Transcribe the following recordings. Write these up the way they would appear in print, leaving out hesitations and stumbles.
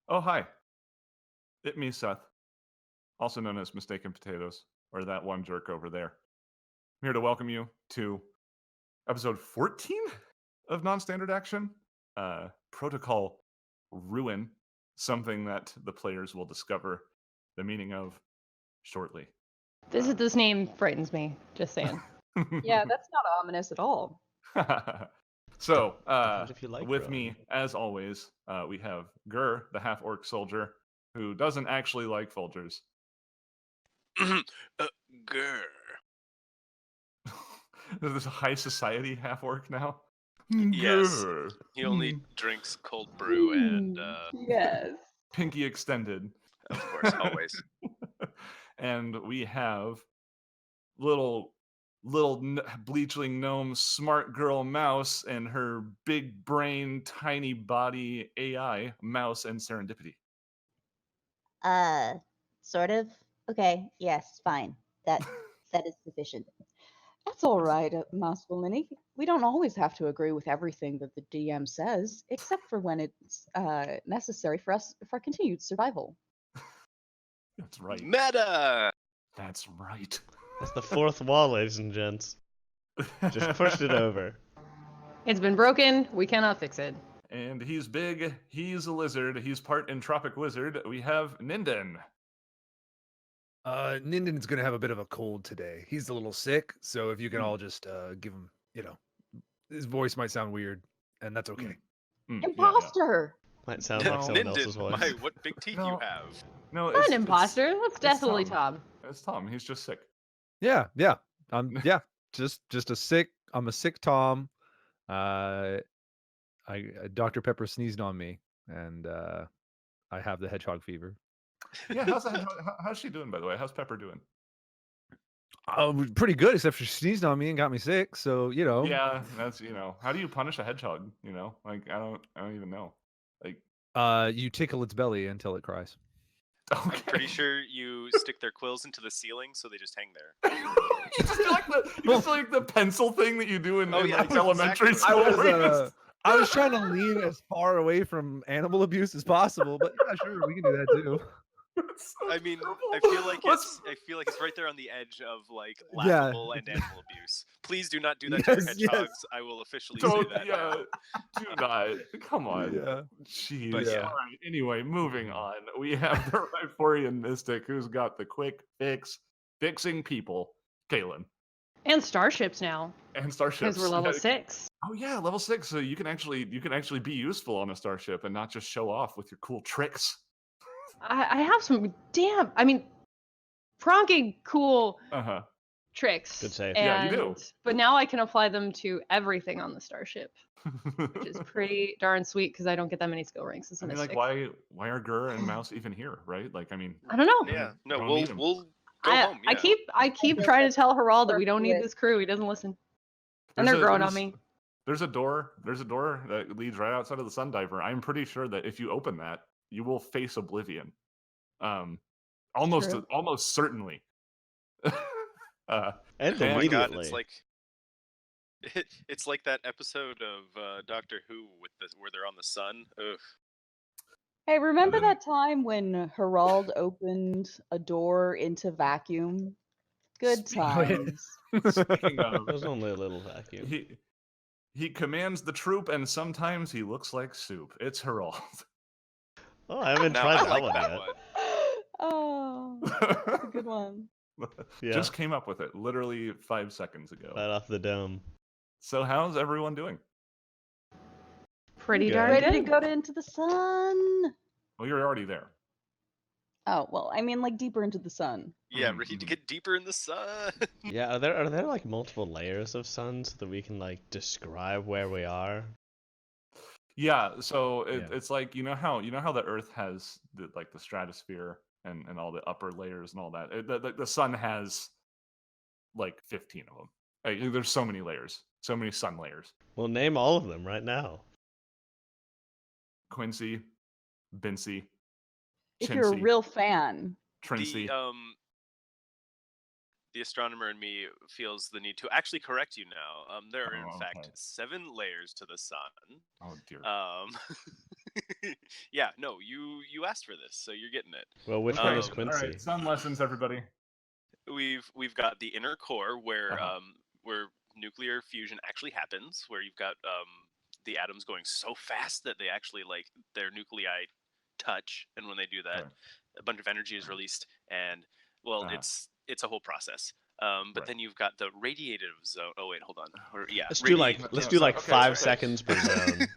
Oh, hi. It me, Seth, also known as Mistaken Potatoes, or that one jerk over there. I'm here to welcome you to episode 14 of Non-Standard Action, Protocol Ruin, something that the players will discover the meaning of shortly. This name frightens me. Just saying. Yeah, that's not ominous at all. So, Depends if you like with Rowan. me, as always, we have Gur, the half-orc soldier, who doesn't actually like Folgers. Grr. There's a high society half-orc now? Yes. Gur. He only drinks cold brew and, Yes. Pinky extended. of course, always. And we have little bleachling gnome smart girl mouse and her big brain tiny body AI mouse and serendipity. Sort of. Okay, yes, fine. That is sufficient. That's all right, Mouse Valini. We don't always have to agree with everything that the DM says, except for when it's necessary for our continued survival. That's right. Meta! That's right. That's the fourth wall, ladies and gents. Just pushed it over. It's been broken. We cannot fix it. And he's big, he's a lizard, he's part entropic wizard. We have Ninden. Ninden's gonna have a bit of a cold today. He's a little sick, so if you can all just give him, his voice might sound weird, and that's okay. Imposter! Might sound like someone else's Ninden, voice. my, what big teeth No. you have. No, Not an imposter. That's definitely Tom. Tom. It's Tom. He's just sick. Yeah. Just a sick. I'm a sick Tom. Dr. Pepper sneezed on me, and I have the hedgehog fever. Yeah, how's she doing, by the way? How's Pepper doing? Pretty good, except for she sneezed on me and got me sick. So Yeah, that's how do you punish a hedgehog? Like I don't even know. Like you tickle its belly until it cries. okay. I'm pretty sure you stick their quills into the ceiling so they just hang there. You just do like the pencil thing that you do in, Oh, in yeah, like that's elementary exactly school. where you just- I was trying to lean as far away from animal abuse as possible, but yeah, sure, we can do that too. It's so I mean, terrible. I feel like Let's- it's right there on the edge of like Yeah. laughable and animal abuse. Please do not do that to your Yes, yes. hedgehogs. I will officially say Don't, that. yeah, do not. Come on. Yeah. Jeez. But yeah. All right. Anyway, moving on. We have the Riforian Mystic who's got the quick fix, fixing people, Kalen. And starships now. And starships. Because we're level Yeah. 6. Oh yeah, level 6. So you can actually be useful on a starship and not just show off with your cool tricks. I have some pronking cool Uh-huh. tricks. Good save. Yeah, you do. But now I can apply them to everything on the starship, which is pretty darn sweet because I don't get that many skill ranks as a I mean, like, mystic. why are Gur and Mouse even here, right? Like, I mean, I don't know. Yeah. No, Don't we'll need 'em. we'll go I, home. Yeah. I keep trying to tell Harald that we don't need this crew. He doesn't listen. And they're growing on me. There's a door that leads right outside of the sun diver. I'm pretty sure that if you open that, you will face oblivion. Almost True. almost certainly. And And- Oh my god, immediately. it's like that episode of Doctor Who where they're on the sun. Ugh. Hey, remember that time when Harald opened a door into vacuum? Good times. Speaking of, There's only a little vacuum. he commands the troop, and sometimes he looks like soup. It's Herald. Oh, I haven't No, tried I that like one that yet. one. Oh, that's a good one. Yeah. Just came up with it literally 5 seconds ago. Right off the dome. So how's everyone doing? Pretty Good. darn Ready to good. go into the sun? Well, you're already there. Oh, well, I mean, like deeper into the sun. Yeah, Mhm, ready to mhm. get deeper in the sun. Yeah, are there like multiple layers of sun so that we can like describe where we are? Yeah, so Yeah. it's like how the Earth has the stratosphere and all the upper layers and all that. The sun has like 15 of them. Like, there's so many layers, so many sun layers. Well, name all of them right now. Quincy, Bincy, If you're a Chincy, real fan. Trincy. the astronomer in me feels the need to actually correct you now. There are in Oh, fact okay. 7 layers to the sun. Oh dear. Yeah, no, you asked for this, so you're getting it. Well, which Okay, one is Um, Quincy? all right, sun lessons, everybody. We've got the inner core where Uh-huh. where nuclear fusion actually happens, where you've got the atoms going so fast that they actually like their nuclei touch, and when they do that, Okay. a bunch of energy is released, and well, Uh-huh. it's a whole process. But Right. then you've got the radiative zone. Oh wait, hold on. Or yeah, Let's do like Okay, 5 okay. seconds per zone.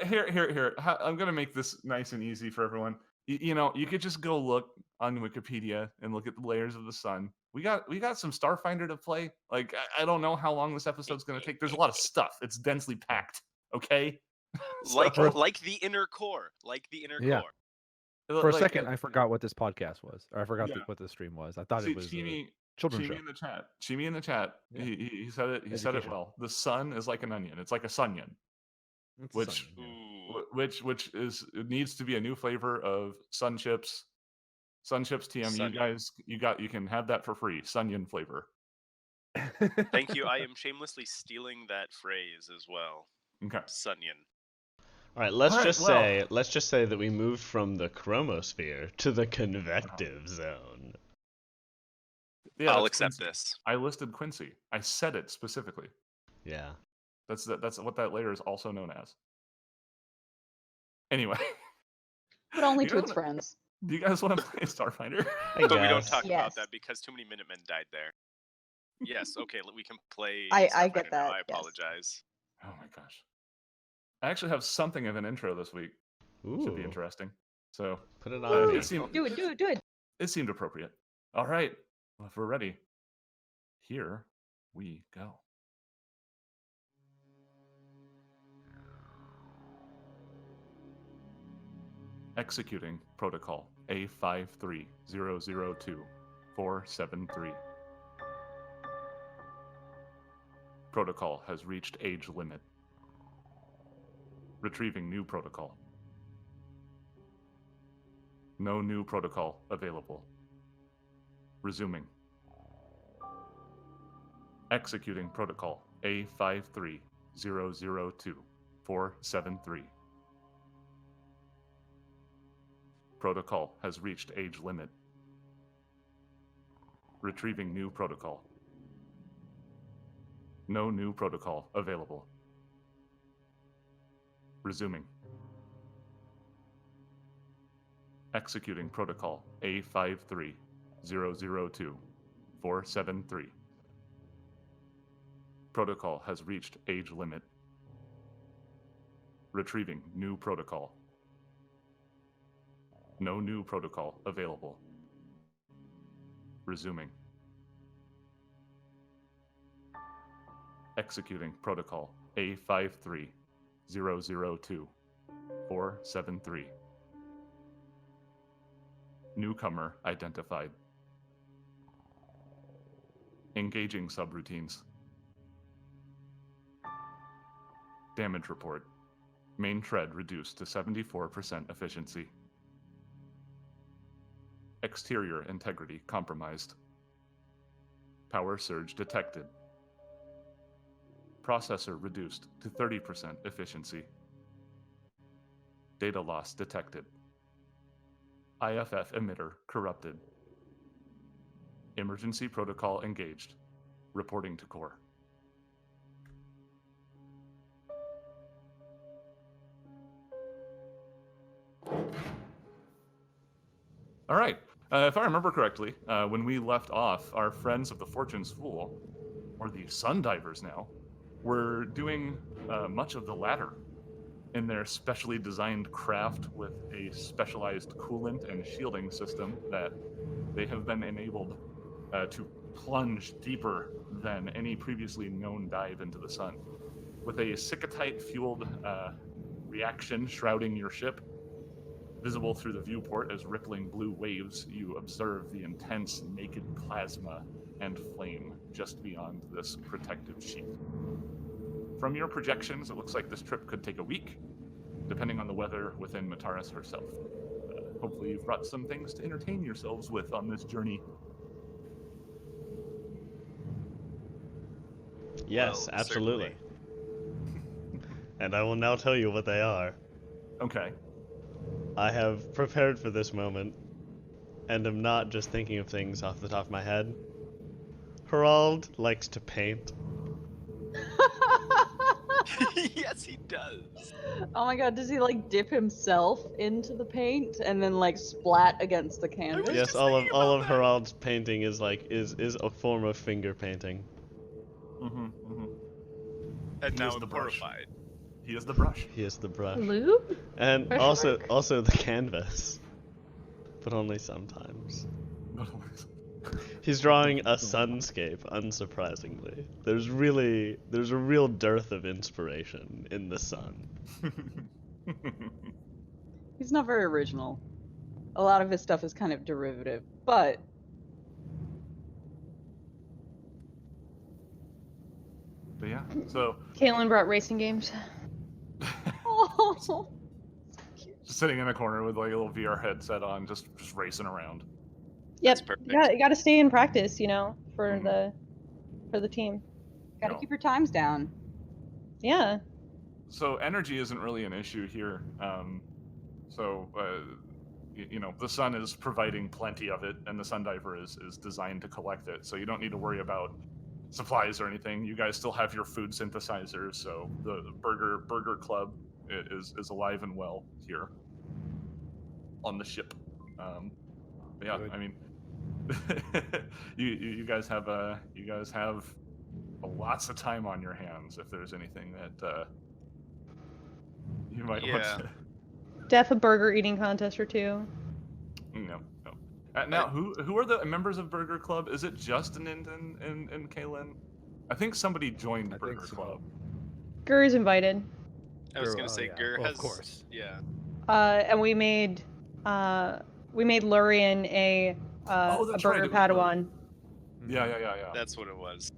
Here. I'm gonna make this nice and easy for everyone. You know, you could just go look on Wikipedia and look at the layers of the sun. We got some Starfinder to play. Like I don't know how long this episode's gonna take. There's a lot of stuff. It's densely packed. Okay. like So, like the inner core, like the inner Yeah. core. For a like, second, I forgot what this podcast was, or I forgot Yeah. what the stream was. I thought see, it was a Chimi children's show. in the chat. Chimi in the chat. Yeah. He said it. He said it Education. well. The sun is like an onion. It's like a sunyon. It's Which- Sunny, yeah. Ooh, which is it needs to be a new flavor of Sun Chips. Sun Chips TM. You Sunyon. guys, you can have that for free. Sunyon flavor. Thank you. I am shamelessly stealing that phrase as well. Okay. Sunyon. All right, let's Alright, just say that we moved from the chromosphere to the convective zone. Yeah, I'll that's accept Quincy. this. I listed Quincy. I said it specifically. Yeah. That's what that layer is also known as. Anyway, But only You to its know- friends. do you guys want to play Starfinder? I But we don't guess. talk Yes. about that because too many Minutemen died there. Yes, okay, we can play. I get Starfighter now, that, I yes. apologize. Oh my gosh. I actually have something of an intro this week. Should be Ooh, interesting. So put it on me. it seemed Do it. it seemed appropriate. All right. Well, if we're ready, here we go. Executing protocol A53002-473. Protocol has reached age limit. Retrieving new protocol. No new protocol available. Resuming. Executing protocol A53002-473. Protocol has reached age limit. Retrieving new protocol. No new protocol available. Resuming. Executing protocol A53002-473. Protocol has reached age limit. Retrieving new protocol. No new protocol available. Resuming. Executing protocol A53002-473. Newcomer identified. Engaging subroutines. Damage report. Main tread reduced to 74% efficiency. Exterior integrity compromised. Power surge detected. Processor reduced to 30% efficiency. Data loss detected. IFF emitter corrupted. Emergency protocol engaged. Reporting to core. All right. If I remember correctly, when we left off, our friends of the Fortune's Fool, or the Sun Divers now, were doing much of the latter in their specially designed craft with a specialized coolant and shielding system that they have been enabled to plunge deeper than any previously known dive into the sun. With a Sikatite-fueled reaction shrouding your ship, visible through the viewport as rippling blue waves, you observe the intense naked plasma and flame just beyond this protective sheath. From your projections, it looks like this trip could take a week, depending on the weather within Mataris herself. Hopefully you've brought some things to entertain yourselves with on this journey. Yes, Well, absolutely. And I will now tell you what they are. Okay. I have prepared for this moment, and am not just thinking of things off the top of my head. Harald likes to paint. Yes, he does. Oh my god, does he like dip himself into the paint and then like splat against the was canvas? Yes, just all thinking of about that. Harald's painting is a form of finger painting. Mm-hmm, mm-hmm. And He now is I'm the brush. horrified. He is the brush. He is the brush. Lube? And Question mark? also the canvas. But only sometimes. He's drawing a sunscape, unsurprisingly. There's a real dearth of inspiration in the sun. He's not very original. A lot of his stuff is kind of derivative, but But yeah, so Caitlin brought racing games. oh, just sitting in a corner with like a little VR headset on, just racing around. Yep. That's perfect. You got to stay in practice, you know, for Mhm. the team. gotta No. keep your times down. Yeah. So energy isn't really an issue here. So you know, the sun is providing plenty of it, and the sun diver is designed to collect it. So you don't need to worry about supplies or anything. You guys still have your food synthesizers, so the burger club is alive and well here on the ship. But yeah, Good. I mean, you guys have lots of time on your hands if there's anything that you might want Yeah. to. Def a burger eating contest or two. No. Now, who are the members of Burger Club? Is it just Ninden and Kaylin? I think somebody joined I Burger think so. Club. Gur's invited. I was Gur- gonna oh, say yeah. Gur Well, has. of course. Yeah. And we made Lurian a That's right, burger it was Lurian. Padawan. Yeah. That's what it was.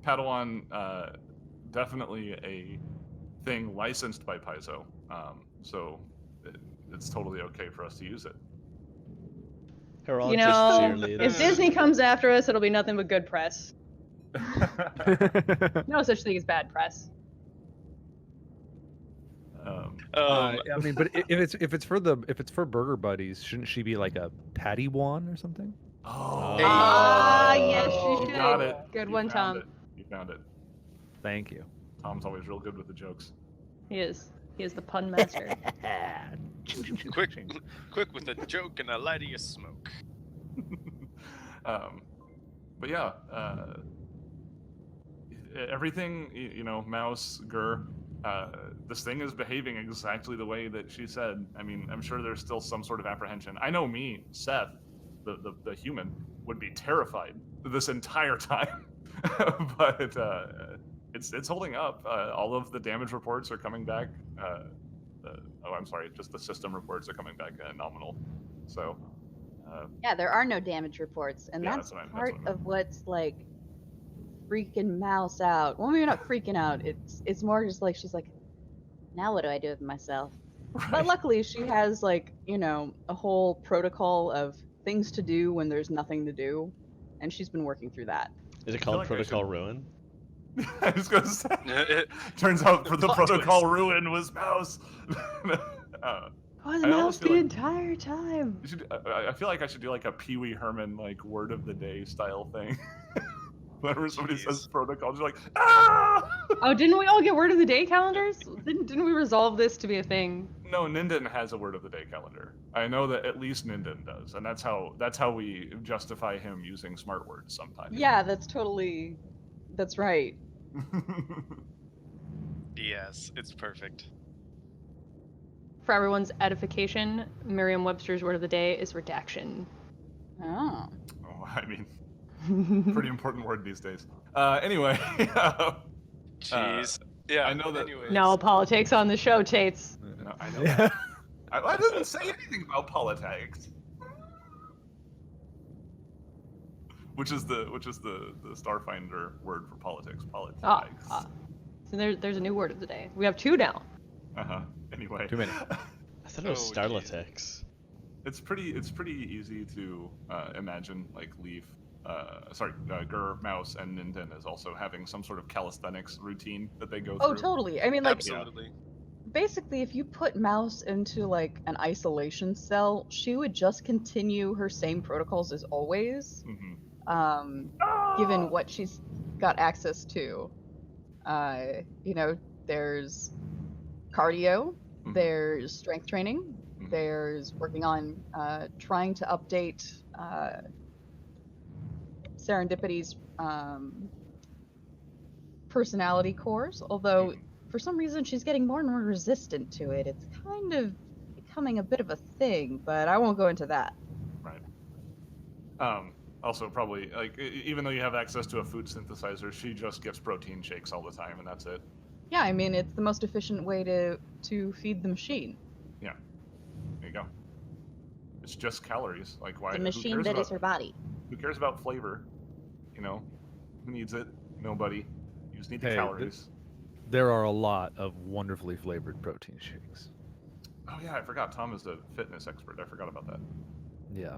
Padawan, definitely a thing licensed by Paizo, so it's totally okay for us to use it. Harald You just know, cheerleads. if Disney comes after us, it'll be nothing but good press. No such thing as bad press. I mean, but if it's for Burger Buddies, shouldn't she be like a Patty Wan or something? Oh, Hey. Yes, she you should. got it. Good You one, found Tom. it. You found it. Thank you. Tom's always real good with the jokes. He is. He is the pun master. Quick with a joke and a light of your smoke. But yeah, everything, you know, Mouse, Gur, this thing is behaving exactly the way that she said. I mean, I'm sure there's still some sort of apprehension. I know me, Seth, the human, would be terrified this entire time, but it's holding up. All of the damage reports are coming back. I'm sorry, just the system reports are coming back nominal. So. Yeah, there are no damage reports, and Yeah, that's that's what I part meant. of what's like freaking Mouse out. Well, maybe not freaking out. It's more just like she's like, now what do I do with myself? But luckily, she has like, you know, a whole protocol of things to do when there's nothing to do, and she's been working through that. Is it feel called like I Protocol should- Ruin? I was gonna say. Turns out for the Plot protocol twist. ruin was Mouse. Was I Mouse almost the feel like- entire time? You should, I feel like I should do like a Pee Wee Herman like word of the day style thing. Whenever somebody says Jeez. protocol, just like ah. Oh, didn't we all get word of the day calendars? Didn't we resolve this to be a thing? No, Ninden has a word of the day calendar. I know that at least Ninden does, and that's how we justify him using smart words sometimes. Yeah, that's right. Yes, it's perfect. For everyone's edification, Merriam-Webster's word of the day is redaction. Oh. Oh, I mean, pretty important word these days. Anyway. Jeez. Yeah. I know that- Anyways. No politics on the show, Tates. No, I know. That. I didn't say anything about politics. Which is the Starfinder word for politics. Politics. So there's a new word of the day. We have two now. Anyway. Too many. I thought it was Oh, Starlatics. It's pretty easy to imagine like Leaf Gur, Mouse, and Ninden is also having some sort of calisthenics routine that they go Oh, through. totally. I mean, like, Absolutely. basically, if you put Mouse into like an isolation cell, she would just continue her same protocols as always. Given what she's got access to. There's cardio, there's strength training, there's working on trying to update Serendipity's personality cores, although for some reason she's getting more and more resistant to it. It's kind of becoming a bit of a thing, but I won't go into that. Right. Also, probably, like, even though you have access to a food synthesizer, she just gets protein shakes all the time, and that's it. Yeah, I mean, it's the most efficient way to feed the machine. Yeah. There you go. It's just calories. Like, why? The who machine cares that about, is her body. Who cares about flavor? You know, who needs it? Nobody. You just need the Hey, calories. There are a lot of wonderfully flavored protein shakes. Oh yeah, I forgot. Tom is the fitness expert. I forgot about that. Yeah.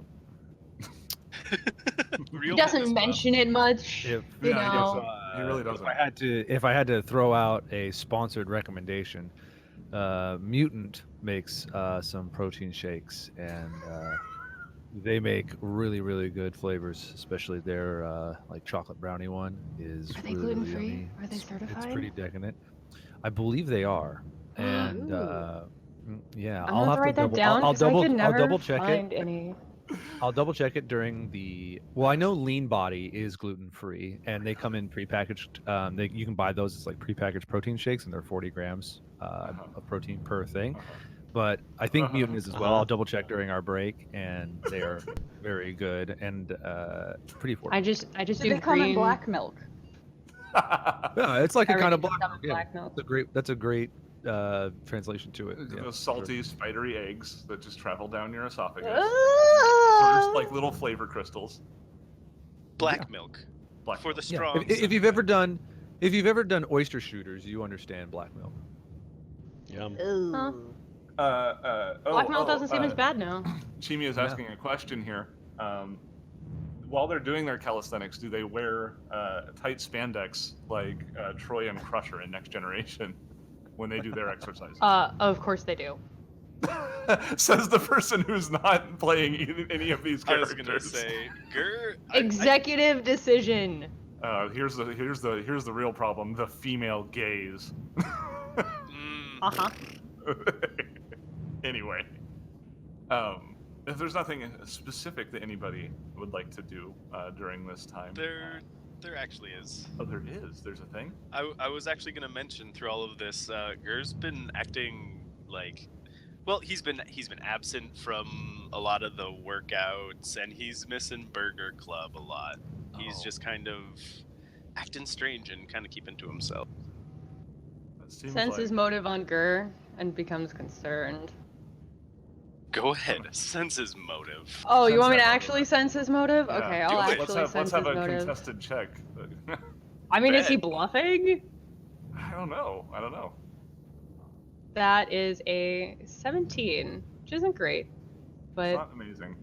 He doesn't mention it much. If You know. He really doesn't. If I had to throw out a sponsored recommendation, Mutant makes some protein shakes, and they make really, really good flavors. Especially their like chocolate brownie one is Are they really, really gluten-free? yummy. Are they It's certified? pretty decadent. I believe they are. And yeah, I'm I'll gonna have write to that double. down I'll 'cause I double. could I'll never double check find it. any. I'll double check it during the. Well, I know Lean Body is gluten free, and they come in prepackaged. You can buy those as like prepackaged protein shakes, and they're 40 grams of protein per thing. But I think Mutant is as well. I'll double check during our break, and they are very good and pretty affordable. I just Do do they come in green. black milk? Yeah, it's like a kind of Everything black comes milk. in Yeah, black milk. that's a great translation to it. Yeah, Those salty, spidery eggs that just travel down your esophagus. Ah! Just like little flavor crystals. Black milk. Black For the Yeah. strong. If you've ever done oyster shooters, you understand black milk. Yum. Huh? Oh, Black milk doesn't seem as bad now. Chimi is asking a question here. While they're doing their calisthenics, do they wear tight spandex like Troy and Crusher in Next Generation when they do their exercises? Of course they do. Says the person who's not playing any of these I was characters. gonna say, Executive decision. Here's the real problem: the female gaze. Uh-huh. Anyway, if there's nothing specific that anybody would like to do during this time, there actually is. Oh, there is. There's a thing. I was actually gonna mention through all of this, Gur's been acting like, well, he's been absent from a lot of the workouts, and he's missing Burger Club a lot. He's just kind of acting strange and kind of keeping to himself. Senses motive on Gur and becomes concerned. Go ahead, sense his motive. Oh, you want me to actually sense his motive? Yeah. Okay, I'll actually let's sense have his a motive. contested check. I mean, is he Bet. bluffing? I don't know. That is a 17, which isn't great, It's but not amazing.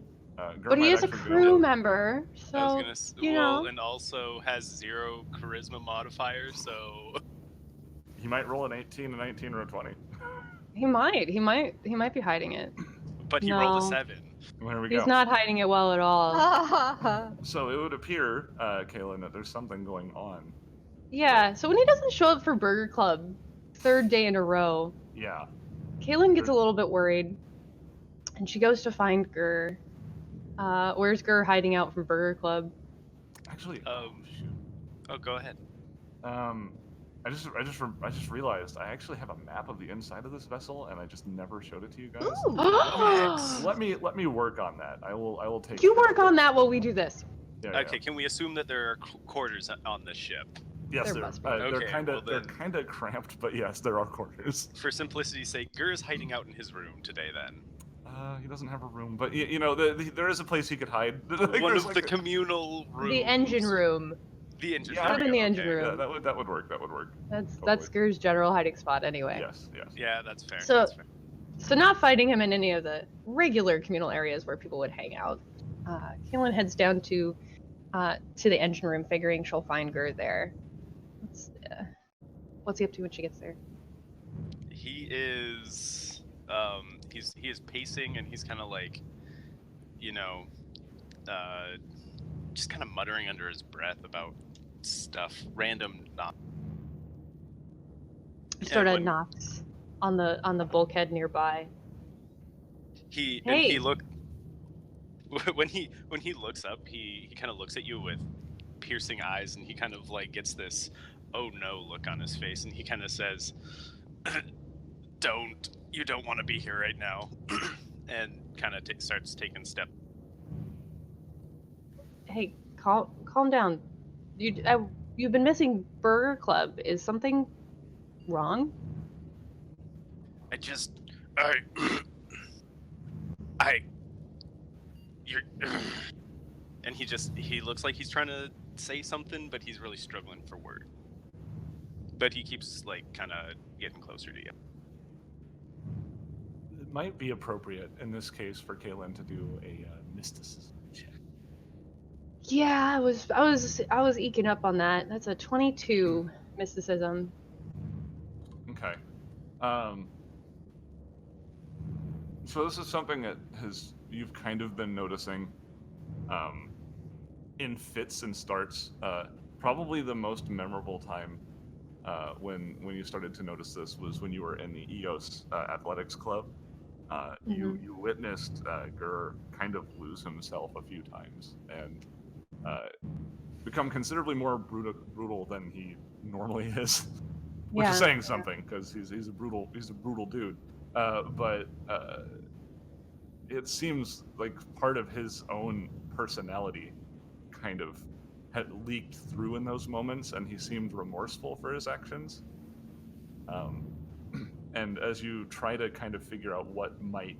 but he is a crew member, I was so gonna you know. and also has 0 charisma modifier, so He might roll an 18, a 19, or a 20. He might be hiding it. but he rolled a No. 7. There we go. He's not hiding it well at all. So it would appear, Kaylin, that there's something going on. Yeah, so when he doesn't show up for Burger Club, 3rd day in a row, Yeah. Kaylin gets a little bit worried, and she goes to find Gur. Where's Gur hiding out from Burger Club? Actually, shoot. Oh, go ahead. I just realized I actually have a map of the inside of this vessel, and I just never showed it to you guys. Let me work on that. I will take. You work on that while we do this. Yeah, Okay, can we assume that there are quarters on the ship? Yes, There they're must be. they're Okay, kind of well then. they're kind of cramped, but yes, there are quarters. For simplicity's sake, Gur is hiding out in his room today then. He doesn't have a room, but you know, there is a place he could hide. Like, One there's of like the communal rooms. The engine room. The engine Yeah, room. Put him in the okay. engine room. Yeah, that would work. That would work. That's Totally. Gur's general hiding spot anyway. Yes. Yeah, that's fair. So- that's fair. So not fighting him in any of the regular communal areas where people would hang out. Kaylin heads down to to the engine room, figuring she'll find Gur there. What's he up to when she gets there? He is he is pacing, and he's kind of like, you know, just kind of muttering under his breath about stuff, random not. Sort of knocks on the bulkhead nearby. He Hey. when he looks up, he kind of looks at you with piercing eyes, and he kind of like gets this oh no look on his face, and he kind of says, you don't want to be here right now, and kind of starts taking steps. Hey, calm down. You've been missing Burger Club. Is something wrong? You're and he looks like he's trying to say something, but he's really struggling for word. But he keeps like kind of getting closer to you. It might be appropriate in this case for Kaylin to do a mysticism check. Yeah, I was eking up on that. That's a 22 mysticism. Okay. So this is something that you've kind of been noticing in fits and starts. Probably the most memorable time when you started to notice this was when you were in the EOS athletics club. You witnessed Gur kind of lose himself a few times and become considerably more brutal than he normally is, which is saying something because he's a brutal dude. But it seems like part of his own personality kind of had leaked through in those moments, and he seemed remorseful for his actions. And as you try to kind of figure out what might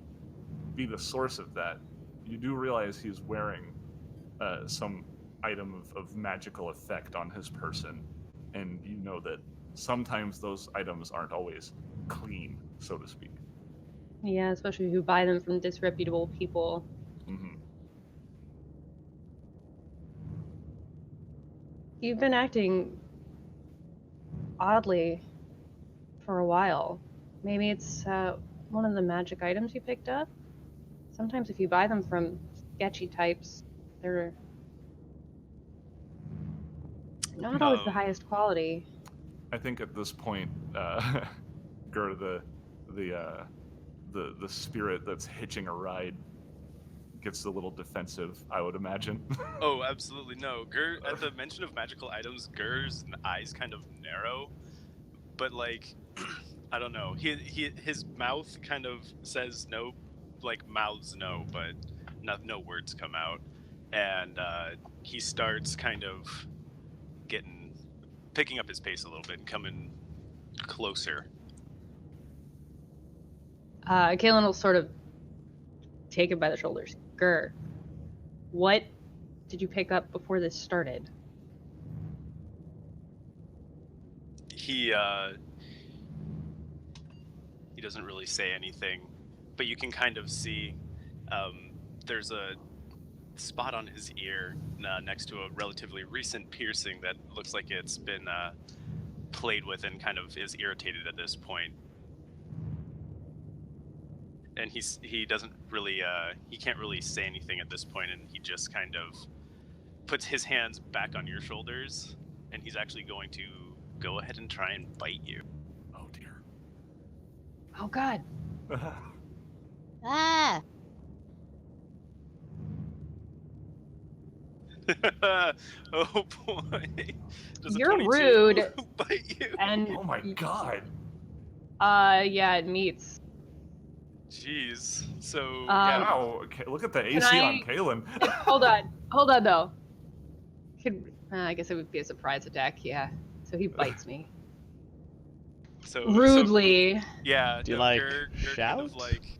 be the source of that, you do realize he's wearing some item of magical effect on his person, and you know that sometimes those items aren't always clean, so to speak. Yeah, especially if you buy them from disreputable people. Mm-hmm. You've been acting oddly for a while. Maybe it's one of the magic items you picked up? Sometimes if you buy them from sketchy types, they're not always the highest quality. I think at this point, Gur, the spirit that's hitching a ride, gets a little defensive, I would imagine. Oh, absolutely no. Gur, at the mention of magical items, Gur's eyes kind of narrow, but like, I don't know. His mouth kind of says no, like mouths no, but no words come out, and he starts kind of picking up his pace a little bit and coming closer. Kaylin will sort of take him by the shoulders. Gur, what did you pick up before this started? He doesn't really say anything, but you can kind of see there's a spot on his ear next to a relatively recent piercing that looks like it's been played with and kind of is irritated at this point. And he doesn't really he can't really say anything at this point, and he just kind of puts his hands back on your shoulders, and he's actually going to go ahead and try and bite you. Oh dear. Oh God. Ah! Oh boy. Does a You're 22 rude. bite you? And Oh my God. yeah, it meets. Jeez. So Wow. Okay, look at the AC on Kaylin. Hold on though. I guess it would be a surprise attack. Yeah. So he bites me so rudely. yeah. Do you no, like Gur shout? kind of like,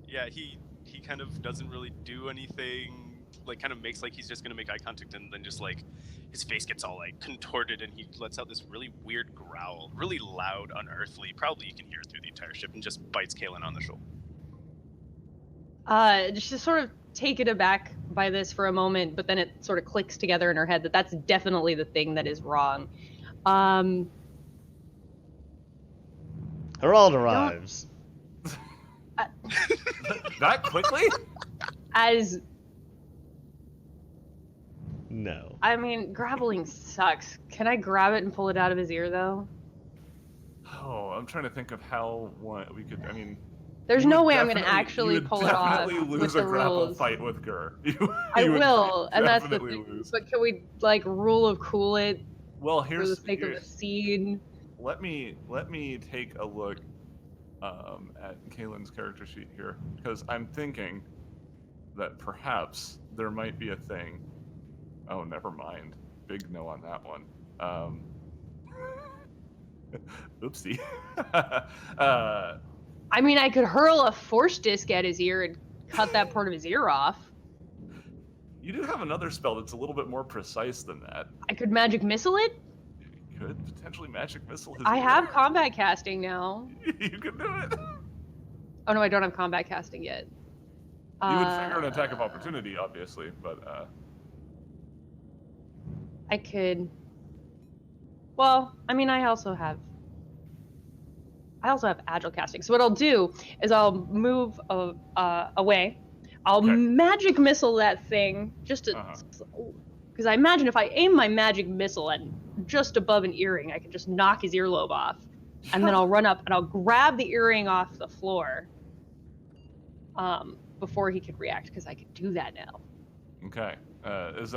yeah, he kind of doesn't really do anything. Like, kind of makes like he's just gonna make eye contact, and then just like his face gets all like contorted, and he lets out this really weird growl, really loud, unearthly. Probably you can hear it through the entire ship, and just bites Kaylin on the shoulder. Just sort of taken aback by this for a moment, but then it sort of clicks together in her head that that's definitely the thing that is wrong. Herald arrives. That quickly? As No. I mean, grappling sucks. Can I grab it and pull it out of his ear though? Oh, I'm trying to think of how we could. I mean, There's you no would way I'm gonna definitely- actually you would pull it off definitely with lose the a grapple rules. fight with Gur. I You would will, and that's the definitely thing. lose. But can we like rule of cool it Well, for the sake of the scene? let me take a look at Kaylin's character sheet here, because I'm thinking that perhaps there might be a thing. Oh, never mind. Big no on that one. Oopsie. I mean, I could hurl a force disc at his ear and cut that part of his ear off. You do have another spell that's a little bit more precise than that. I could magic missile it. You could potentially magic missile his I ear. have combat casting now. You could do it. Oh no, I don't have combat casting yet. You would figure an attack of opportunity, obviously, but I could. Well, I mean, I also have agile casting. So what I'll do is I'll move away. I'll Okay. magic missile that thing just to, because I imagine if I aim my magic missile at just above an earring, I can just knock his earlobe off, and then I'll run up and I'll grab the earring off the floor, before he could react, because I could do that now. Okay. Is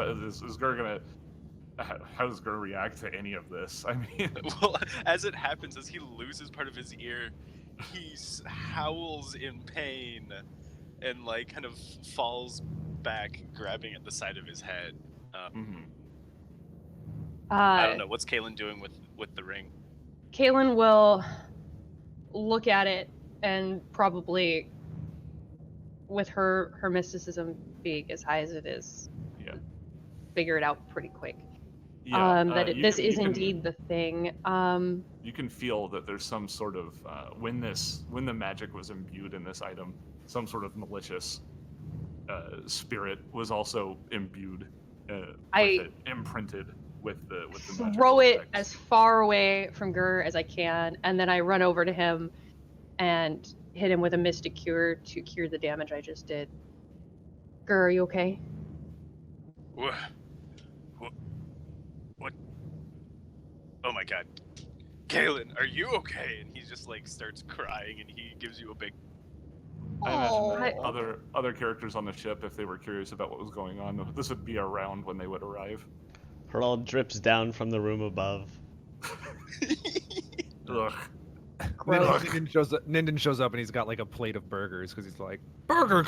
Gur gonna? How does Gur react to any of this? I mean, Well, as it happens, as he loses part of his ear, he howls in pain and like kind of falls back, grabbing at the side of his head. I don't know. What's Kaylin doing with the ring? Kaylin will look at it and probably, with her mysticism being as high as it is, yeah. figure it out pretty quick. Yeah. This is indeed the thing. You can feel that there's some sort of when the magic was imbued in this item, some sort of malicious spirit was also imbued, with it, imprinted with the magic. Throw it as far away from Gur as I can, and then I run over to him and hit him with a mystic cure to cure the damage I just did. Gur, are you okay? What? Oh my god. Kaylin, are you okay? And he just like starts crying and he gives you a big... I imagine that other characters on the ship, if they were curious about what was going on, this would be around when they would arrive. Herald drips down from the room above. Ugh. Ninden shows up and he's got like a plate of burgers because he's like, Burger!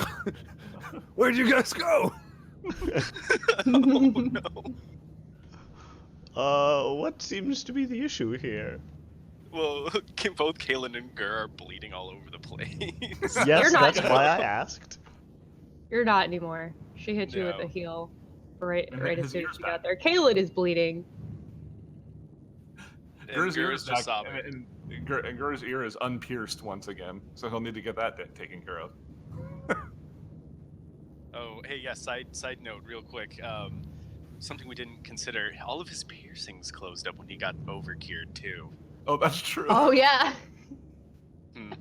Where'd you guys go? Oh no. What seems to be the issue here? Well, both Kaylin and Gur are bleeding all over the place. Yes, You're not- that's why I asked. You're not anymore. She hit you with No. a heel right His as soon ear's as she got back. there. Kaylin is bleeding. And Gur's ear Gur is is just back, sobbing. and Gur's ear is unpierced once again, so he'll need to get that taken care of. Oh, hey, yeah, side note, real quick. Something we didn't consider, all of his piercings closed up when he got over-cured, too. Oh, that's true. Oh yeah.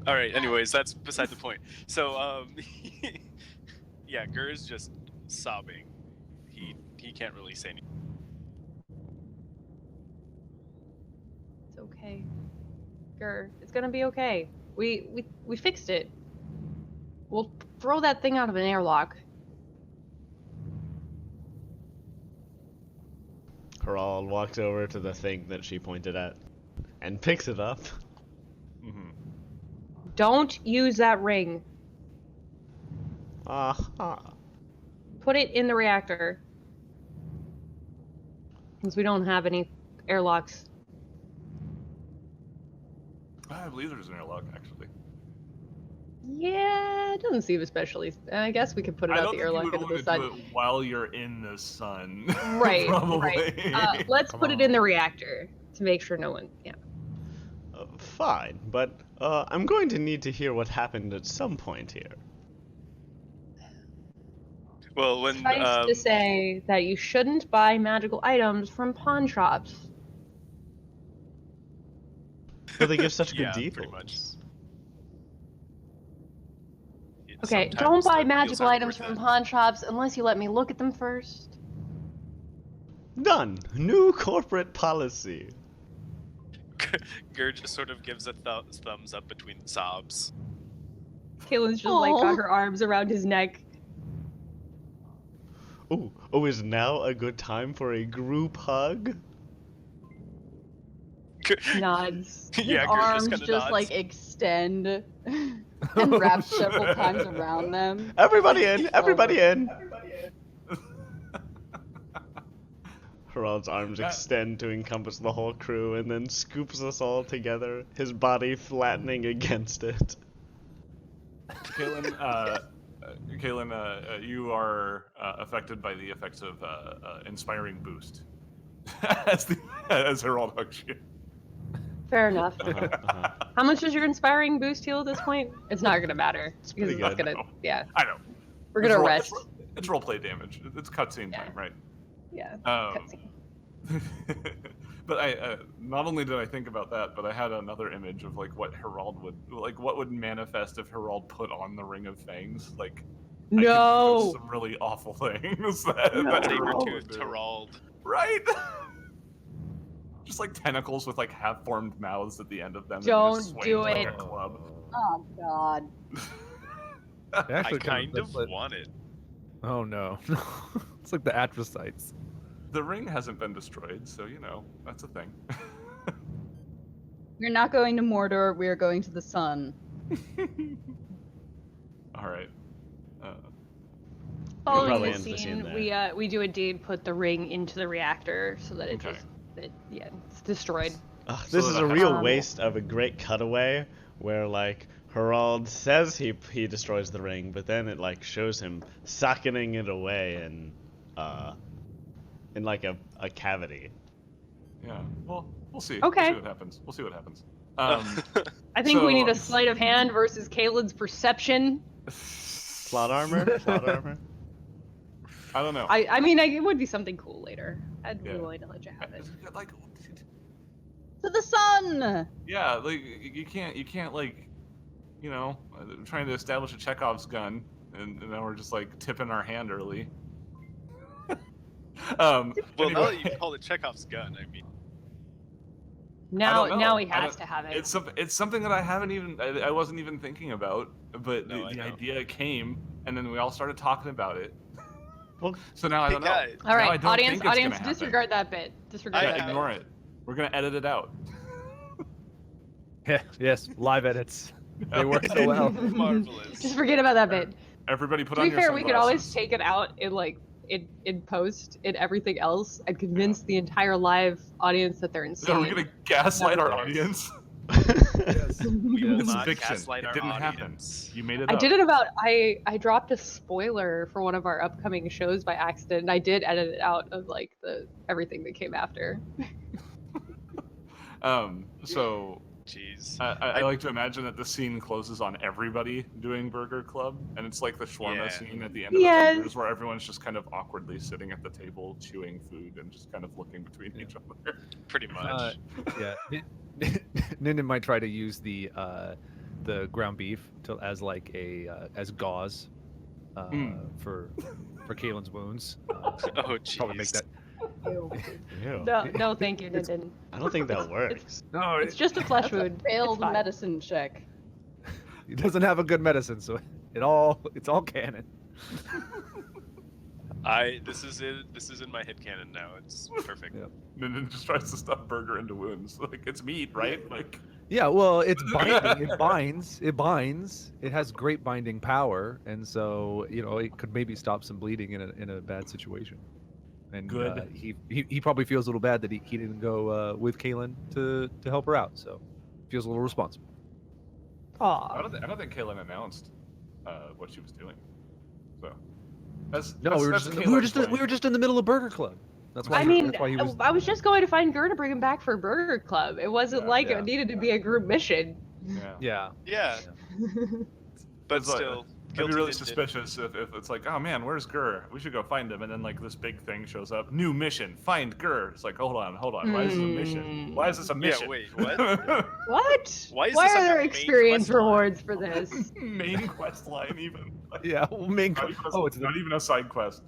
All right. Anyways, that's beside the point. So, yeah, Gur is just sobbing. He can't really say anything. It's okay. Gur, it's gonna be okay. We fixed it. We'll throw that thing out of an airlock. Herald walks over to the thing that she pointed at and picks it up. Mm-hmm. Don't use that ring. Put it in the reactor. Since we don't have any airlocks. I believe there's an airlock, actually. Yeah, it doesn't seem especially. I guess we could put it I out don't the think you airlock would into want the to do sun. it while you're in the sun. Right, Probably. right. Let's put it in the reactor to make sure no one. Yeah. Fine, but I'm going to need to hear what happened at some point here. Well, when Suffice to say that you shouldn't buy magical items from pawn shops. But they give such good yeah, deals. pretty much. Okay, Sometimes don't buy the deals magical aren't items worth from it. pawn shops unless you let me look at them first. Done. New corporate policy. Gur just sort of gives a thumbs up between sobs. Kaylin's just like got Aw. her arms around his neck. Oh, is now a good time for a group hug? Nods. Yeah, Gur Arms just kind of just nods. like extend and wrap several times around them. Everybody in! Everybody in! Harald's arms extend to encompass the whole crew and then scoops us all together, his body flattening against it. Kaylin, you are affected by the effects of inspiring boost as Herald hugs you. Fair enough. Uh-huh. How much does your inspiring boost heal at this point? It's not gonna matter. It's pretty not good. gonna. Yeah, I know. we're gonna It's rest. It's roleplay damage. It's cutscene Yeah. time, right? Yeah. Um, but I not only did I think about that, but I had another image of like what Herald would manifest if Herald put on the Ring of Fangs. Like, I could No. do some really awful things that Herald would Saber-toothed do. Herald. Right? Just like tentacles with like half-formed mouths at the end of them. and Don't just swing do like it. a club. Oh God. It I actually kind of that's like- want it. Oh no. It's like the atrocytes. The ring hasn't been destroyed, so you know that's a thing. We're not going to Mordor. We are going to the sun. All right. Following probably this end the scene, scene we do indeed put the ring into the reactor so that Okay. it's destroyed. Ugh, So this is that a I real have- waste of a great cutaway where like Herald says he destroys the ring, but then it like shows him socketing it away in like a cavity. Yeah. Well, we'll see. Okay. We'll see what happens. We'll see what happens. I think we need a So- sleight of hand versus Kaylin's perception. Plot armor? Plot armor? I don't know. I mean, it would be something cool later. I'd be Yeah. willing to let you have it. Like, To the sun. yeah, like you can't like, you know, trying to establish a Chekhov's gun, and then we're just like tipping our hand early. Well, now anyway, that you call it Chekhov's gun, I mean, Now, don't know. now he I has don't- to have it. it's something that I wasn't even thinking about, but No, I the know. idea came, and then we all started talking about it. Well, So now I Hey, don't know. guys. All Now I right, don't audience, think it's audience, gonna happen. disregard that bit. Disregard I that Yeah, bit. ignore it. We're gonna edit it out. Yeah, yes, live edits. They work so well. marvelous. Just forget about that bit. Everybody, put To on be your fair, we could always sunglasses. take it out in like in post in everything else and convince the entire live audience that they're insane. So we're gonna gaslight our Yes. audience. Yes. We will It's not fiction. gaslight It our didn't happen. audience. You made it I up. did it about I dropped a spoiler for one of our upcoming shows by accident, and I did edit it out of like the everything that came after. So Jeez. I like to imagine that the scene closes on everybody doing Burger Club, and it's like the shawarma Yeah. scene at the end of Yes. Avengers, where everyone's just kind of awkwardly sitting at the table, chewing food, and just kind of looking between each other. Pretty much. Yeah, Ninden might try to use the ground beef as like a as gauze for Kaylin's wounds. Oh, Probably make jeez. that. ew. No, thank you, Ninden. I don't think that works. No, It's just a flesh wound. Failed It's fine. medicine check. he doesn't have a good medicine, so it's all canon. This is in my headcanon now. It's perfect. Yeah. And then just tries to stuff Burger into wounds. Like, it's meat, right? Like, Yeah, well, it's binding. It binds. It binds. It has great binding power, and so it could maybe stop some bleeding in a bad situation. And Good. He probably feels a little bad that he didn't go with Kaylin to help her out, so feels a little responsible. I Aw. don't think Kaylin announced what she was doing. So No, we were just in the middle of Burger Club. That's why. I mean, that's why he was. I was just going to find Gur to bring him back for Burger Club. It wasn't Yeah, like yeah. it needed to be a group mission. Yeah. Yeah. Yeah, but It's like- still, I'd be really Ninden. suspicious if it's like, oh man, where's Gur? We should go find him. And then like this big thing shows up. New mission, find Gur. It's like, hold on. Why is this a mission? Why is this a mission? Yeah, wait, what? What? Why is Why this are a there main experience quest line? rewards for this? Main quest line even. Yeah, well, it's not even a side quest.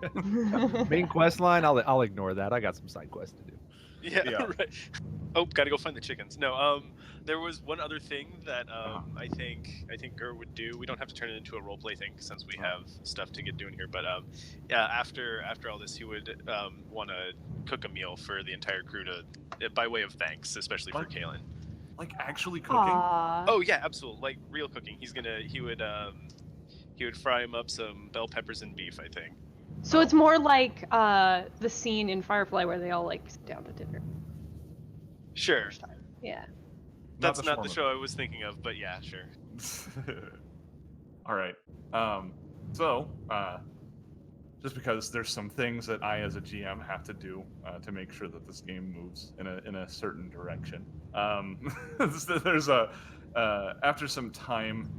the main quest line. I'll ignore that. I got some side quests to do. Yeah, Yeah. right. Oh, gotta go find the chickens. No, there was one other thing that I think Gur would do. We don't have to turn it into a roleplay thing since we have stuff to get doing here. But yeah, after all this, he would want to cook a meal for the entire crew by way of thanks, especially for Kalen. Like actually cooking? Aw. Oh yeah, absolutely. Like real cooking. He would fry him up some bell peppers and beef, I think. So it's more like the scene in Firefly where they all like sit down to dinner. Sure. Yeah. That's not shawarma. the show I was thinking of, but yeah, sure. All right. So, just because there's some things that I, as a GM, have to do to make sure that this game moves in a certain direction. There's after some time,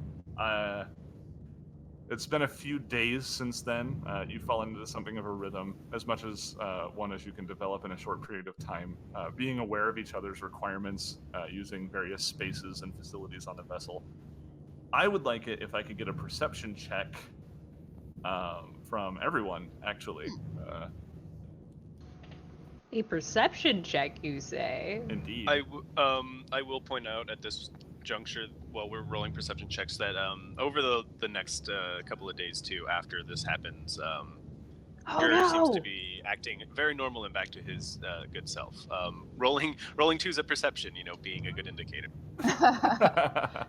it's been a few days since then. You fall into something of a rhythm, as much as one as you can develop in a short period of time. Being aware of each other's requirements, using various spaces and facilities on the vessel. I would like it if I could get a perception check from everyone, actually. A perception check, you say? Indeed. I will point out at this juncture, while we're rolling perception checks, that over the next couple of days too, after this happens, Gur seems to be acting very normal and back to his good self. Rolling twos at perception, being a good indicator.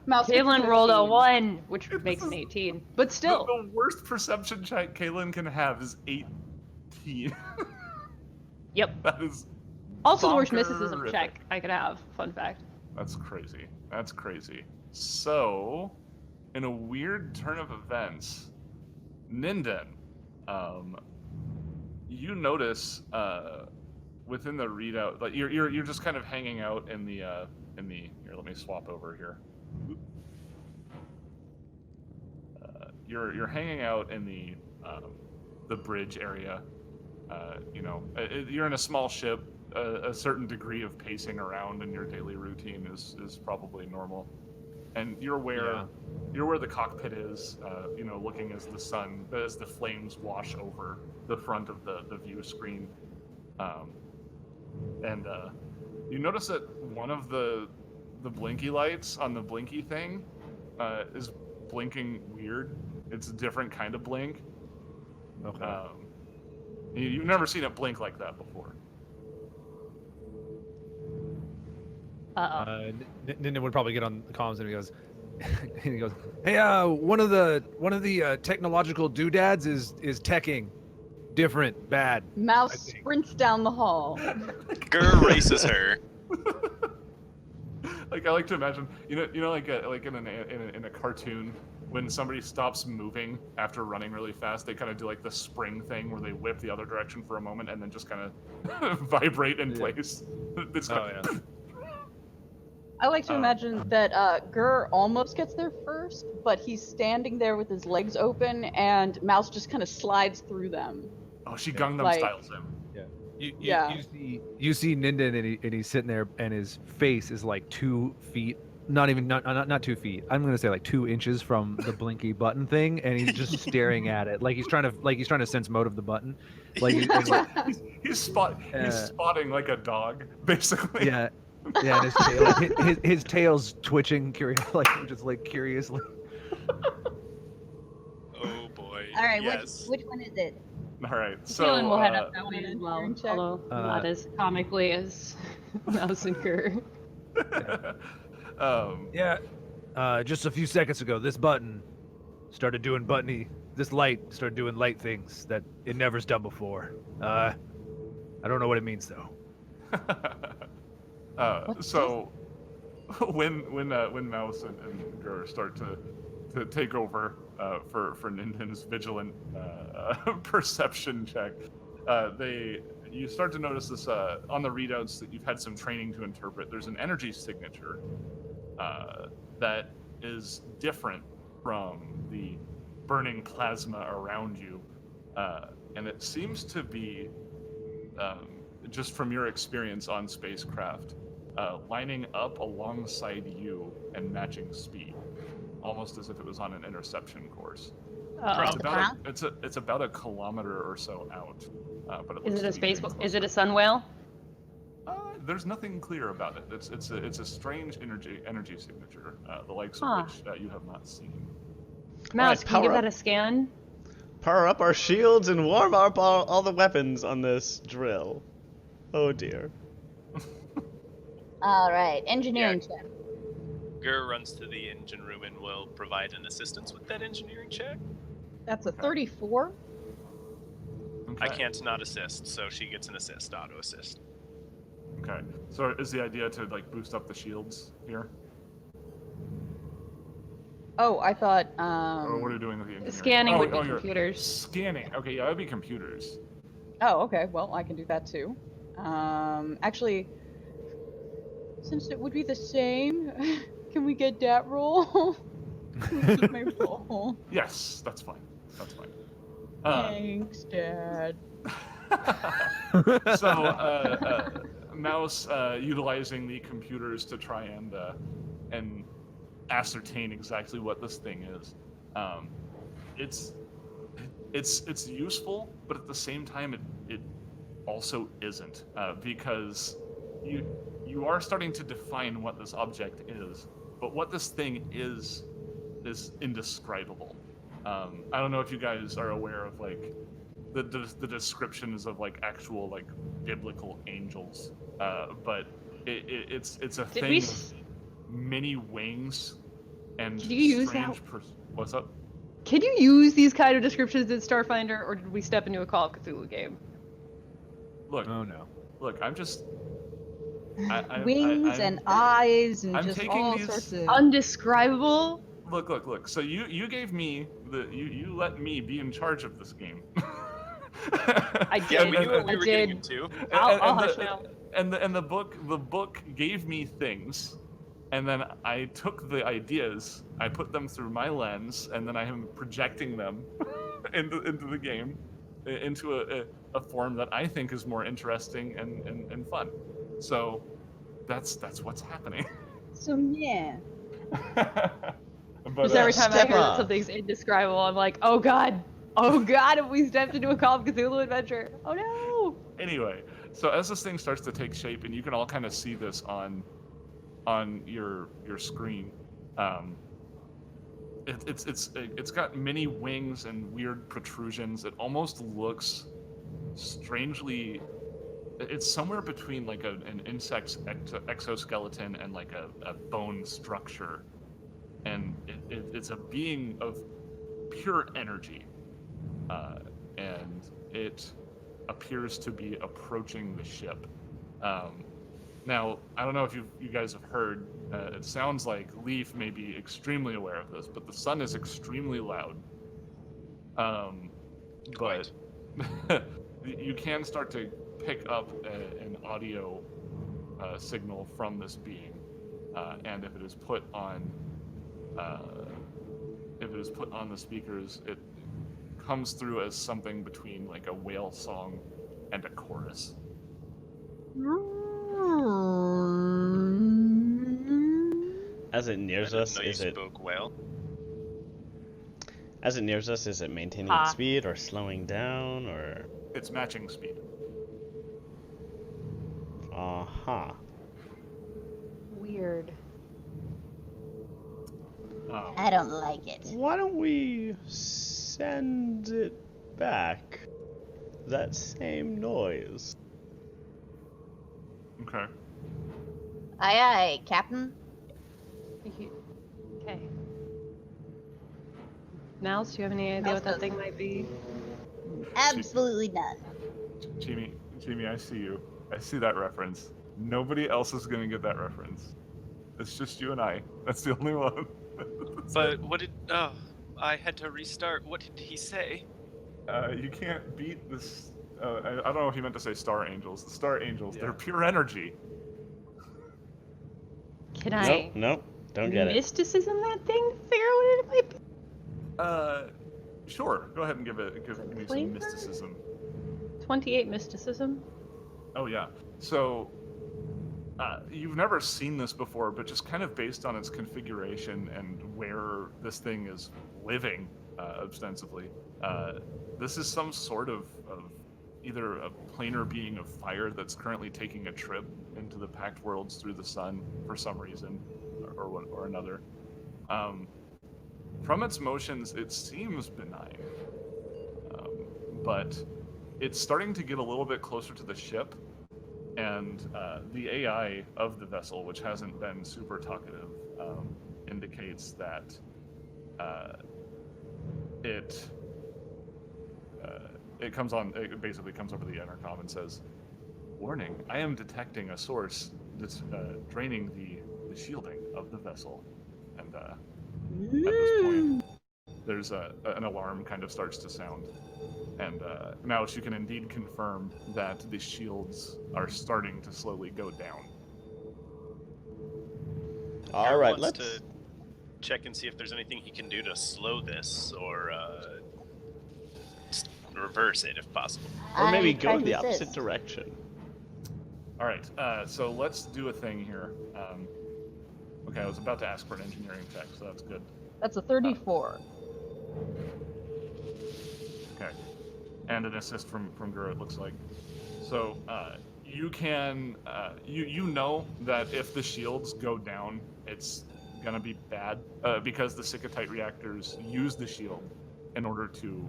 Mouse Kaylin rolled a 15. 1, which makes an 18. But still. The worst perception check Kaylin can have is 18. Yep. That is Also the worst mysticism bonkerific. check I could have. Fun fact. That's crazy. That's crazy. So, in a weird turn of events, Ninden, you notice within the readout, like you're just kind of hanging out in the here. Let me swap over here. You're hanging out in the bridge area. You're in a small ship. A certain degree of pacing around in your daily routine is probably normal, and you're where the cockpit is. Looking as the flames wash over the front of the view screen, and you notice that one of the blinky lights on the blinky thing is blinking weird. It's a different kind of blink. Okay. You've never seen it blink like that before. Ninden would probably get on the comms and he goes, "Hey, one of the technological doodads is teching, different, bad." Mouse sprints down the hall. Gur races her. Like I like to imagine, like in a cartoon, when somebody stops moving after running really fast, they kind of do like the spring thing where they whip the other direction for a moment and then just kind of vibrate in place. It's yeah. I like to imagine that Gur almost gets there first, but he's standing there with his legs open, and Mouse just kind of slides through them. Oh, she Gangnam Like- styles him. You see Ninden and he's sitting there and his face is like 2 feet, not 2 feet. I'm gonna say like 2 inches from the blinky button thing, and he's just staring at it like he's trying to sense mode of the button. Like He's spotting like a dog, basically. yeah. Yeah, and his tail's twitching, curiously. Oh boy. All right, Yes. which one is it? All right. So Kaylin will head up that way as well, Turn check. although not as comically as Mouse and Gur. Just a few seconds ago, this button started doing this light started doing light things that it never's done before. I don't know what it means though. So when Mouse and Gur start to take over for Ninden's vigilant perception check, you start to notice this on the readouts that you've had some training to interpret. There's an energy signature that is different from the burning plasma around you, and it seems to be, just from your experience on spacecraft, lining up alongside you and matching speed, almost as if it was on an interception course. It's Uh-oh. it's about a kilometer or so out, but it Is looks it a to be space? getting Is it a closer. sun whale? There's nothing clear about it. It's a strange energy signature, the likes Huh. of which you have not seen. Mouse, Alright, can you give power that up. a scan? Power up our shields and warm up all the weapons on this drill. Oh dear. All right, engineering check. Gur runs to the engine room and will provide an assistance with that engineering check. That's a Okay. 34. Okay. I can't not assist, so she gets an assist, auto assist. Okay. So is the idea to like boost up the shields here, Oh, I thought. or what are you doing with the engineering? Scanning would be you're computers. Scanning. Okay, yeah, it would be computers. Oh, okay. Well, I can do that too. Actually, since it would be the same, can we get that roll? Can we keep my roll? Yes, that's fine. That's fine. Thanks, Dad. So, Mouse utilizing the computers to try and ascertain exactly what this thing is. It's useful, but at the same time, it also isn't, because you are starting to define what this object is, but what this thing is indescribable. I don't know if you guys are aware of like the descriptions of like actual like biblical angels, but it's a Did thing we? with many wings and Did you use strange. that? What's up? Can you use these kind of descriptions in Starfinder, or did we step into a Call of Cthulhu game? Look, Oh no. look. I'm just. Wings and eyes and I'm just taking all these- sorts of. Undescribable? Look. So you gave me you let me be in charge of this game. I did. Yeah, we knew what I we were getting did. into. I'll hush now. And the book gave me things, and then I took the ideas, I put them through my lens, and then I am projecting them into the game, into a form that I think is more interesting and fun. So that's what's happening. So yeah. But, Just every time I Step hear that up. something's indescribable, I'm like, oh god, have we stepped into a Call of Cthulhu adventure? Oh no! Anyway, so as this thing starts to take shape, and you can all kind of see this on your screen, it's got many wings and weird protrusions. It almost looks strangely. It's somewhere between like an insect's exoskeleton and like a bone structure, and it's a being of pure energy, and it appears to be approaching the ship. Now, I don't know if you guys have heard, it sounds like Leaf may be extremely aware of this, but the sun is extremely loud. But you can start to pick up an audio signal from this being, and if it is put on the speakers, it comes through as something between like a whale song and a chorus. As it nears us, I didn't know you is it spoke well. as it nears us, is it maintaining Ah. its speed or slowing down or? It's matching speed. Uh-huh. Weird. Um, I don't like it. Why don't we send it back? That same noise. okay. Aye, aye, Captain. Okay. Mouse, do you have any idea what that thing might be? Absolutely none. Jimmy, I see you. I see that reference. Nobody else is gonna get that reference. It's just you and I. That's the only one. But what did... Oh, I had to restart. What did he say? You can't beat this. I don't know if you meant to say Star Angels. The Star Angels, Yeah. they're pure energy. Can I Nope, don't get it. mysticism that thing? Figure out what it might be? Sure. Go ahead and give me some Flavor? mysticism. 28 mysticism. Oh yeah. So you've never seen this before, but just kind of based on its configuration and where this thing is living, ostensibly, this is some sort of either a planar being of fire that's currently taking a trip into the Pact Worlds through the sun for some reason, or another. From its motions, it seems benign, but it's starting to get a little bit closer to the ship, and the AI of the vessel, which hasn't been super talkative, indicates that it basically comes over the intercom and says, "Warning, I am detecting a source that's draining the shielding of the vessel." And at this point, there's an alarm kind of starts to sound. And now you can indeed confirm that the shields are starting to slowly go down. All right, wants let's to check and see if there's anything he can do to slow this or just reverse it if possible. or maybe I go tried in the to opposite assist. direction. All right, so let's do a thing here. Okay, I was about to ask for an engineering check, so that's good. That's a 34. Okay, and an assist from Guru, it looks like. So you can you know that if the shields go down, it's gonna be bad because the Sikatite reactors use the shield in order to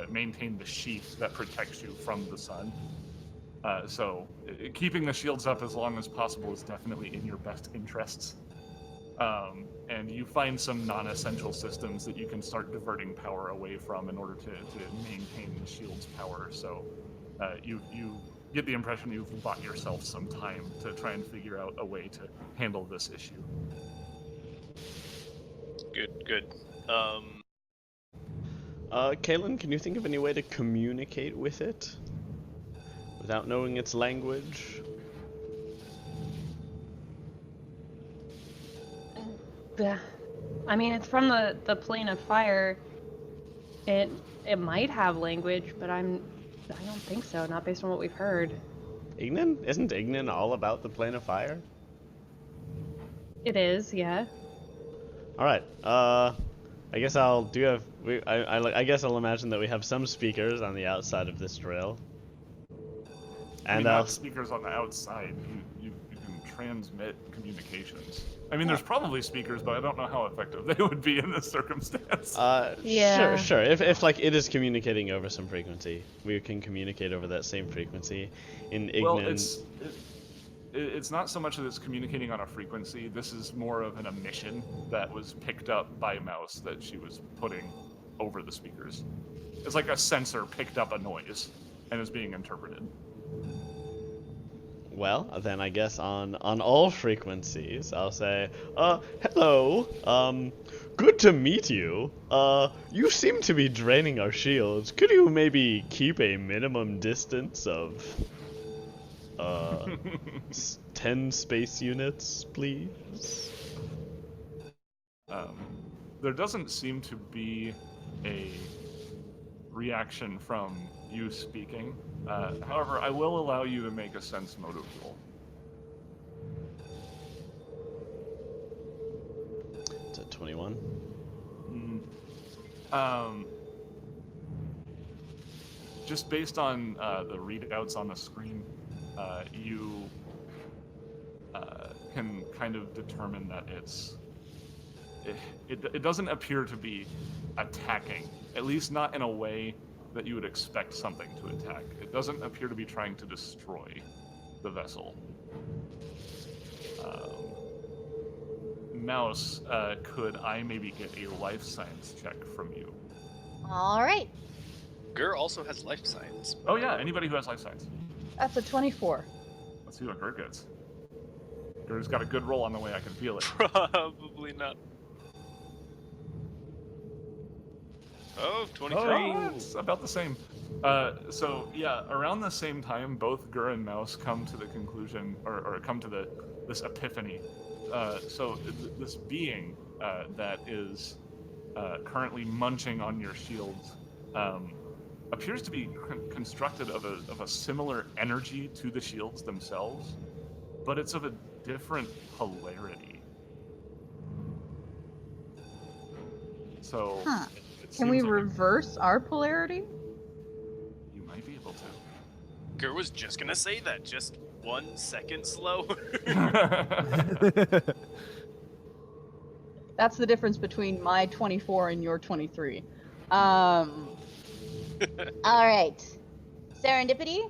maintain the sheath that protects you from the sun. So keeping the shields up as long as possible is definitely in your best interests. And you find some non-essential systems that you can start diverting power away from in order to maintain the shield's power. So you get the impression you've bought yourself some time to try and figure out a way to handle this issue. Good. Kalen, can you think of any way to communicate with it without knowing its language? I mean, it's from the plane of fire. It might have language, but I don't think so. Not based on what we've heard. Ignan? Isn't Ignan all about the plane of fire? It is, yeah. All right. I guess I guess I'll imagine that we have some speakers on the outside of this drill. I mean, And not speakers on the outside. You can transmit communications. I mean, there's probably speakers, but I don't know how effective they would be in this circumstance. Yeah. Sure. If like it is communicating over some frequency, we can communicate over that same frequency. In Ignan. Well, it's not so much that it's communicating on a frequency. This is more of an emission that was picked up by Mouse that she was putting over the speakers. It's like a sensor picked up a noise and is being interpreted. Well, then I guess on all frequencies, I'll say, hello, good to meet you. You seem to be draining our shields. Could you maybe keep a minimum distance of, 10 space units, please? There doesn't seem to be a reaction from you speaking. However, I will allow you to make a sense motive roll. It's at 21. Just based on the readouts on the screen, you can kind of determine that it doesn't appear to be attacking, at least not in a way that you would expect something to attack. It doesn't appear to be trying to destroy the vessel. Mouse, could I maybe get a life science check from you? All right. Gur also has life science. Oh yeah, anybody who has life science. That's a 24. Let's see what Gur gets. Gur's got a good roll on the way, I can feel it. Probably not. Oh, 23. Oh, it's about the same. So yeah, around the same time, both Gur and Mouse come to the conclusion, or come to this epiphany. So this being that is currently munching on your shields, appears to be constructed of a similar energy to the shields themselves, but it's of a different polarity. So, Huh. it Can we seems like reverse our polarity? you might be able to. Gur was just gonna say that. Just 1 second slow. That's the difference between my 24 and your 23. All right. Serendipity,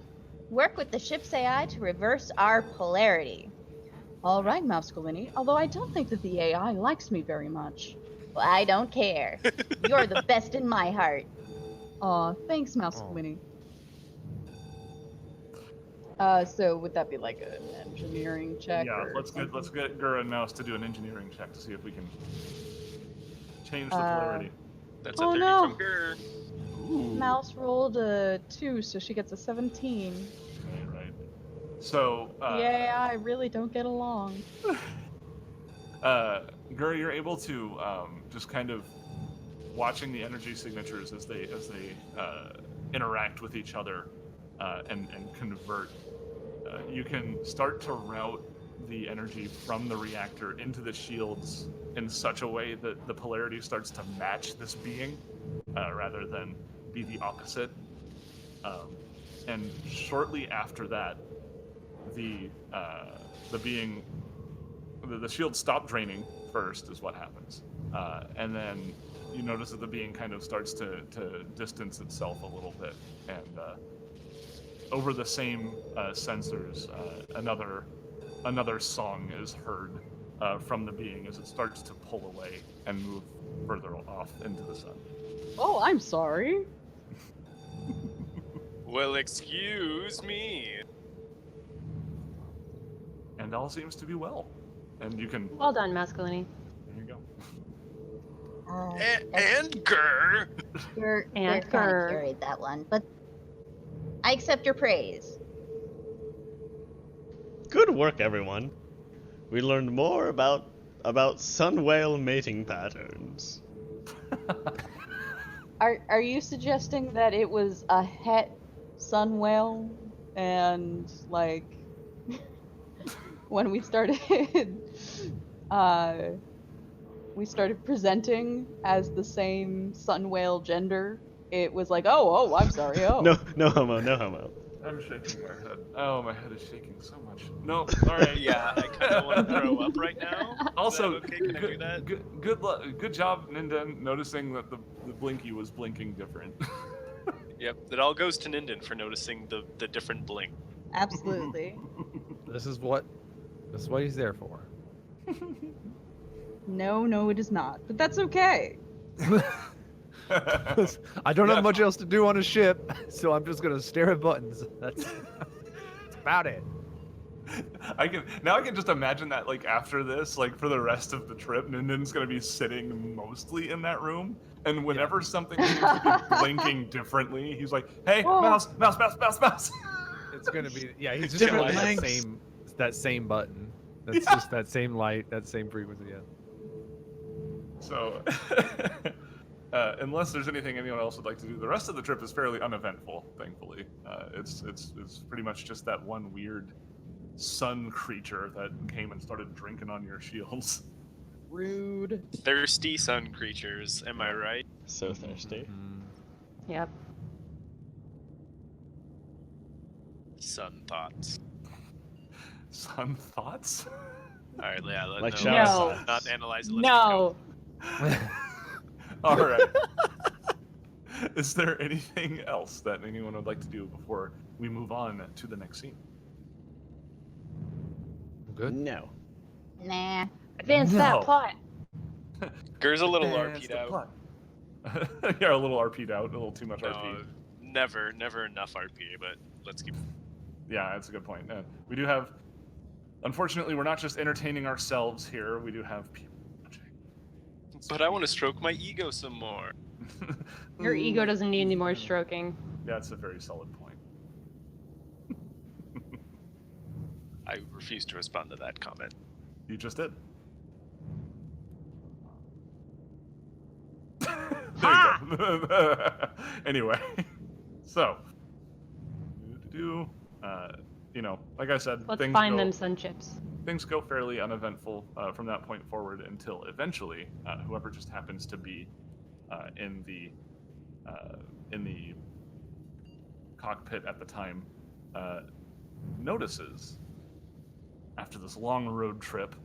work with the ship's AI to reverse our polarity. All right, Mouscolini, although I don't think that the AI likes me very much. Well, I don't care. You're the best in my heart. Aw, thanks, Mouscolini. So would that be like an engineering check Yeah, or let's something? get Gur and Mouse to do an engineering check to see if we can change the polarity. That's a Oh 30 no. from Gur. Ooh. Mouse rolled a 2, so she gets a 17. Right. So, The AI really don't get along. Gur, you're able to just kind of watching the energy signatures as they interact with each other and convert. You can start to route the energy from the reactor into the shields in such a way that the polarity starts to match this being rather than be the opposite. And shortly after that, the being the shields stop draining first is what happens, and then you notice that the being kind of starts to distance itself a little bit, and over the same sensors, another song is heard from the being as it starts to pull away and move further off into the sun. Oh, I'm sorry. Well, excuse me. And all seems to be well. And you can. Well done, Masculini. There you go. And Gur. You're And kind Gur. of carried that one, but I accept your praise. Good work, everyone. We learned more about sun whale mating patterns. Are you suggesting that it was a het sun whale and like when we started presenting as the same sun whale gender, it was like, oh, I'm sorry, oh. No homo. I'm shaking my head. Oh, my head is shaking so much. No, all right. Yeah, I kind of want to throw up right now. Also, Is that okay? Can I do that? Good job, Ninden, noticing that the blinky was blinking different. Yep, it all goes to Ninden for noticing the different blink. Absolutely. This is what he's there for. No, it is not. But that's okay. I don't have much else to do on a ship, so I'm just gonna stare at buttons. That's about it. I can just imagine that, like, after this, like, for the rest of the trip, Ninden's gonna be sitting mostly in that room, and whenever something seems to be blinking differently, he's like, "Hey, mouse!" It's gonna be he's just Different gonna hit lengths. that same button. That's Yeah. just that same light, that same frequency. Yeah. So, unless there's anything anyone else would like to do, the rest of the trip is fairly uneventful. Thankfully, it's pretty much just that one weird sun creature that came and started drinking on your shields. Rude. Thirsty sun creatures, am I right? So thirsty. Yep. Sun thoughts. Sun thoughts? All right, yeah, Like no, shower No. thoughts. not analyze it. Let's keep going. No. All right. Is there anything else that anyone would like to do before we move on to the next scene? Good. No. Nah. Advance No. that plot. Gur's a little Advance RP'd the out. plot. Yeah, a little RP'd out, a little too much No, RP. never enough RP, but let's keep. Yeah, that's a good point. We do have. Unfortunately, we're not just entertaining ourselves here. We do have people watching. But I want to stroke my ego some more. Your ego doesn't need any more stroking. That's a very solid point. I refuse to respond to that comment. You just did. Anyway, so, like I said, Let's things find go, them sun chips. things go fairly uneventful from that point forward until eventually, whoever just happens to be in the cockpit at the time notices, after this long road trip,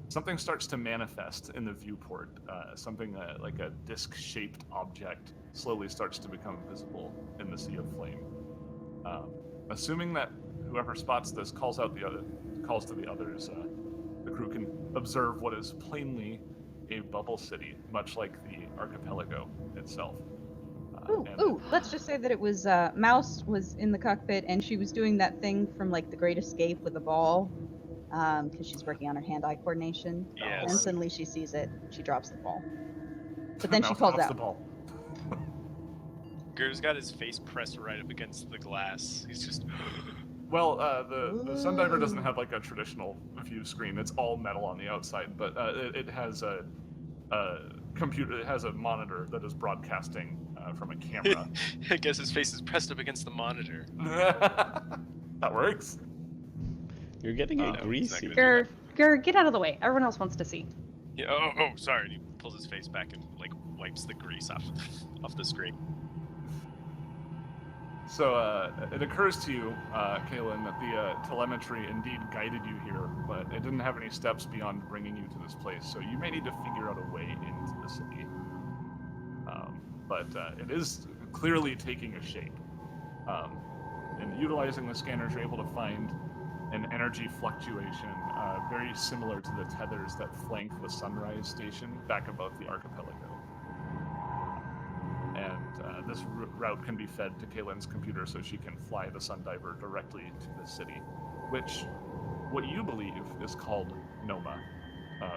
something starts to manifest in the viewport. Something like a disc-shaped object slowly starts to become visible in the sea of flame. Assuming that whoever spots this calls to the others, the crew can observe what is plainly a bubble city, much like the archipelago itself. Let's just say that it was Mouse was in the cockpit and she was doing that thing from like The Great Escape with a ball, because she's working on her hand-eye coordination. Yes. And suddenly she sees it, she drops the ball. But then she Mouse calls drops out. the ball. Ger's got his face pressed right up against the glass. He's just. Well, the Sundiver doesn't have like a traditional view screen. It's all metal on the outside, but it has a computer. It has a monitor that is broadcasting from a camera. I guess his face is pressed up against the monitor. That works. You're getting No, it it's not greasy. gonna- Gur, get out of the way. Everyone else wants to see. Yeah. Oh, sorry. And he pulls his face back and like wipes the grease off the screen. So it occurs to you, Kaylin, that the telemetry indeed guided you here, but it didn't have any steps beyond bringing you to this place. So you may need to figure out a way into the city. But it is clearly taking a shape. And utilizing the scanners, you're able to find an energy fluctuation very similar to the tethers that flank the Sunrise Station back above the archipelago. And this route can be fed to Kaylin's computer so she can fly the Sundiver directly to the city, which what you believe is called Noma,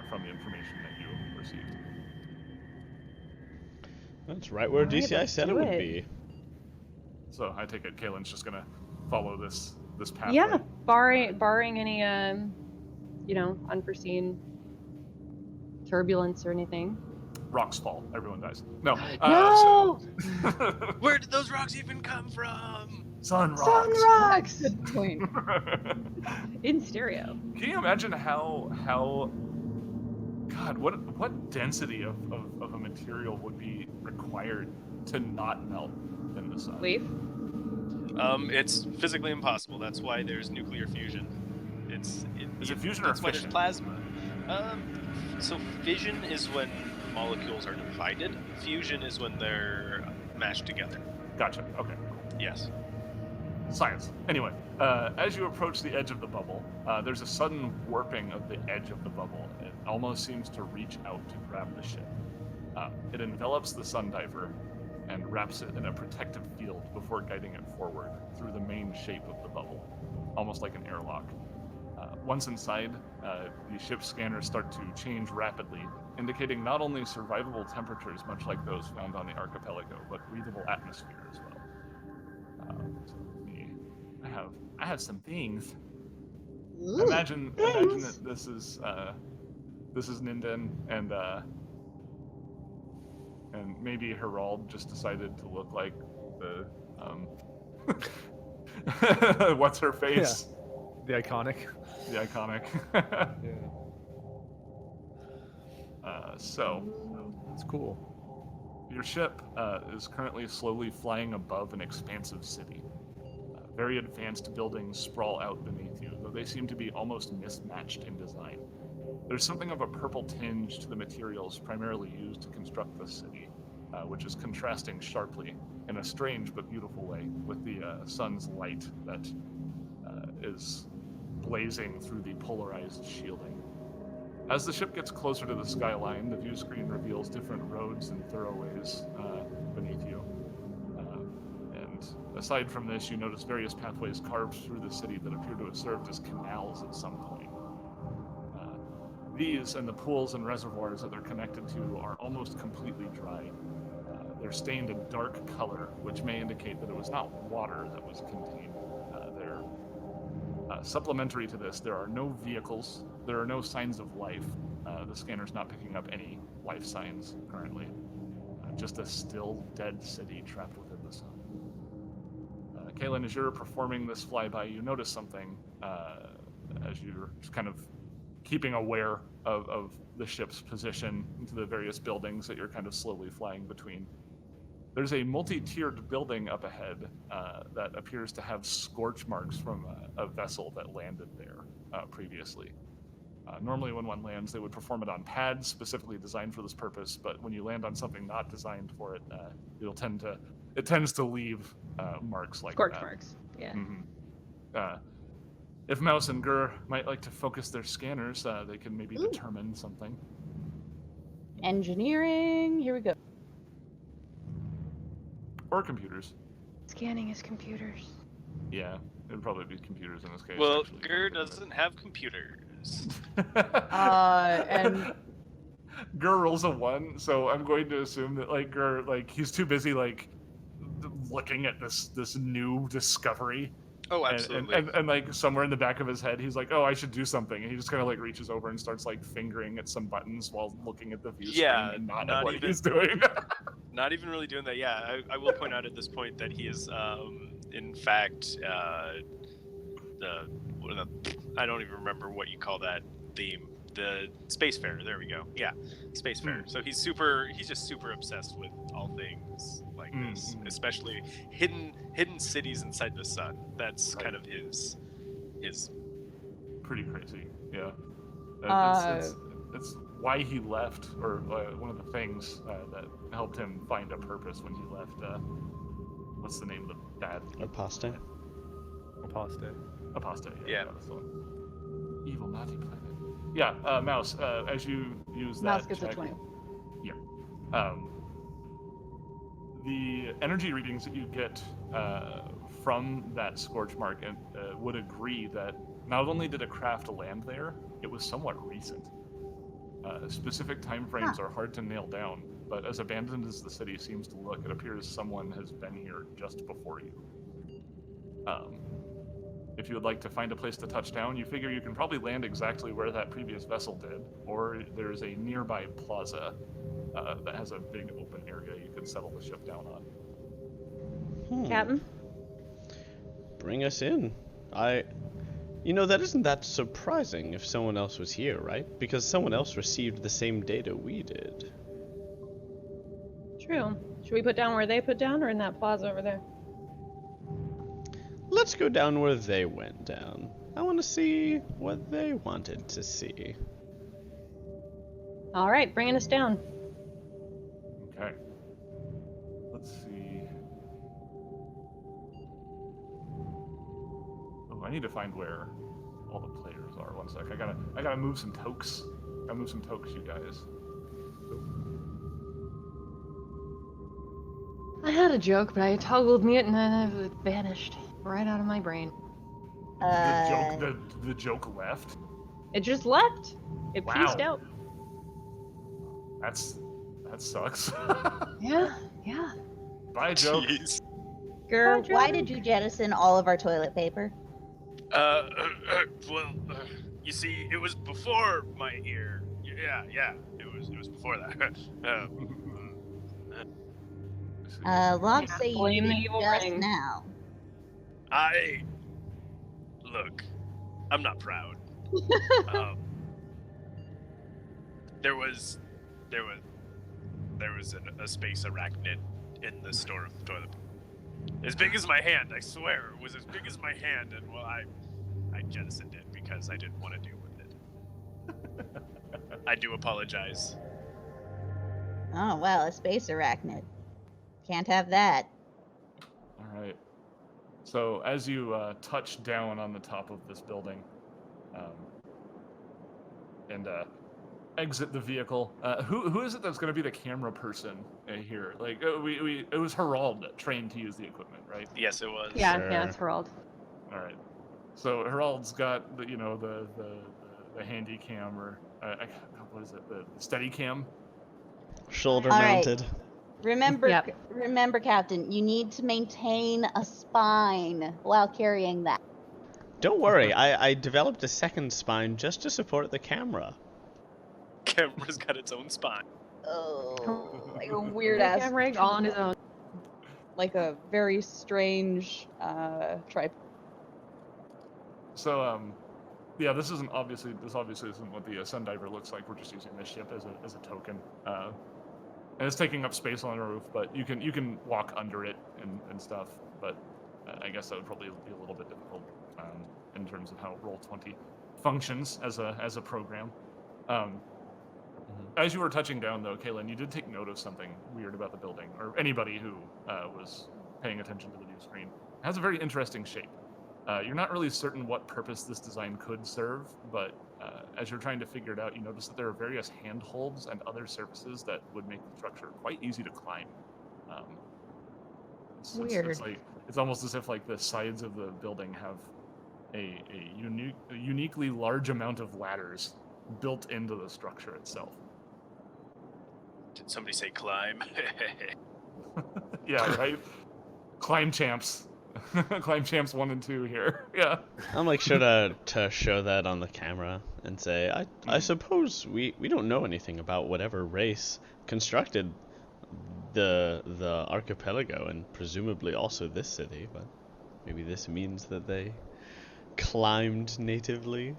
from the information that you received. That's right where Alright, DCI let's said it do would it. be. So I take it Kaylin's just gonna follow this pathway. Yeah, barring any unforeseen turbulence or anything. Rocks fall, everyone dies. No. No! Where did those rocks even come from? Sun rocks. Sun rocks Good point. in stereo. Can you imagine how God, what density of a material would be required to not melt in the sun? Leaf. It's physically impossible. That's why there's nuclear fusion. Is it fusion or that's why there's fission? plasma. So fission is when molecules are divided. Fusion is when they're mashed together. Gotcha. Okay. Yes. Science. Anyway, as you approach the edge of the bubble, there's a sudden warping of the edge of the bubble. It almost seems to reach out to grab the ship. It envelops the Sundiver and wraps it in a protective field before guiding it forward through the main shape of the bubble, almost like an airlock. Once inside, the ship's scanners start to change rapidly, indicating not only survivable temperatures much like those found on the archipelago, but breathable atmosphere as well. I have some things. Imagine that this is Ninden and maybe Herald just decided to look like the what's her face? The iconic. The iconic. Yeah. So It's cool. your ship is currently slowly flying above an expansive city. Very advanced buildings sprawl out beneath you, though they seem to be almost mismatched in design. There's something of a purple tinge to the materials primarily used to construct the city, which is contrasting sharply in a strange but beautiful way with the sun's light that is blazing through the polarized shielding. As the ship gets closer to the skyline, the view screen reveals different roads and thoroughways beneath you. And aside from this, you notice various pathways carved through the city that appear to have served as canals at some point. These and the pools and reservoirs that they're connected to are almost completely dry. They're stained a dark color, which may indicate that it was not water that was contained there. Supplementary to this, there are no vehicles, there are no signs of life. The scanner's not picking up any life signs currently. just a still dead city trapped within the sun. Kaylin, as you're performing this flyby, you notice something as you're just kind of keeping aware of the ship's position into the various buildings that you're kind of slowly flying between. There's a multi-tiered building up ahead that appears to have scorch marks from a vessel that landed there previously. Normally when one lands, they would perform it on pads specifically designed for this purpose, but when you land on something not designed for it, it tends to leave marks like Scorch that. marks. Yeah. Mm-hmm. If Mouse and Gur might like to focus their scanners, they can maybe determine something. Engineering. Here we go. Or computers. Scanning is computers. Yeah, it would probably be computers in this case. Well, actually. Gur doesn't have computers. And Gur rolls a 1, so I'm going to assume that like Gur, like he's too busy like looking at this new discovery. Oh, absolutely. And like somewhere in the back of his head, he's like, "Oh, I should do something," and he just kind of like reaches over and starts like fingering at some buttons while looking at the view screen and not at what he's doing. Not even really doing that. Yeah, I will point out at this point that he is, in fact, I don't even remember what you call that theme. The spacefarer. There we go. Yeah, spacefarer. So he's just super obsessed with all things like this, especially hidden cities inside the sun. That's kind of his. Pretty crazy. Yeah. It's why he left, or one of the things that helped him find a purpose when he left. What's the name of the bad? Apostate. Apostate. Yeah. That's the one. Evil naughty planet. Yeah, Mouse. As you use that, Mouse gets check, a 20. Yeah. The energy readings that you get from that scorch mark would agree that not only did a craft land there, it was somewhat recent. Specific time frames are hard to nail down, but as abandoned as the city seems to look, it appears someone has been here just before you. If you would like to find a place to touch down, you figure you can probably land exactly where that previous vessel did, or there's a nearby plaza that has a big open area you could settle the ship down on. Captain? Bring us in. That isn't that surprising if someone else was here, right? Because someone else received the same data we did. True. Should we put down where they put down, or in that plaza over there? Let's go down where they went down. I want to see what they wanted to see. All right, bringing us down. Okay. Let's see. Oh, I need to find where all the players are. One sec. I gotta move some tokes. Gotta move some tokes, you guys. I had a joke, but I toggled mute and then it vanished right out of my brain. The joke left. It just left. It pieced out. That sucks. Yeah. Bye, joke. Jeez. Gur, why did you jettison all of our toilet paper? Well, you see, it was before my ear. Yeah, it was before that. Logs say you Blame the did evil just ring. now. Look, I'm not proud. There was a space arachnid in the store of toilet paper. As big as my hand, I swear. It was as big as my hand, and well, I jettisoned it because I didn't want to deal with it. I do apologize. Oh, well, a space arachnid. Can't have that. All right. So as you touch down on the top of this building, and exit the vehicle, who is it that's going to be the camera person here? Like it was Herald trained to use the equipment, right? Yes, it was. Yeah, Sure. yeah, it's Herald. All right. So Herald's got the handy cam, or what is it? The steady cam. Shoulder All right. mounted. Remember, Yep. remember, Captain, you need to maintain a spine while carrying that. Don't worry, I developed a second spine just to support the camera. Camera's got its own spine. Oh. like a weird Make ass him rig all on his own. like a very strange tripod. So yeah, this obviously isn't what the Sundiver looks like. We're just using this ship as a token. And it's taking up space on the roof, but you can walk under it and stuff. But I guess that would probably be a little bit difficult in terms of how Roll20 functions as a program. As you were touching down, though, Kaylin, you did take note of something weird about the building, or anybody who was paying attention to the new screen. It has a very interesting shape. You're not really certain what purpose this design could serve, but as you're trying to figure it out, you notice that there are various handholds and other surfaces that would make the structure quite easy to climb. Weird. It's almost as if like the sides of the building have a uniquely large amount of ladders built into the structure itself. Did somebody say climb? Yeah, right? Climb champs. Climb champs 1 and 2 here. Yeah. I'm like sure to show that on the camera and say, I suppose we don't know anything about whatever race constructed the archipelago and presumably also this city, but maybe this means that they climbed natively.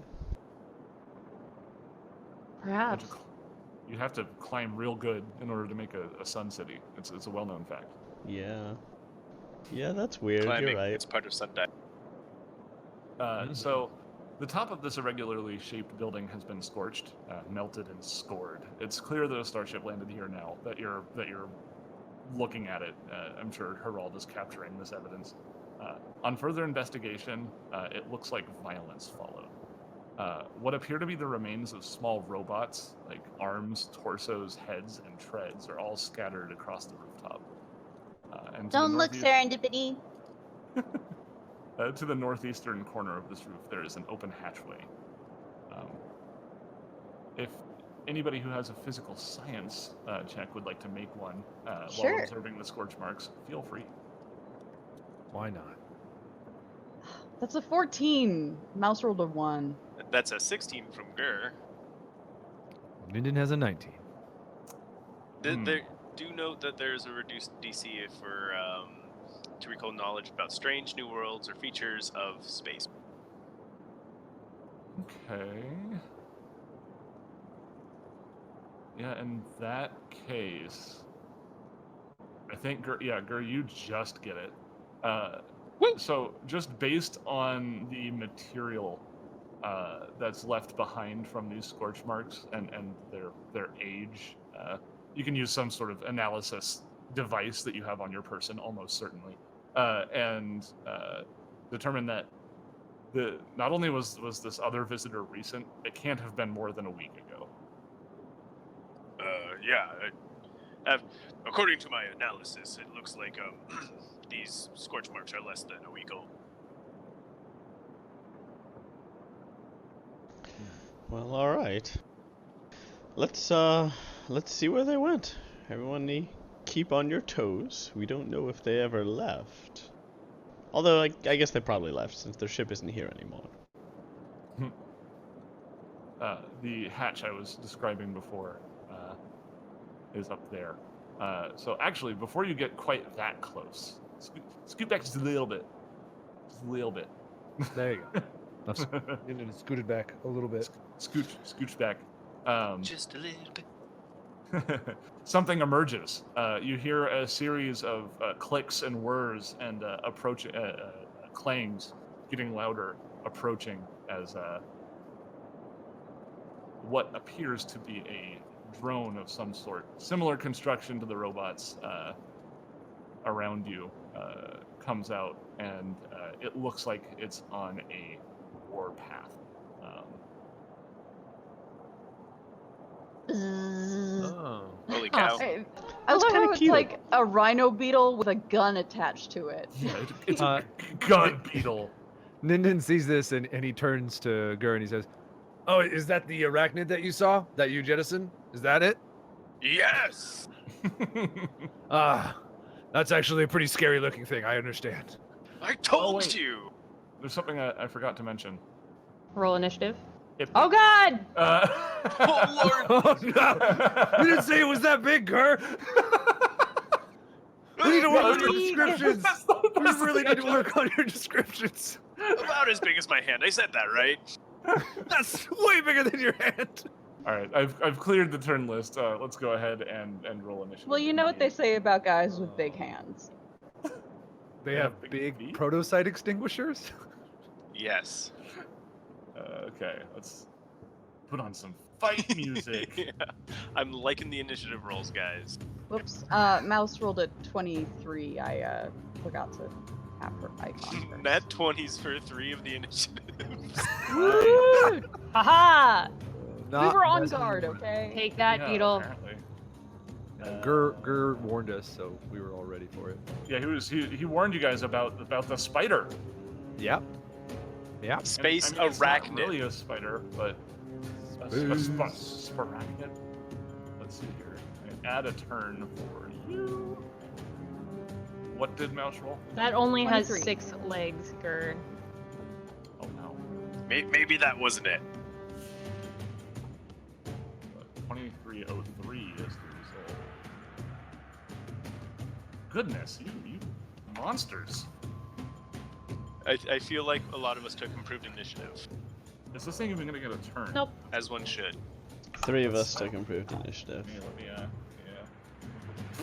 Perhaps. You have to climb real good in order to make a sun city. It's a well-known fact. Yeah. Yeah, that's weird. Climbing, You're right. it's part of sundive. So, the top of this irregularly shaped building has been scorched, melted, and scored. It's clear that a starship landed here now. That you're looking at it. I'm sure Herald is capturing this evidence. On further investigation, it looks like violence followed. What appear to be the remains of small robots, like arms, torsos, heads, and treads, are all scattered across the rooftop. And Don't look, serendipity. To the northeastern corner of this roof, there is an open hatchway. If anybody who has a physical science check would like to make one Sure. while observing the scorch marks, feel free. Why not? That's a 14. Mouse rolled a 1. That's a 16 from Gur. Minden has a 19. Do note that there's a reduced DC for to recall knowledge about strange new worlds or features of space. Okay. Yeah, in that case, I think Gur, you just get it. So just based on the material that's left behind from these scorch marks and their age, you can use some sort of analysis device that you have on your person, almost certainly, and determine that not only was this other visitor recent, it can't have been more than a week ago. According to my analysis, it looks like these scorch marks are less than a week old. Well, all right. Let's see where they went. Everyone keep on your toes. We don't know if they ever left. Although I guess they probably left since their ship isn't here anymore. The hatch I was describing before is up there. So actually, before you get quite that close, scoot back just a little bit. Just a little bit. There you go. That's Minden scooted back a little bit. Scooch back. Just a little bit. Something emerges. You hear a series of clicks and whirs and clangs getting louder, approaching as what appears to be a drone of some sort. Similar construction to the robots around you comes out, and it looks like it's on a war path. Oh. Holy cow. I love kinda how it's cute. like a rhino beetle with a gun attached to it. Yeah, it's a gun beetle. Minden sees this and he turns to Gur and he says, "Oh, is that the arachnid that you saw? That you jettisoned? Is that it?" Yes! Ah, that's actually a pretty scary looking thing, I understand. I told wait. you! There's something I forgot to mention. Roll initiative. Oh God! Oh Lord! Oh no! You didn't say it was that big, Gur. We need to work on your descriptions. We really need to work on your descriptions. About as big as my hand. I said that right. That's way bigger than your hand. All right, I've cleared the turn list. Let's go ahead and roll initiative. Well, you know what they say about guys with big hands. They have big feet? protocyte extinguishers. Yes. Okay, let's put on some fight music. Yeah. I'm liking the initiative rolls, guys. Whoops. Mouse rolled a 23. I forgot to have her icon first. Nat 20s for 3 of the initiatives. Woo! Haha! We were on guard, okay? Take that, Yeah, Beetle. apparently. Gur warned us, so we were all ready for it. Yeah, he warned you guys about the spider. Yep. Yep. Space And, I mean, it's not arachnid. really a spider, but a sporachnid. Let's see here. I add a turn for you. What did Mouse roll? That only has 23. 6 legs, Gur. Oh no. Maybe that wasn't it. 2303 is the result. Goodness, you monsters. I feel like a lot of us took improved initiative, Is this thing even gonna get a turn? Nope. as one should. 3 of us took improved initiative.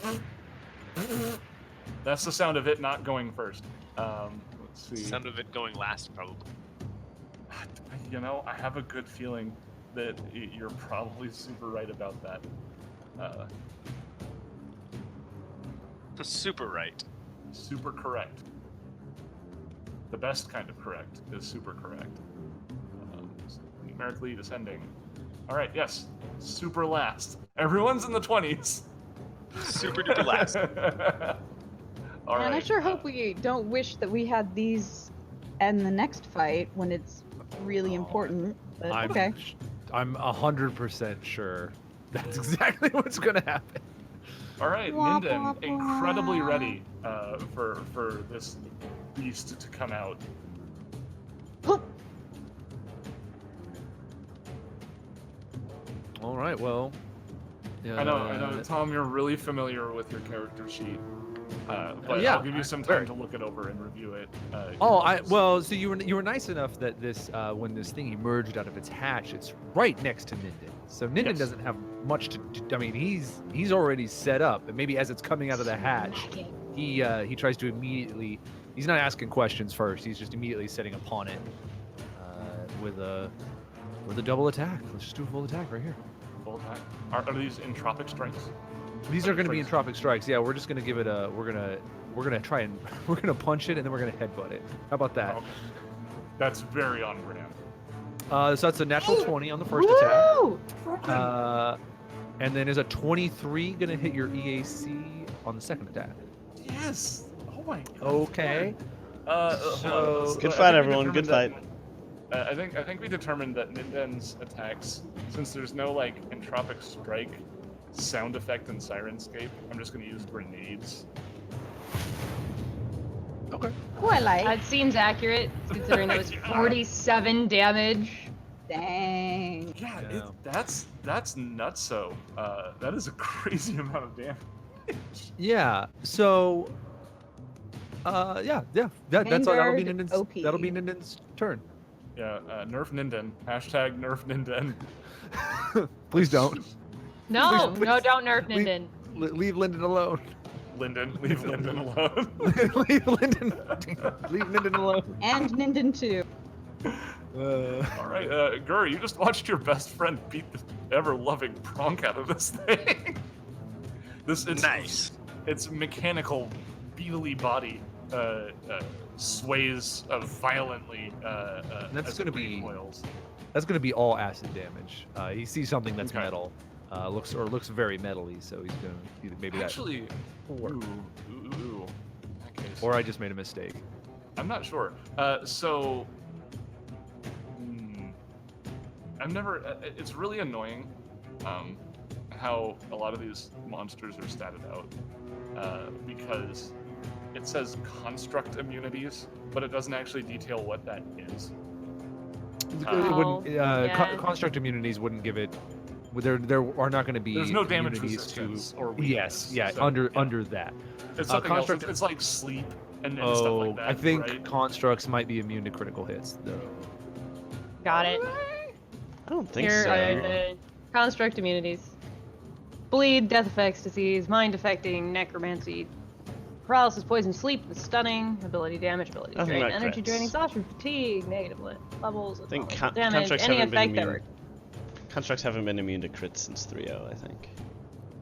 Let me, That's the sound of it not going first. Let's see. Sound of it going last, probably. You know, I have a good feeling that you're probably super right about that. Super right. Super correct. The best kind of correct is super correct. Numerically descending. All right, yes. Super last. Everyone's in the 20s. Super duper last. All And I right. sure hope we don't wish that we had these in the next fight when it's really important. But okay. I'm 100% sure that's exactly what's gonna happen. All right, Wah, Minden, wah, incredibly wah. ready for this beast to come out. All right, well. I know, Tom, you're really familiar with your character sheet, but yeah, I'll give you some time to look it over and review it. So you were nice enough that this when this thing emerged out of its hatch, it's right next to Minden. So Minden Yes. doesn't have much to do. I mean, he's already set up, and maybe as it's coming out of the hatch, he tries to immediately. He's not asking questions first. He's just immediately setting upon it with a double attack. Let's just do a full attack right here. Full attack. Are these entropic strikes? These are going to be entropic strikes. Yeah, we're just going to give it a. We're gonna try and we're gonna punch it and then we're gonna headbutt it. How about that? Okay. That's very on brand. So that's a natural 20 on the first Woo! attack. And then is a 23 gonna hit your EAC on the second attack? Yes. Oh my god. Okay. So Good I fight, think we everyone. Good determined fight. I think we determined that Minden's attacks, since there's no like entropic strike sound effect in Sirenscape, I'm just gonna use grenades. Okay. Oh, I like. That seems accurate, considering that was 47 damage. Dang. Yeah, Yeah. that's nutso. That is a crazy amount of damage. Yeah. So. Yeah. That's all. That'll be Vanguard Ninden's. OP. That'll be Ninden's turn. Yeah, nerf Ninden. Hashtag nerf Ninden. Please don't. No, Please, no, please. don't nerf Minden. Leave Linden alone. Linden, leave Linden alone. Leave Linden. Leave Linden alone. And Ninden too. All right, Gur, you just watched your best friend beat the ever-loving pronk out of this thing. It's Nice. Its mechanical, beetly body sways violently. That's as it gonna be- recoils. That's going to be all acid damage. He sees something that's Okay. metal, looks very metally, so he's going to maybe that. Actually, Or- ooh. In that case, Or I just made a mistake. I'm not sure. I'm never. It's really annoying how a lot of these monsters are statted out because it says construct immunities, but it doesn't actually detail what that is. It wouldn't. yeah. Construct immunities wouldn't give it. There are not going to be. There's no damage immunities resistance to. or weakness. Yes, yeah, so, under that. It's something construct- else. It's like sleep and stuff like that. I think right? constructs might be immune to critical hits, though. Got it. I don't think Here so. are the construct immunities. Bleed, death effects, disease, mind affecting, necromancy, paralysis, poison, sleep, stunning, ability damage, ability Nothing drain, about energy crits. drain, exhaustion, fatigue, negative levels, I think atomic damage, constructs any haven't been effect that immune. works. Constructs haven't been immune to crits since 3.0, I think.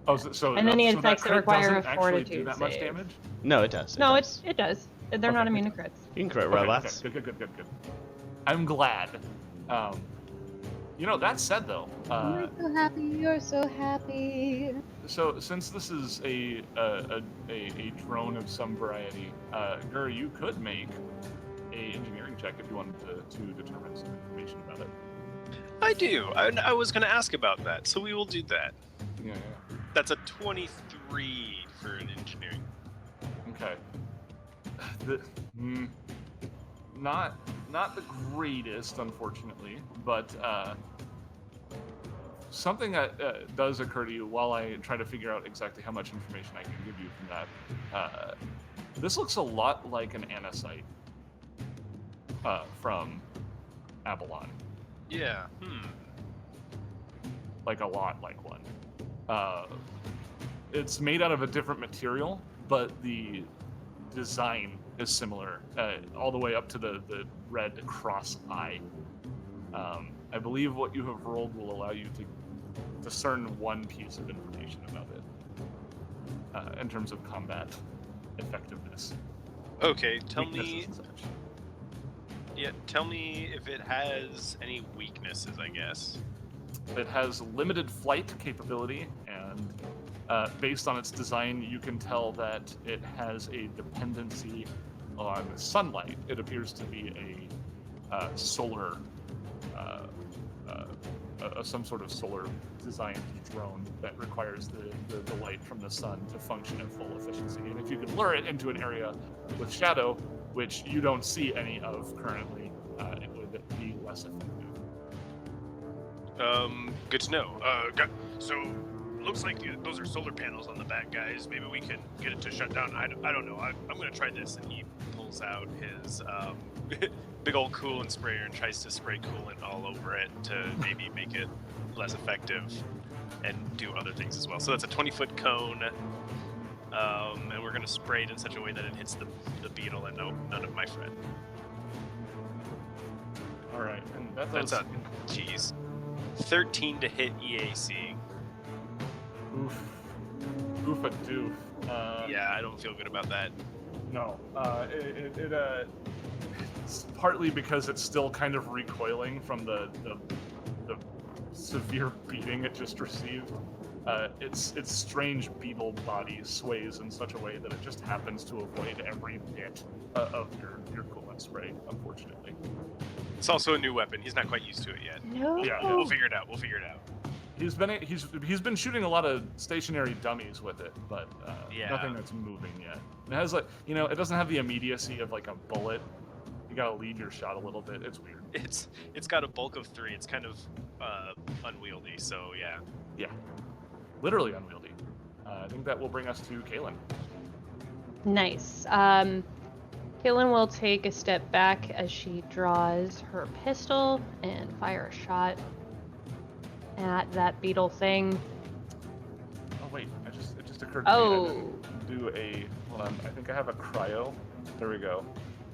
Oh, so And any so effects that crit require doesn't a actually do fortitude that much save. damage? No, it does. No, does. it does. They're Okay, not immune to okay. crits. You can crit Okay, robots. Okay, good. I'm glad. That said though, You're so happy. You're so happy. so since this is a drone of some variety, Gur, you could make a engineering check if you wanted to determine some information about it. I do. I was going to ask about that, so we will do that. Yeah. That's a 23 for an engineering. Okay. Not the greatest, unfortunately, but something that does occur to you while I try to figure out exactly how much information I can give you from that. This looks a lot like an anisite from Avalon. Yeah. Like a lot like one. It's made out of a different material, but the design is similar, all the way up to the red cross eye. I believe what you have rolled will allow you to discern one piece of information about it in terms of combat effectiveness. Okay, tell me. weaknesses and such. Yeah, tell me if it has any weaknesses, I guess. It has limited flight capability, and based on its design, you can tell that it has a dependency on sunlight. It appears to be a solar, some sort of solar designed drone that requires the light from the sun to function at full efficiency. And if you could lure it into an area with shadow, which you don't see any of currently, it would be less effective. Good to know. So looks like those are solar panels on the back, guys. Maybe we can get it to shut down. I don't know. I'm gonna try this. And he pulls out his big old coolant sprayer and tries to spray coolant all over it to maybe make it less effective and do other things as well. So that's a 20-foot cone. And we're gonna spray it in such a way that it hits the beetle and none of my friend. All right, and that does. That's a jeez. 13 to hit EAC. Oof a doof. Yeah, I don't feel good about that. No. It's partly because it's still kind of recoiling from the severe beating it just received. Its strange beetle body sways in such a way that it just happens to avoid every bit of your coolant spray, unfortunately. It's also a new weapon. He's not quite used to it yet. No. Yeah, We'll figure it out. He's been shooting a lot of stationary dummies with it, but Yeah. nothing that's moving yet. It has it doesn't have the immediacy of like a bullet. You gotta lead your shot a little bit. It's weird. It's got a bulk of 3. It's kind of unwieldy. So yeah. Yeah, literally unwieldy. I think that will bring us to Kaylin. Nice. Kaylin will take a step back as she draws her pistol and fire a shot at that beetle thing. Oh wait, it just occurred to me. I Oh. didn't do a. Hold on, I think I have a cryo. There we go.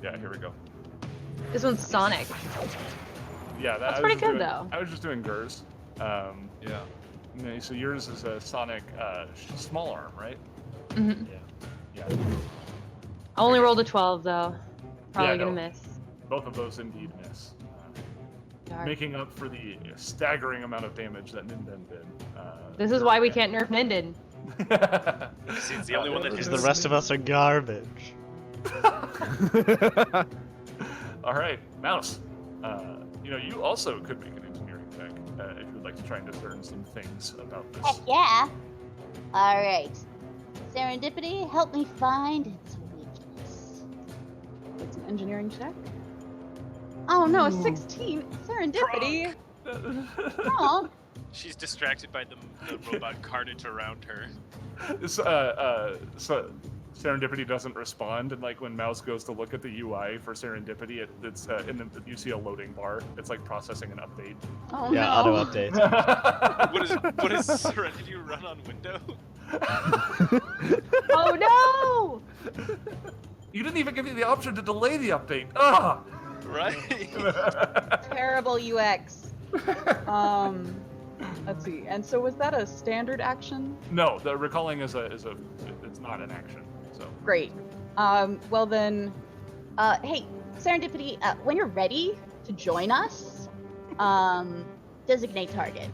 Yeah, here we go. This one's Sonic. Yeah, That's I was pretty just good, doing- though. I was just doing Gers. Yeah. So yours is a Sonic small arm, right? Mhm. Yeah. I only rolled a 12 though. Probably Yeah, gonna no. miss. Both of those indeed miss. Darn. Making up for the staggering amount of damage that Ninden did. This is why we can't nerf Ninden. See, it's the only one that Because hits. the rest of us are garbage. All right, Mouse. You also could make an engineering check if you would like to try and discern some things about Heck this. yeah. Alright. Serendipity, help me find its weakness. It's an engineering check. Oh no, a 16. Serendipity. Aw. She's distracted by the robot carnage around her. So Serendipity doesn't respond, and like when Mouse goes to look at the UI for Serendipity, you see a loading bar. It's like processing an update. Oh Yeah, no. auto update. What is Serenity run on Windows? Oh no! You didn't even give me the option to delay the update. Ah! Right. Terrible UX. Let's see. And so was that a standard action? No, the recalling is it's not an action. So Great. Well then, Hey, Serendipity, when you're ready to join us, designate target.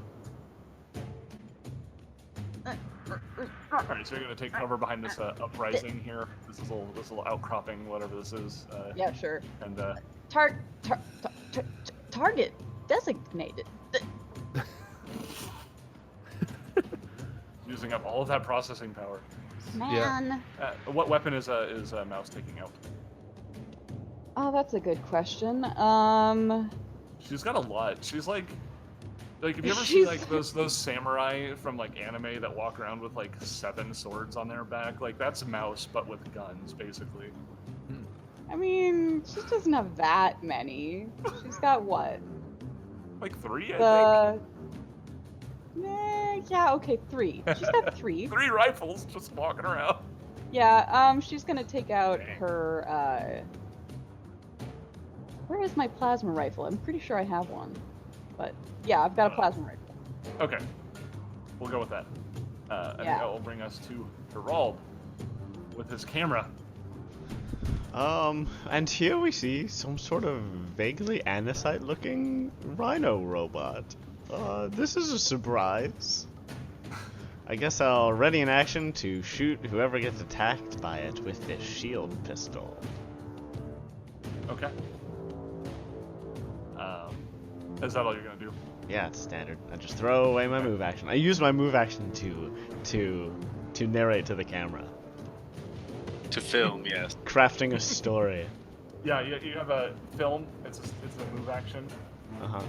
all right, so you're gonna take cover behind this uprising here. This little outcropping, whatever this is. yeah, sure. And Target designated. using up all of that processing power. Man. What weapon is Mouse taking out? Oh, that's a good question. She's got a lot. She's like have you ever seen like those samurai from like anime that walk around with like 7 swords on their back? Like that's Mouse, but with guns, basically. I mean, she doesn't have that many. She's got what? Like 3, I think. Yeah, okay, 3. She's got 3. 3 rifles just walking around. Yeah, she's gonna take out her, where is my plasma rifle? I'm pretty sure I have one. But, yeah, I've got a plasma rifle. Okay. We'll go with that. I think Yeah. that will bring us to Gerald with his camera. And here we see some sort of vaguely anisite-looking rhino robot. This is a surprise. I guess I'll ready in action to shoot whoever gets attacked by it with this shield pistol. Okay. Is that all you're gonna do? Yeah, it's standard. I just throw away my move action. I use my move action to narrate to the camera. To film, yes. Crafting a story. Yeah, you have a film. It's a move action, Uh-huh.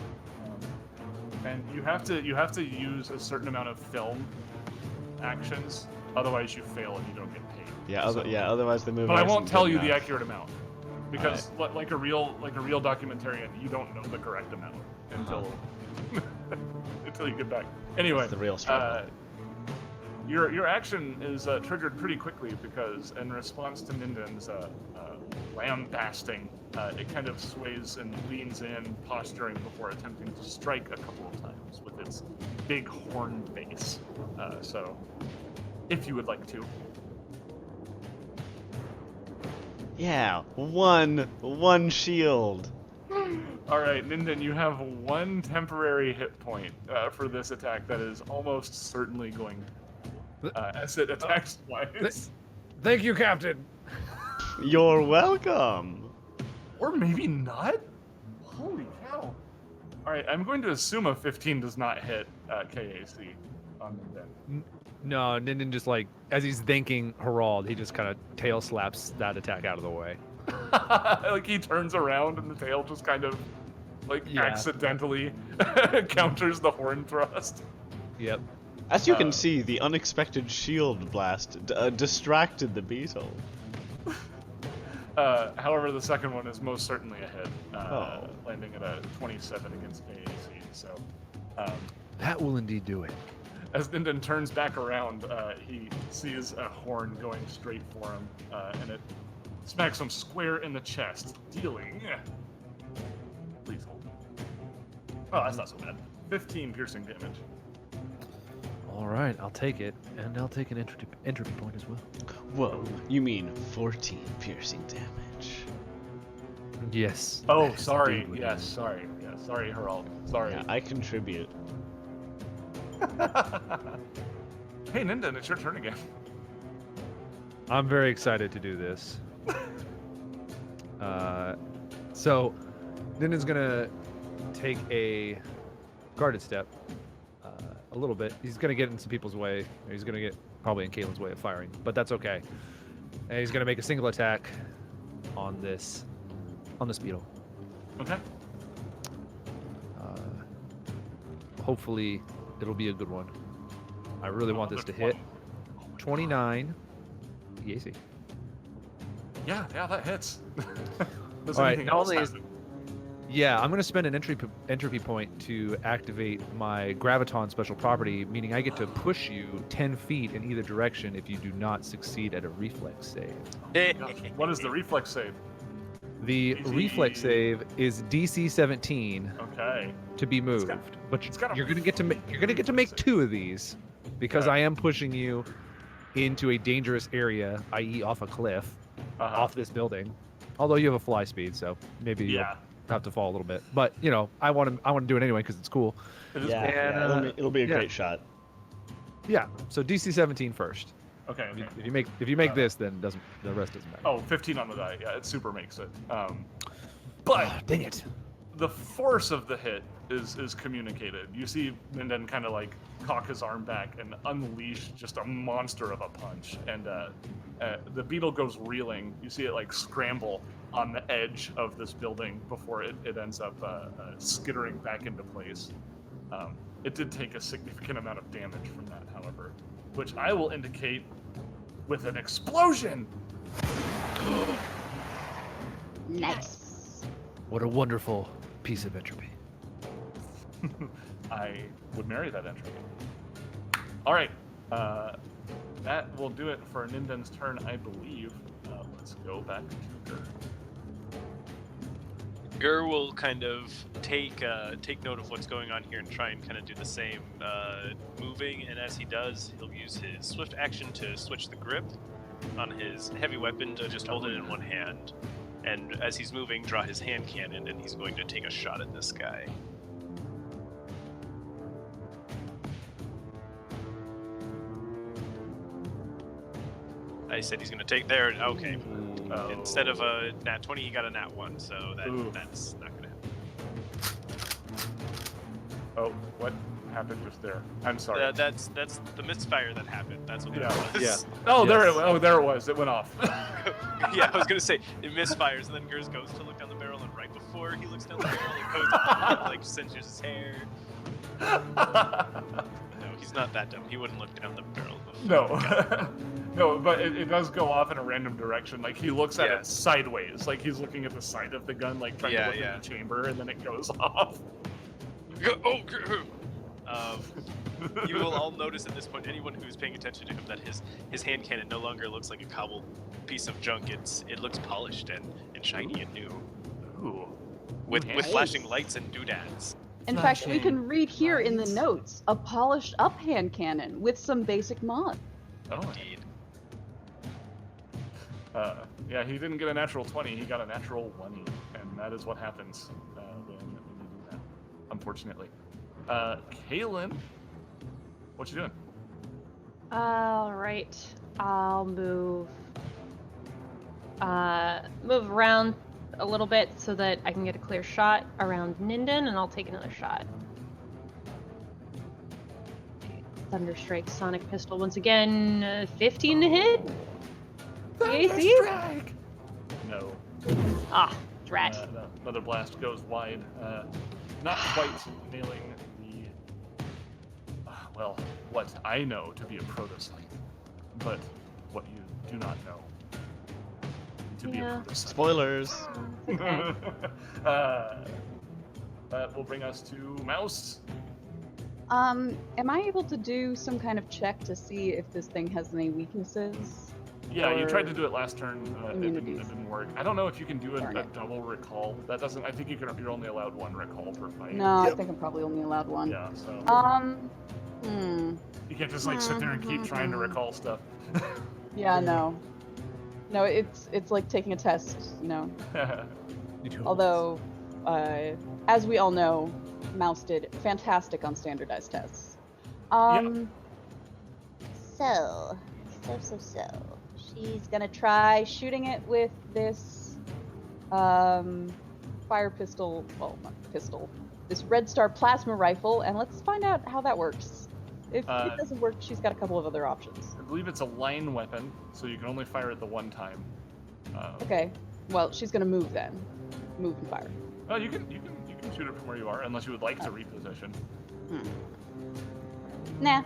and you have to use a certain amount of film actions. Otherwise, you fail and you don't get paid. Yeah, otherwise the move But I action won't tell good you the enough. accurate amount, because like a real documentarian, you don't know the correct amount until until you get back. Anyway, It's the real struggle. your action is triggered pretty quickly because in response to Ninden's lambasting, it kind of sways and leans in, posturing before attempting to strike a couple of times with its big horn base. So, if you would like to. Yeah, one shield. All right, Ninden, you have 1 temporary hit point for this attack that is almost certainly going as it attacks twice. Thank you, Captain. You're welcome. Or maybe not? Holy cow. All right, I'm going to assume a 15 does not hit KAC on Ninden. No, Ninden just like, as he's thanking Herald, he just kind of tail slaps that attack out of the way. Like he turns around and the tail just kind of like accidentally counters the horn thrust. Yep. As you can see, the unexpected shield blast distracted the beetle. However, the second one is most certainly a hit, landing at a 27 against KAC. So That will indeed do it. as Ninden turns back around, he sees a horn going straight for him, and it smacks him square in the chest, dealing. Please hold. Oh, that's not so bad. 15 piercing damage. All right, I'll take it, and I'll take an entropy point as well. Whoa, you mean 14 piercing damage? Yes. Oh, that is sorry. indeed what Yes, it is. sorry. Yeah, sorry, Herald. Sorry. Yeah, I contribute. Hey, Ninden, it's your turn again. I'm very excited to do this. So, Ninden's gonna take a guarded step, a little bit. He's gonna get in some people's way. He's gonna get probably in Caitlin's way of firing, but that's okay. And he's gonna make a single attack on this beetle. Okay. hopefully it'll be a good one. I really want this to hit. 29 EAC. Yeah, that hits. Does All right, anything not else only is- happen? Yeah, I'm going to spend an entropy point to activate my graviton special property, meaning I get to push you 10 feet in either direction if you do not succeed at a reflex save. Gosh, what is the reflex save? The Easy. reflex save is DC 17 Okay. to be moved, but got a you're going to get to make 2 of these because Okay. I am pushing you into a dangerous area, i.e., off a cliff, off this building. Although you have a fly speed, so maybe you'll have to fall a little bit. But I want to do it anyway because it's cool. Yeah, it'll be a great shot. Yeah. So DC 17 first. Okay. If you make this, then the rest doesn't matter. Oh, 15 on the die. Yeah, it super makes it. But dang it. The force of the hit is communicated. You see Minden kind of like cock his arm back and unleash just a monster of a punch, and the beetle goes reeling. You see it like scramble on the edge of this building before it ends up skittering back into place. It did take a significant amount of damage from that, however, which I will indicate with an explosion. Nice. What a wonderful piece of entropy. I would marry that entropy. All right, that will do it for Ninden's turn, I believe. Let's go back to Gur. Gur will kind of take note of what's going on here and try and kind of do the same moving. And as he does, he'll use his swift action to switch the grip on his heavy weapon to just hold it in one hand. And as he's moving, draw his hand cannon, and he's going to take a shot at this guy. I said he's going to take there. Okay. Instead of a nat 20, he got a nat 1, so that's not going to happen. Oh, what happened just there? I'm sorry. That's the misfire that happened. That's what that was. Yeah. Oh, there it was. It went off. Yeah, I was going to say, it misfires, and then Gers goes to look down the barrel, and right before he looks down the barrel, it goes up, like, cinches his hair. No, he's not that dumb. He wouldn't look down the barrel. No. No, but it does go off in a random direction. Like, he looks at it sideways. Like, he's looking at the side of the gun, like, trying to look at the chamber, and then it goes off. You will all notice at this point, anyone who's paying attention to him, that his hand cannon no longer looks like a cobbled piece of junk. It looks polished and shiny and new. Ooh. With flashing lights and doodads. In fact, we can read here in the notes, a polished up hand cannon with some basic mod. Oh. Indeed. Yeah, he didn't get a natural 20, he got a natural 1, and that is what happens when you do that, unfortunately. Kaylin, what you doing? All right, I'll move around a little bit so that I can get a clear shot around Ninden, and I'll take another shot. Thunderstrike Sonic Pistol once again, 15 to hit. AC? No. Ah, drat. Another blast goes wide, not quite nailing the what I know to be a prototype, but what you do not know to be a prototype. Spoilers. Okay. That will bring us to Mouse. Am I able to do some kind of check to see if this thing has any weaknesses? Yeah, you Or tried to do it last turn. It immunities? didn't work. I don't know if you can do Darn a it. double recall. That doesn't. I think you're only allowed 1 recall per fight. No, I think I'm probably only allowed 1. Yeah. So. You can't just like sit there and keep trying to recall stuff. Yeah, no. No, it's like taking a test, you know. Although, as we all know, Mouse did fantastic on standardized tests. So. She's gonna try shooting it with this fire pistol, well, not pistol, this Red Star plasma rifle, and let's find out how that works. If it doesn't work, she's got a couple of other options. I believe it's a line weapon, so you can only fire it the one time. Okay, well, she's gonna move then. Move and fire. Oh, you can shoot it from where you are, unless you would like to reposition. Nah,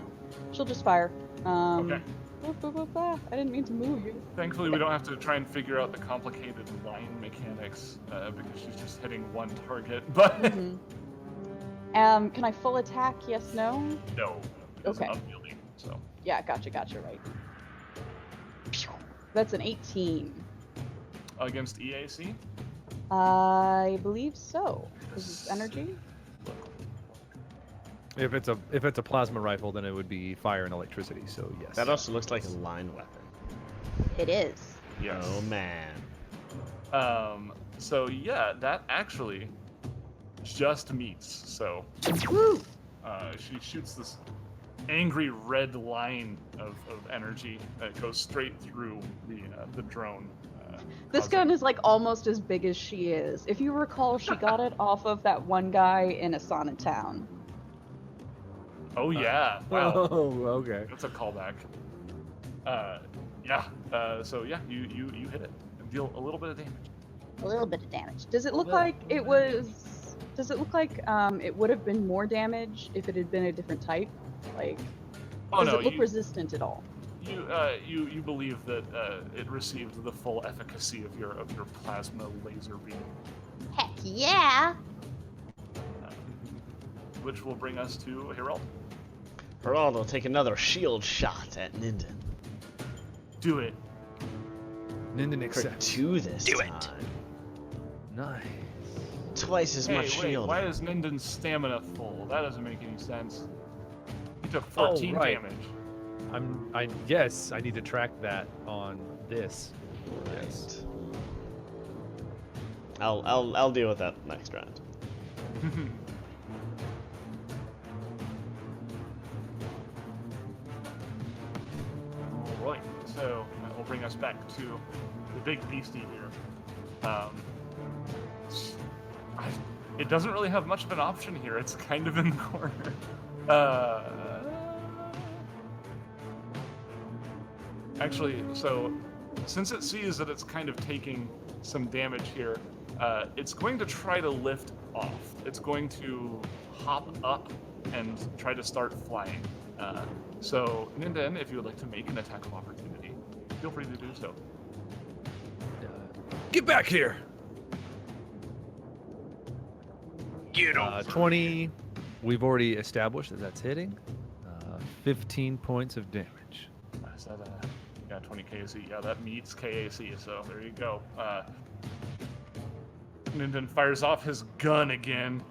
she'll just fire. Okay. I didn't mean to move you. Thankfully, we don't have to try and figure out the complicated line mechanics because she's just hitting one target. But Can I full attack? Yes, no? no, it's Okay. unwieldy. So Yeah, gotcha, right. That's an 18. against EAC, I believe so. Is this energy? If it's a plasma rifle, then it would be fire and electricity. So yes. That also looks like a line weapon. It is. yes. Oh man. So yeah, that actually just meets. So Woo! she shoots this angry red line of energy that goes straight through the drone. This causing- gun is like almost as big as she is. If you recall, she got it off of that one guy in Asana Town. Oh yeah! Wow, Oh, okay. that's a callback. Yeah. So yeah, you hit it and deal a little bit of damage. A little bit of damage. Does it look like it was? Does it look like it would have been more damage if it had been a different type? Like, Oh does no, it look resistant at all? you believe that it received the full efficacy of your plasma laser beam, Heck yeah! which will bring us to Herald. Herald will take another shield shot at Ninden. Do it. Ninden For accepts. 2 this Do it. time. Nice. Twice as Hey, much wait, shield. why is Ninden's stamina full? That doesn't make any sense. He took Oh, 14 right. damage. Yes, I need to track that on this. Yes. I'll deal with that next round. Alright, so that will bring us back to the big beastie here. It doesn't really have much of an option here. It's kind of in the corner. Actually, so since it sees that it's kind of taking some damage here, it's going to try to lift off. It's going to hop up and try to start flying. So, Ninden, if you would like to make an attack of opportunity, feel free to do so. Get back here. Get over 20. We've already established that that's hitting. 15 points of damage. Is that yeah, 20 KAC. Yeah, that meets KAC, so there you go. Ninden fires off his gun again.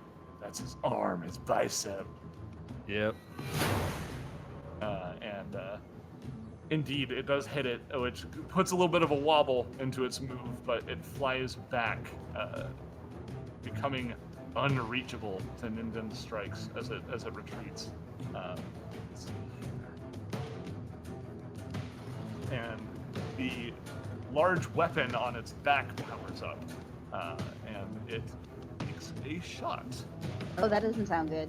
That's his arm, his bicep. Yep. And indeed, it does hit it, which puts a little bit of a wobble into its move, but it flies back, becoming unreachable to Ninden's strikes as it retreats. And the large weapon on its back powers up, and it takes a shot. Oh, that doesn't sound good.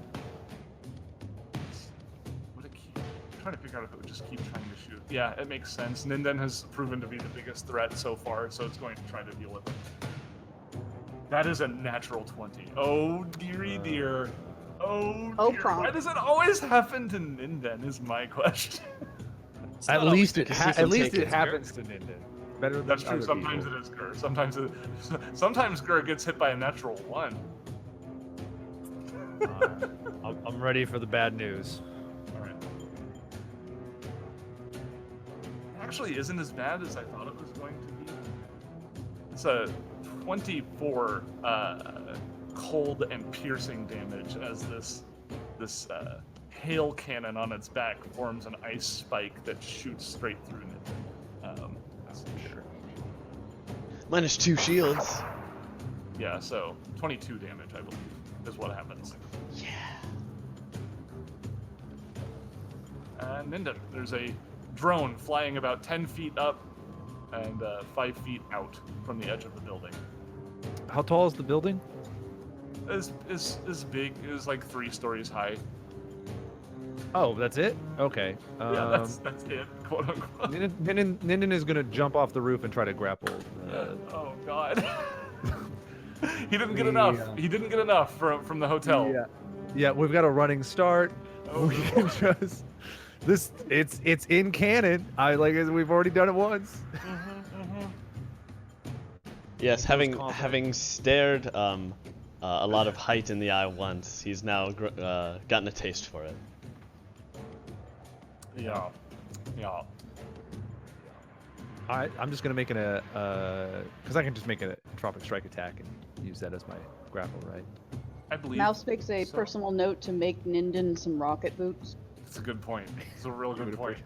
Would it keep? I'm trying to figure out if it would just keep trying to shoot. Yeah, it makes sense. Ninden has proven to be the biggest threat so far, so it's going to try to deal with it. That is a natural 20. Oh, dearie dear. Oh, Oh, dear. prompt. Why does it always happen to Ninden is my question. It's At not least always it the case. at least take it it, happens to Ninden. Better than That's true. other Sometimes people. it is Gur. Sometimes Gur gets hit by a natural 1. I'm ready for the bad news. All right. Actually, isn't as bad as I thought it was going to be. It's a 24 cold and piercing damage as this hail cannon on its back forms an ice spike that shoots straight through it. That's sure. Minus 2 shields. Yeah, so 22 damage, I believe, is what happens. Yeah. And then there's a drone flying about 10 feet up and 5 feet out from the edge of the building. How tall is the building? Is big. It was like 3 stories high. Oh, that's it? Okay. Yeah, that's it, quote unquote. Ninden is gonna jump off the roof and try to grapple. Oh God. He didn't get enough. He didn't get enough from the hotel. Yeah, we've got a running start. Oh, We can just it's in canon. We've already done it once. Yes, It goes combat. having stared a lot of height in the eye once, he's now gotten a taste for it. Yeah. Alright, I'm just gonna make because I can just make a tropic strike attack and use that as my grapple, right? I believe. Mouse makes a so. personal note to make Ninden some rocket boots. It's a good point. It's a real good point.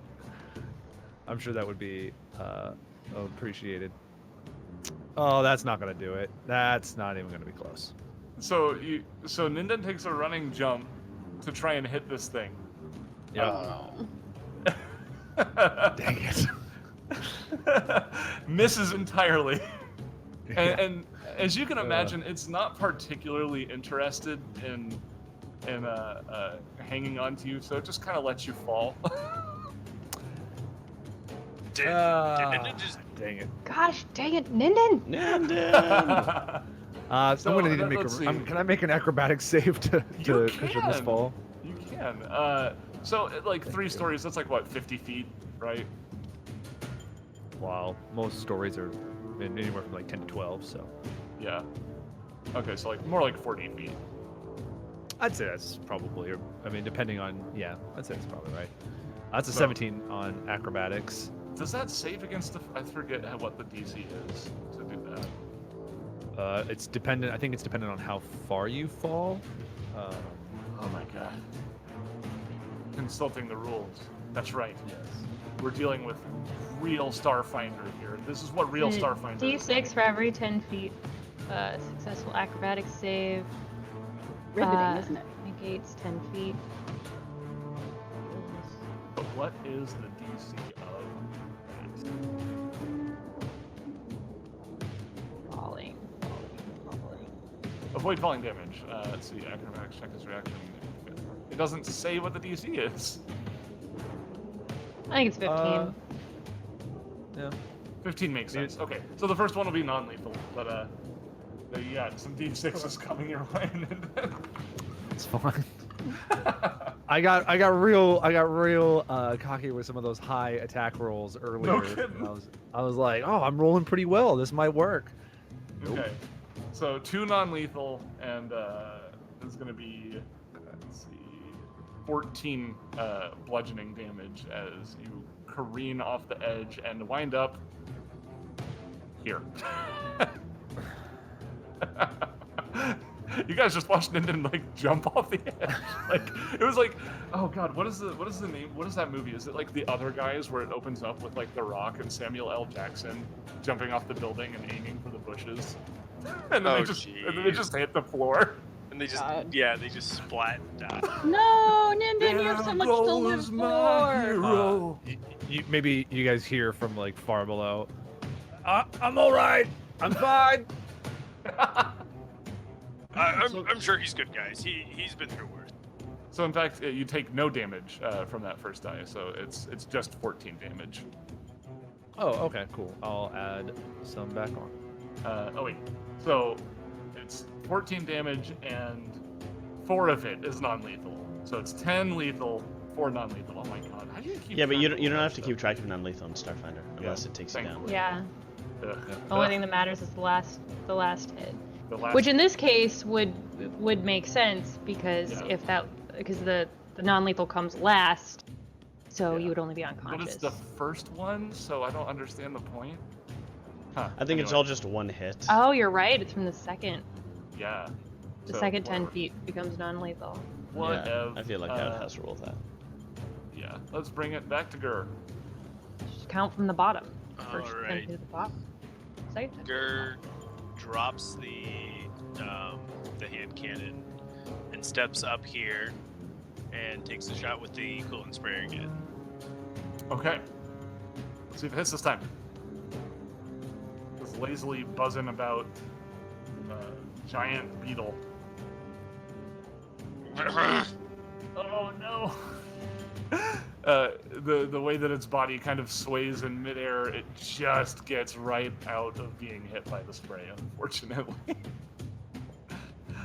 I'm sure that would be appreciated. Oh, that's not gonna do it. That's not even gonna be close. So Ninden takes a running jump to try and hit this thing. Yeah. Dang it. Misses entirely. And as you can imagine, it's not particularly interested in hanging on to you, so it just kind of lets you fall. Did Ninden just Dang it. Gosh, dang it, Ninden! Ninden! I'm gonna need to make let's see. can I make an acrobatics save to You cushion this can. fall? You can. So like 3 stories, that's like what, 50 feet, right? Wow, most stories are anywhere from like 10 to 12, so Yeah. Okay, so like more like 40 feet. I'd say that's probably, I mean, depending on, yeah, I'd say that's probably right. That's a So- 17 on acrobatics. Does that save against the? I forget what the DC is to do that. It's dependent. I think it's dependent on how far you fall. Oh my god. Consulting the rules. That's right. Yes. We're dealing with real Starfinder here. This is what real Starfinder is. D6 for every 10 feet. Successful acrobatics save. Riveting, isn't it? Negates 10 feet. But what is the DC of that? Falling. Avoid falling damage. Let's see. Acrobatics check his reaction. It doesn't say what the DC is. I think it's 15. Yeah. 15 makes sense. Okay, so the first one will be non-lethal, but yeah, some D6 is coming your way. It's fine. I got real cocky with some of those high attack rolls earlier. No kidding. I was like, oh, I'm rolling pretty well. This might work. Okay, so 2 non-lethal, and it's going to be, let's see, 14 bludgeoning damage as you careen off the edge and wind up here. You guys just watched Ninden like jump off the edge. Like it was like, oh god, what is the name? What is that movie? Is it like The Other Guys, where it opens up with like The Rock and Samuel L. Jackson jumping off the building and aiming for the bushes, and then they just hit the floor. and they just God. they just splat down. No, Ninden, you have so much to live goes my for. hero. Maybe you guys hear from like far below. I'm all right. I'm fine. I'm sure he's good, guys. He's been through worse. So in fact, you take no damage from that first die, so it's just 14 damage. Oh, okay, cool. I'll add some back on. Oh wait, so it's 14 damage and 4 of it is non-lethal. So it's 10 lethal, 4 non-lethal. Oh my god, how do you keep? Yeah, but track you of don't all have that to stuff? keep track of non-lethal in Starfinder unless it takes you down. Thankfully. Yeah. Ugh. The only thing that matters is the last hit. The last- Which in this case would make sense because Yeah. because the non-lethal comes last, so Yeah. you would only be But unconscious. it's the first one, so I don't understand the point. Huh. I think it's anyway, all just one hit. Oh, you're right. It's from the second. Yeah. The So, second 10 whatever. feet becomes non-lethal. Yeah, Whatever. I feel like I would have to roll that. Yeah. Let's bring it back to Gur. Just count from the bottom. First 10 Alright. feet at the bottom. Second 10. Gur drops the hand cannon and steps up here and takes a shot with the coolant sprayer again. Okay. Let's see if it hits this time. Just lazily buzzing about giant beetle. Oh no! The way that its body kind of sways in midair, it just gets right out of being hit by the spray, unfortunately.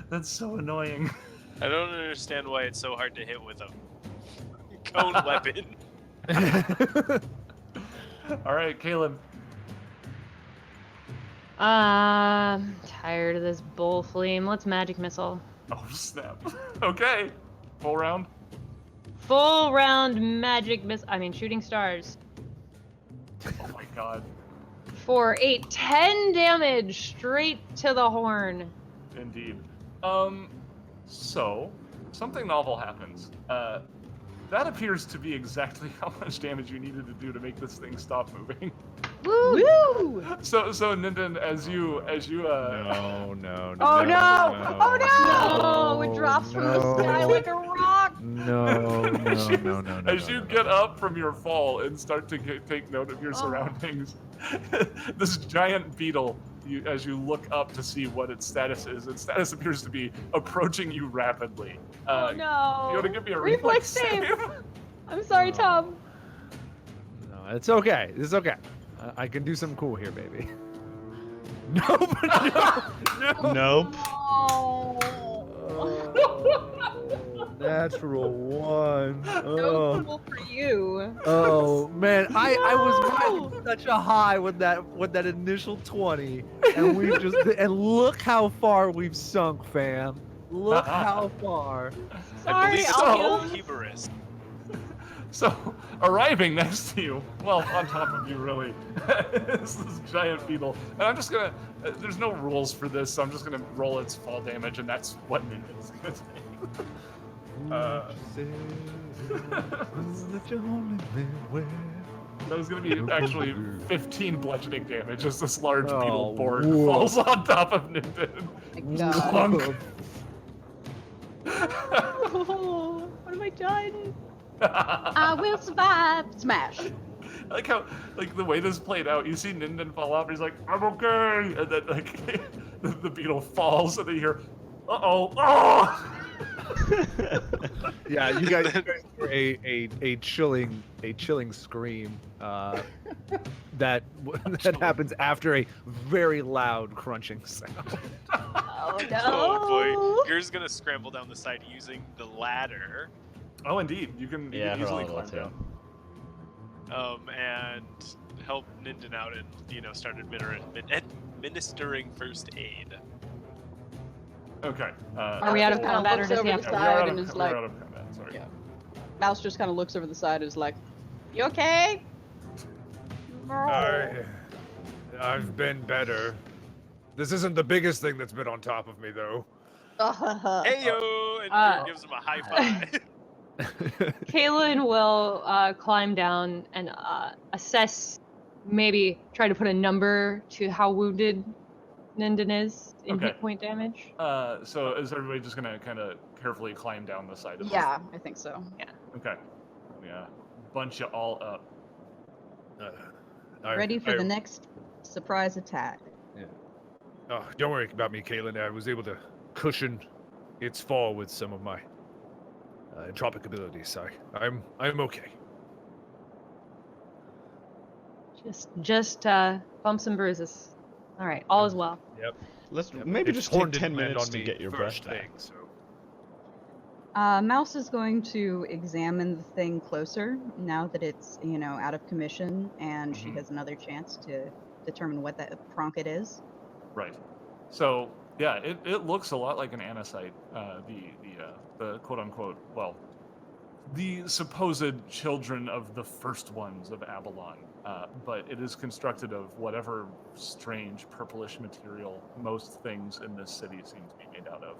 That's so annoying. I don't understand why it's so hard to hit with a cone weapon. All right, Caleb. Tired of this bull flame. Let's magic missile. Oh, snap. Okay. Full round. Full round magic miss. I mean, shooting stars. Oh my god. For 10 damage straight to the horn. Indeed. So, something novel happens. That appears to be exactly how much damage you needed to do to make this thing stop moving. Woo! So Ninden, as you No. Oh no! Oh no! It drops from the sky like a rock. No. as you get up from your fall and start to take note of your surroundings, this giant beetle, as you look up to see what its status is, its status appears to be approaching you rapidly. Oh no! You want to give me a reflex save? I'm sorry, Tom. No, it's okay. It's okay. I can do something cool here, baby. Nope. No. Nope. Natural one. No Oh. cool for you. Oh man, I was riding such a high with that initial 20, and look how far we've sunk, fam. Look how far. I Sorry, believe it's I'll called heal. hubris. So, arriving next to you, well, on top of you, really, is this giant beetle. And I'm just gonna, there's no rules for this, so I'm just gonna roll its fall damage, and that's what Ninden's gonna take. That was gonna be actually 15 bludgeoning damage as this large beetle board falls on top of Ninden. Clunk. Oh, what have I done? I will survive. Smash. I like how, like, the way this played out, you see Ninden fall off, and he's like, I'm okay! And then, like, the beetle falls, and then you hear, uh-oh, oh! Yeah, you guys hear a chilling scream that happens after a very loud crunching sound. Oh no! Oh boy, Ger's gonna scramble down the side using the ladder. Oh, indeed, you can easily climb down. And help Ninden out and, start administering first aid. Okay. Are we out of combat or does he have Yeah, to? we are out and of, is we're like- out of combat, sorry. Yeah. Mouse just kind of looks over the side and is like, "You okay?" I've been better. This isn't the biggest thing that's been on top of me, though. Hey yo! And Ger gives him a high five. Kaylin will climb down and assess, maybe try to put a number to how wounded Ninden is in hit point damage. So is everybody just gonna kind of carefully climb down the side of this? Yeah, I think so. Okay. Yeah. Bunch you all up. Ready for the next surprise attack. Oh, don't worry about me, Caitlin. I was able to cushion its fall with some of my entropic abilities. I'm okay. Just bumps and bruises. All right, all is well. Yep. Let's maybe just take 10 minutes to get your breath back. So. Mouse is going to examine the thing closer now that it's, out of commission, and she has another chance to determine what that pronk it is. Right. So yeah, it looks a lot like an anisite. The quote unquote, well, the supposed children of the first ones of Avalon, but it is constructed of whatever strange purplish material most things in this city seem to be made out of.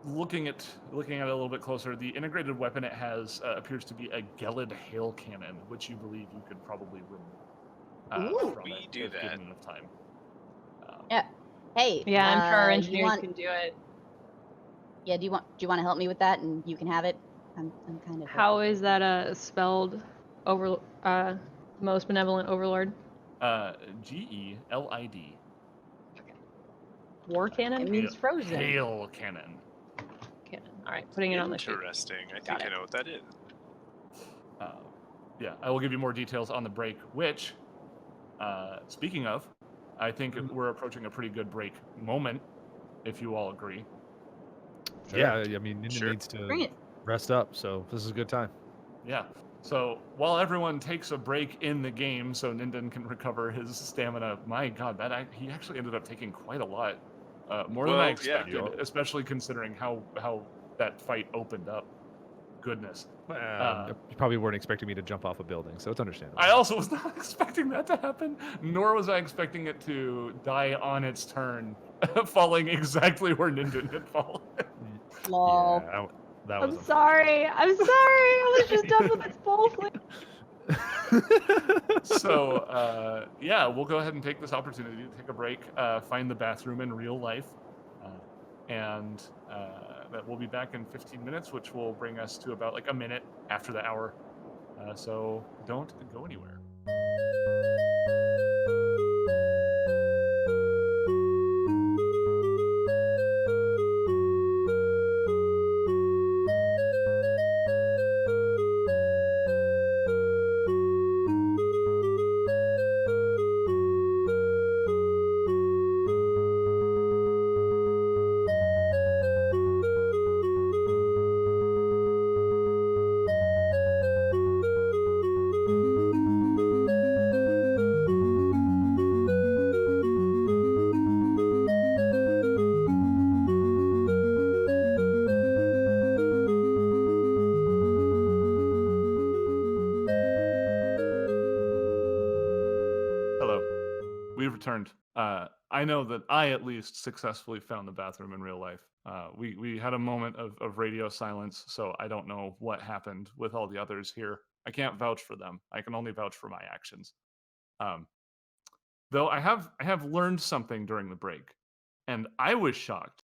Looking at it a little bit closer, the integrated weapon it has appears to be a Gelid hail cannon, which you believe you could probably remove. Ooh, from we it do if that. given enough time. Hey. Yeah, I'm sure our you engineers want- can do it. Yeah, do you want to help me with that, and you can have it? I'm kind of. How is that spelled? Most benevolent overlord. GELID. War cannon. It means frozen. Hail cannon. Cannon. All right, putting it on the sheet. Interesting. I Got think I it. know what that is. Yeah, I will give you more details on the break, which, speaking of, I think we're approaching a pretty good break moment. if you all agree. Sure. Yeah, I mean, Ninden Sure. needs to Bring it. rest up, so this is a good time. Yeah. So while everyone takes a break in the game, so Ninden can recover his stamina. My God, he actually ended up taking quite a lot, more than I Well, yeah. expected, especially considering how that fight opened up. Goodness. You probably weren't expecting me to jump off a building, so it's understandable. I also was not expecting that to happen, nor was I expecting it to die on its turn, falling exactly where Ninden had fallen. Lol. Yeah, that I'm was sorry. I'm sorry. I was just done with its bowl flip. So, yeah, we'll go ahead and take this opportunity to take a break, find the bathroom in real life, and that we'll be back in 15 minutes, which will bring us to about like a minute after the hour. So don't go anywhere. Hello. We've returned. I know that I at least successfully found the bathroom in real life. We had a moment of radio silence, so I don't know what happened with all the others here. I can't vouch for them. I can only vouch for my actions. Though I have learned something during the break, and I was shocked.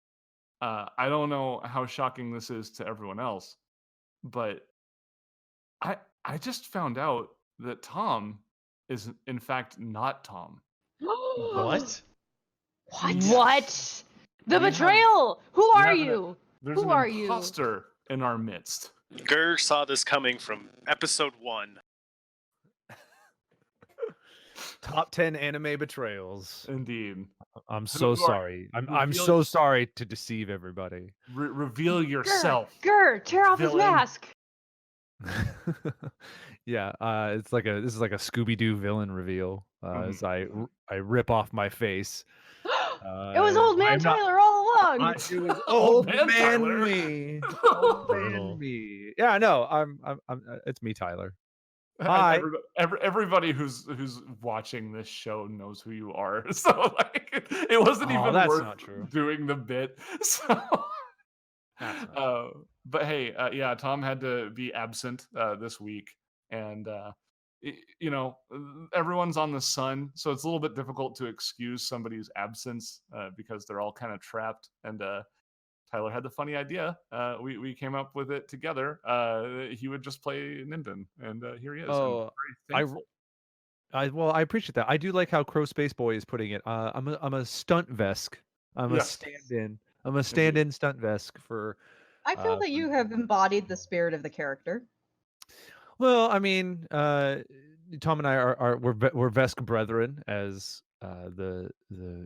I don't know how shocking this is to everyone else, but I just found out that Tom is in fact not Tom. What? What? The We have- betrayal! Who we are have you? There's Who an are you? imposter in our midst. Gur saw this coming from episode 1. Top 10 anime betrayals. Indeed. I'm so Who are- sorry. I'm reveal- so sorry to deceive everybody. Reveal yourself. Gur, tear off his villain. mask. Yeah, this is like a Scooby-Doo villain reveal. As I rip off my face. It was old man I'm not- Tyler all along. It was Old old man man Tyler. me. Old Brutal. man me. Yeah, no, I'm it's me, Tyler. And Hi. everybody who's watching this show knows who you are. So like, it wasn't Oh, even that's worth not true. doing the bit. So, That's not true. but hey, yeah, Tom had to be absent this week, and you know, everyone's on the sun, so it's a little bit difficult to excuse somebody's absence because they're all kind of trapped. And Tyler had the funny idea. We came up with it together. He would just play Ninden, and here he is. Oh, I'm very thankful. Well, I appreciate that. I do like how Crow Space Boy is putting it. I'm a stunt vesk. I'm a Yes. stand-in. I'm a stand-in stunt vesk for. I feel that you have embodied the spirit of the character. Well, I mean, Tom and I we're Vesk brethren, as the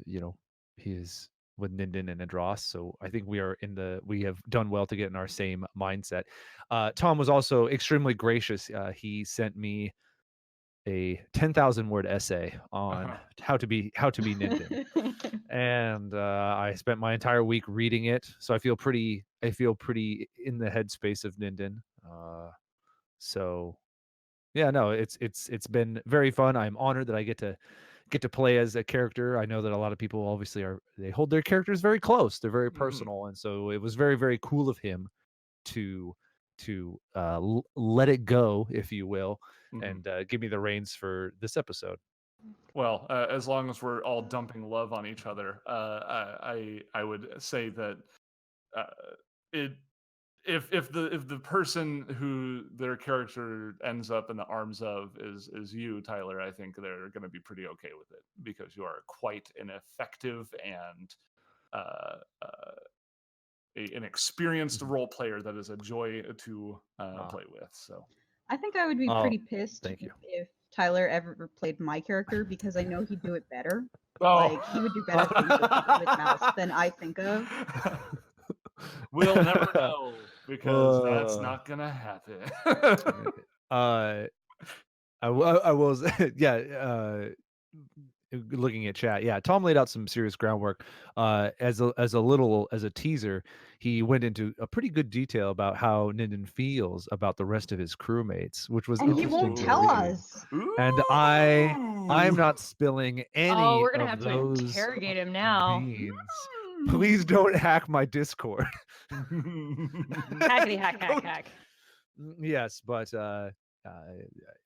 you know, he is with Ninden and Andros. So I think we have done well to get in our same mindset. Tom was also extremely gracious. He sent me a 10,000 word essay on how to be Ninden. And I spent my entire week reading it, so I feel pretty in the headspace of Ninden. So yeah, no, it's been very fun. I'm honored that I get to play as a character. I know that a lot of people obviously they hold their characters very close. They're very personal, and so it was very, very cool of him to let it go, if you will, and give me the reins for this episode. Well, as long as we're all dumping love on each other, I would say that if the person who their character ends up in the arms of is you, Tyler, I think they're going to be pretty okay with it, because you are quite an effective and an experienced role player that is a joy to play with. So I think I would be Oh, pretty pissed thank you. if Tyler ever played my character because I know he'd do it better. Oh. Like he would do better things with mouse than I think of. We'll never know because that's not gonna happen. I was looking at chat. Yeah, Tom laid out some serious groundwork. As a teaser, he went into a pretty good detail about how Ninden feels about the rest of his crewmates, which was And he interesting won't to tell read. us. And I'm not spilling any Oh, we're gonna of have to those interrogate him now. beans. Please don't hack my Discord. Hackety hack hack hack. Yes, but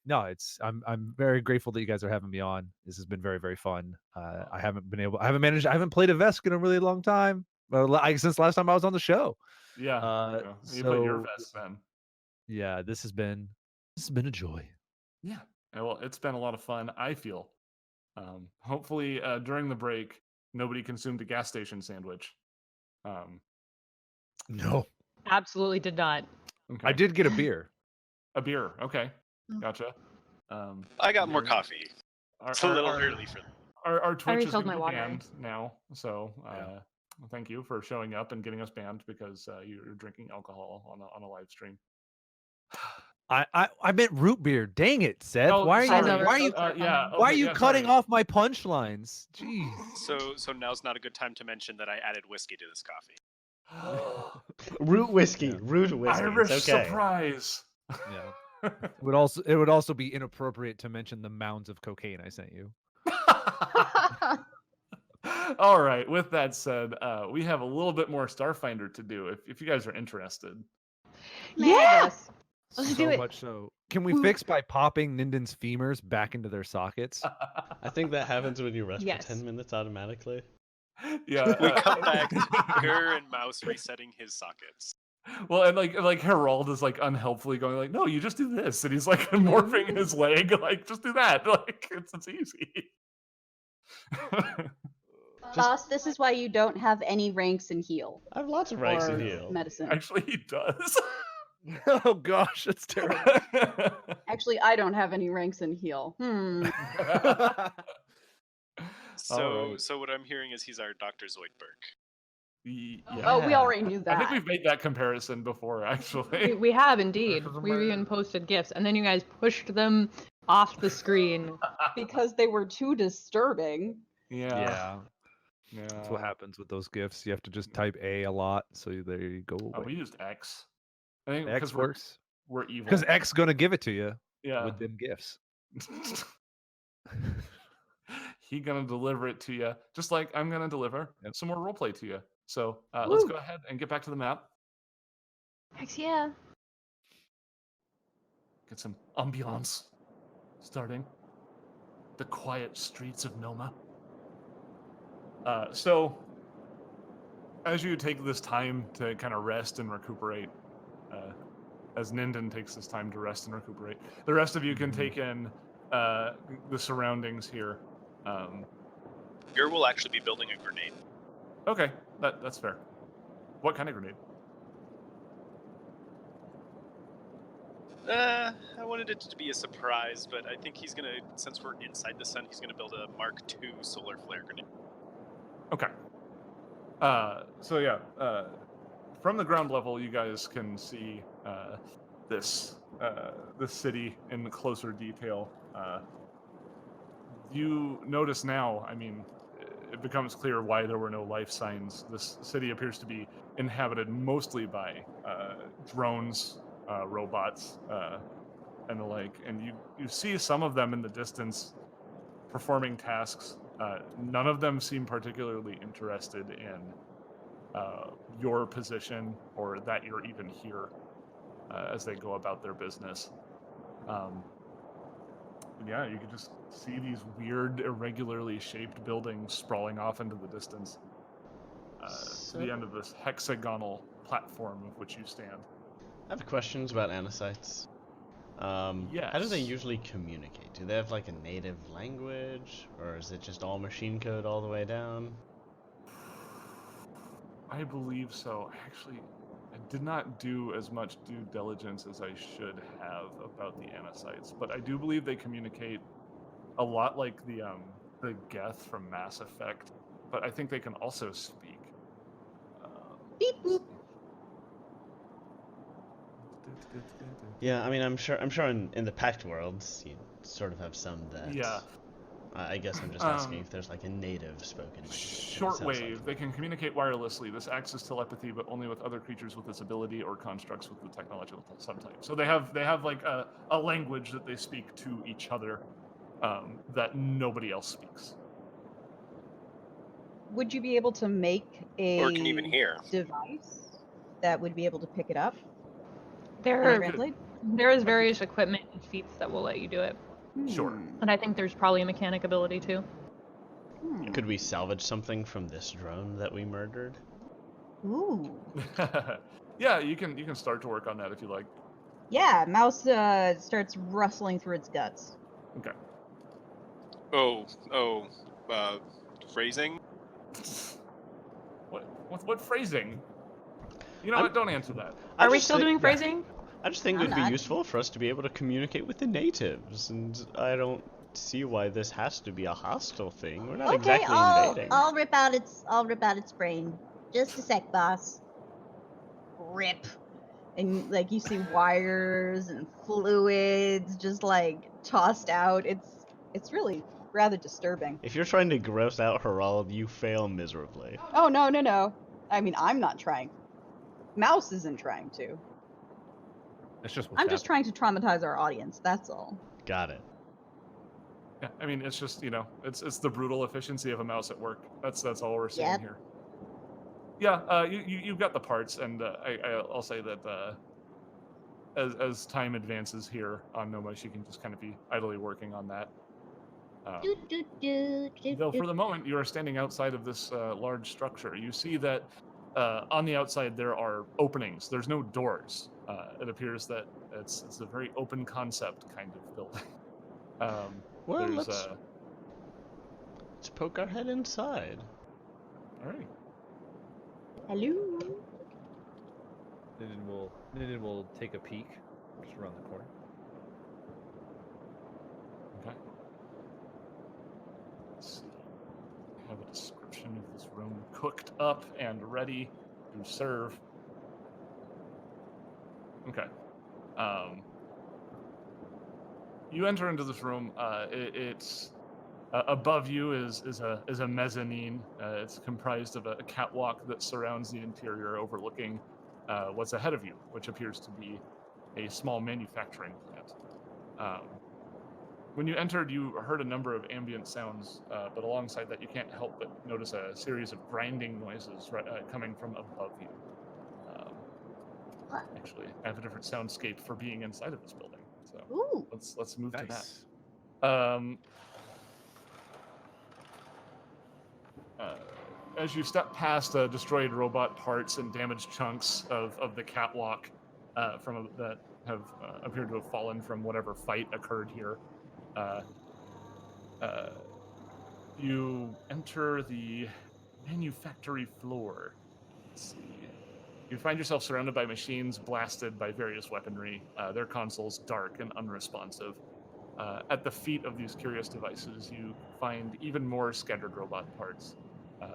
no, I'm very grateful that you guys are having me on. This has been very, very fun. I haven't played a Vesk in a really long time. Since last time I was on the show. Yeah. You put your vest then. Yeah, this has been a joy. Yeah. Well, it's been a lot of fun, I feel. Hopefully during the break nobody consumed a gas station sandwich. No. Absolutely did not. Okay. I did get a beer. A beer. Okay. Gotcha. I got more coffee. It's a little early for them. Our Twitch is filled going my to be water. banned now, so thank you for showing up and getting us banned because you're drinking alcohol on a live stream. I meant root beer. Dang it, Seth. Oh, why sorry. are you Why are you cutting off my punchlines? Jeez. So now's not a good time to mention that I added whiskey to this coffee. Root whiskey. Root whiskey. Irish It's okay. surprise. Yeah. It would also be inappropriate to mention the mounds of cocaine I sent you. All right. With that said, we have a little bit more Starfinder to do. If you guys are interested. Yeah. Let's do it. Much so. Can we fix by popping Ninden's femurs back into their sockets? I think that happens when you rest Yes. for 10 minutes automatically. Yeah. We come back to Gur and Mouse resetting his sockets. Well, and like Harold is like unhelpfully going like, no, you just do this, and he's like morphing his leg, like just do that, like it's easy. Boss, this is why you don't have any ranks in heal. I have lots of ranks in or heal. medicine. Actually, he does. Oh gosh, that's terrible. Actually, I don't have any ranks in heal. So what I'm hearing is he's our Dr. Zoidberg. Yeah. Oh, we already knew that. I think we've made that comparison before, actually. We have indeed. We've even posted gifs, and then you guys pushed them off the screen. Because they were too disturbing. Yeah. That's what happens with those gifts. You have to just type A a lot, so there you go. Oh, we used X. I think X because works. We're evil. Because X gonna give it to you. Yeah. With them gifts. He gonna deliver it to you, just like I'm gonna deliver some more roleplay to you. So let's go ahead and get back to the map. Heck yeah. Get some ambiance starting. The quiet streets of Noma. So as you take this time to kind of rest and recuperate, as Ninden takes this time to rest and recuperate, the rest of you can take in the surroundings here. Gur will actually be building a grenade. Okay, that's fair. What kind of grenade? I wanted it to be a surprise, but I think he's gonna, since we're inside the sun, he's gonna build a Mark II solar flare grenade. Okay. So yeah, from the ground level, you guys can see this city in closer detail. You notice now, I mean, it becomes clear why there were no life signs. This city appears to be inhabited mostly by drones, robots, and the like. And you see some of them in the distance performing tasks. None of them seem particularly interested in your position or that you're even here as they go about their business. Yeah, you can just see these weird, irregularly shaped buildings sprawling off into the distance to the end of this hexagonal platform of which you stand. I have questions about Anacytes. Yes. How do they usually communicate? Do they have like a native language, or is it just all machine code all the way down? I believe so. Actually, I did not do as much due diligence as I should have about the Anacytes, but I do believe they communicate a lot like the Geth from Mass Effect, but I think they can also speak. Beep boop. Yeah, I mean, I'm sure in the Pact worlds you sort of have some that. Yeah. I guess I'm just asking if there's like a native spoken language. Shortwave. They can communicate wirelessly. This acts as telepathy, but only with other creatures with this ability or constructs with the technological subtype. So they have like a language that they speak to each other that nobody else speaks. Would you be able to make a Or can even hear. device that would be able to pick it up? There, Translate? there is various equipment and feats that will let you do it. Sure. And I think there's probably a mechanic ability too. Could we salvage something from this drone that we murdered? Ooh. Yeah, you can start to work on that if you like. Yeah, Mouse starts rustling through its guts. Okay. Phrasing? What phrasing? You know what? Don't answer that. Are we still doing phrasing? I just think it I'm would be not. useful for us to be able to communicate with the natives, and I don't see why this has to be a hostile thing. We're not Okay, exactly I'll invading. rip out its brain. Just a sec, boss. Rip. And like you see wires and fluids just like tossed out. It's really rather disturbing. If you're trying to gross out Harald, you fail miserably. Oh no. I mean, I'm not trying. Mouse isn't trying to. That's just what's I'm just happening. trying to traumatize our audience. That's all. Got it. Yeah, I mean, it's just, it's the brutal efficiency of a mouse at work. That's all we're seeing Yep. here. Yeah, you've got the parts, and I'll say that as time advances here on Noma, she can just kind of be idly working on that. Though for the moment, you are standing outside of this large structure. You see that on the outside there are openings. There's no doors. It appears that it's a very open concept kind of building. Well, there's let's poke our head inside. all right. Hello. Ninden will take a peek just around the corner. Okay. Let's see. I have a description of this room cooked up and ready to serve. Okay. You enter into this room. It's above you is a mezzanine. It's comprised of a catwalk that surrounds the interior, overlooking what's ahead of you, which appears to be a small manufacturing plant. When you entered, you heard a number of ambient sounds, but alongside that, you can't help but notice a series of grinding noises coming from above you. Actually, I have a different soundscape for being inside of this building, so Ooh. let's move to Nice. that. As you step past destroyed robot parts and damaged chunks of the catwalk that have appeared to have fallen from whatever fight occurred here, you enter the manufactory floor. Let's see. You find yourself surrounded by machines blasted by various weaponry, their consoles dark and unresponsive. At the feet of these curious devices, you find even more scattered robot parts.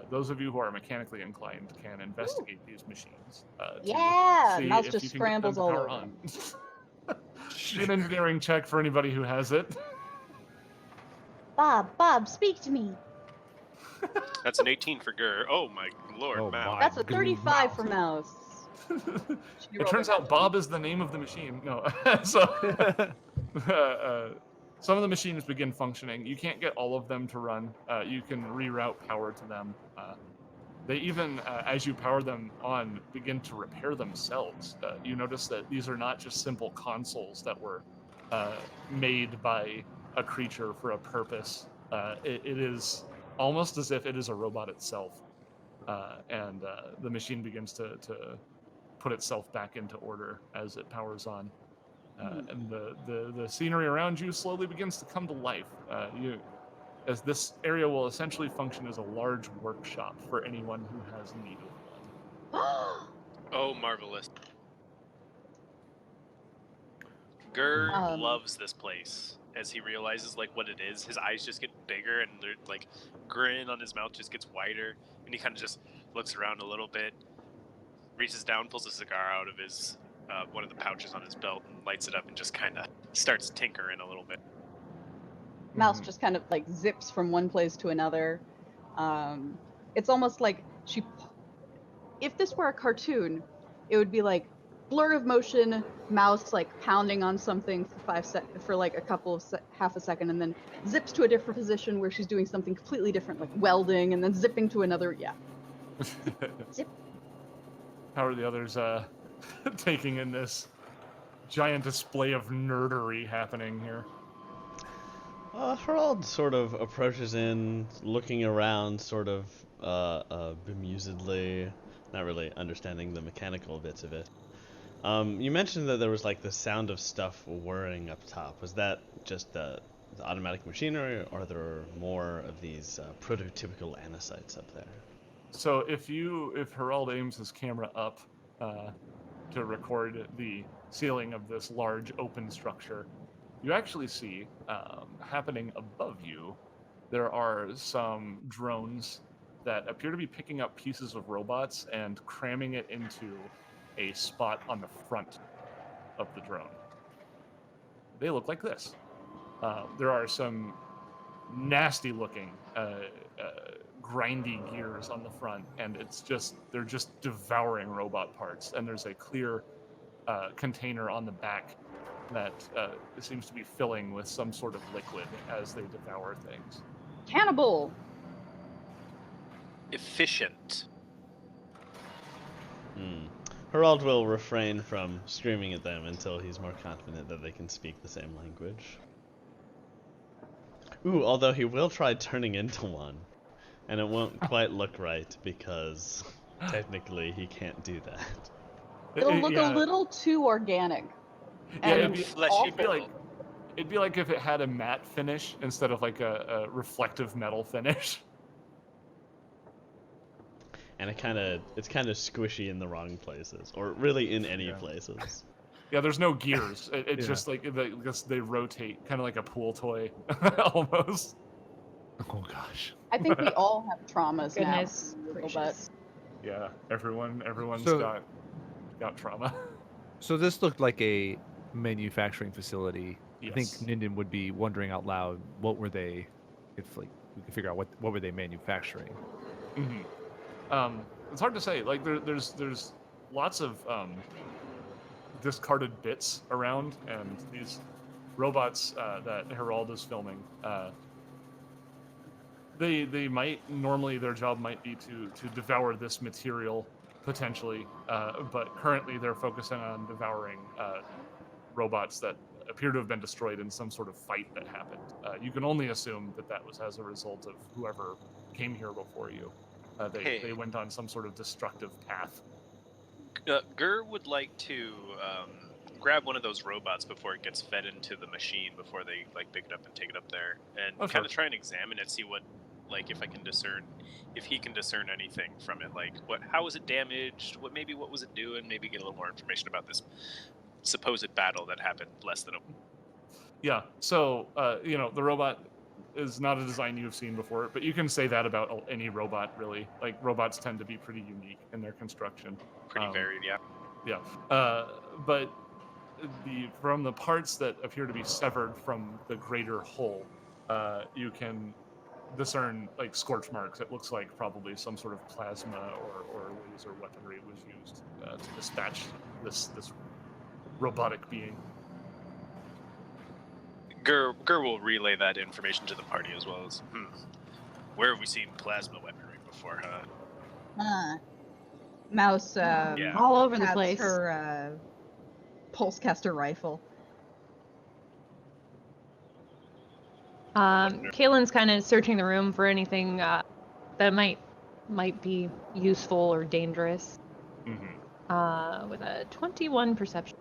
Those of you who are mechanically inclined can investigate these machines. Yeah, see Mouse if just you can get them scrambles to all power over on. Do an engineering check for anybody who has it. Bob, speak to me. That's an 18 for Gur. Oh my lord, Oh Mal. my. That's a Good 35 mouse. for Mouse. It turns out Bob is the name of the machine. No, so some of the machines begin functioning. You can't get all of them to run. You can reroute power to them. They even, as you power them on, begin to repair themselves. You notice that these are not just simple consoles that were made by a creature for a purpose. It is almost as if it is a robot itself. And the machine begins to put itself back into order as it powers on. And the scenery around you slowly begins to come to life. As this area will essentially function as a large workshop for anyone who has need of one. Oh, marvelous. Gur loves this place as he realizes like what it is. His eyes just get bigger and they're like grin on his mouth just gets wider, and he kind of just looks around a little bit, reaches down, pulls a cigar out of his one of the pouches on his belt, and lights it up, and just kind of starts tinkering a little bit. Mouse just kind of like zips from one place to another. It's almost like if this were a cartoon, it would be like blur of motion, Mouse like pounding on something for like a couple of half a second, and then zips to a different position where she's doing something completely different, like welding, and then zipping to another. Yeah. Zip. How are the others taking in this giant display of nerdery happening here? Harald sort of approaches in, looking around, sort of bemusedly, not really understanding the mechanical bits of it. You mentioned that there was like the sound of stuff whirring up top. Was that just the automatic machinery, or are there more of these prototypical anicytes up there? So if Harald aims his camera up to record the ceiling of this large open structure, you actually see happening above you, there are some drones that appear to be picking up pieces of robots and cramming it into a spot on the front of the drone. They look like this. There are some nasty looking grindy gears on the front, and they're just devouring robot parts, and there's a clear container on the back that seems to be filling with some sort of liquid as they devour things. Cannibal! Efficient. Harald will refrain from screaming at them until he's more confident that they can speak the same language. Ooh, although he will try turning into one, and it won't quite look right because technically he can't do that. It'll look a little too organic. Yeah, And it'd be like if it had a matte finish instead of like a reflective metal finish. And it's kind of squishy in the wrong places, or really in any places. Yeah, there's no gears. It's just like they rotate, kind of like a pool toy, almost. Oh gosh. I think we all have traumas Goodness now. gracious. Yeah, everyone's So- got trauma. So this looked like a manufacturing facility. Yes. I think Ninden would be wondering out loud, what were they, if like we could figure out what were they manufacturing? Mm-hmm. It's hard to say. Like there's lots of discarded bits around, and these robots that Harald is filming. They might normally their job might be to devour this material potentially, but currently they're focusing on devouring robots that appear to have been destroyed in some sort of fight that happened. You can only assume that was as a result of whoever came here before you. They went on some sort of destructive path. Gur would like to grab one of those robots before it gets fed into the machine, before they like pick it up and take it up there, and kind of try and examine it, see what, like, if he can discern anything from it, like how was it damaged, what was it doing, maybe get a little more information about this supposed battle that happened less than a week. Yeah, so the robot is not a design you've seen before, but you can say that about any robot, really. Like, robots tend to be pretty unique in their construction. Pretty varied, yeah. Yeah, but from the parts that appear to be severed from the greater whole, you can discern like scorch marks. It looks like probably some sort of plasma or laser weaponry was used to dispatch this robotic being. Gur will relay that information to the party as well as, where have we seen plasma weaponry before, huh? Mouse All over the has place. her pulsecaster rifle. Kaylin's kind of searching the room for anything that might be useful or dangerous. Mm-hmm. With a 21 perception.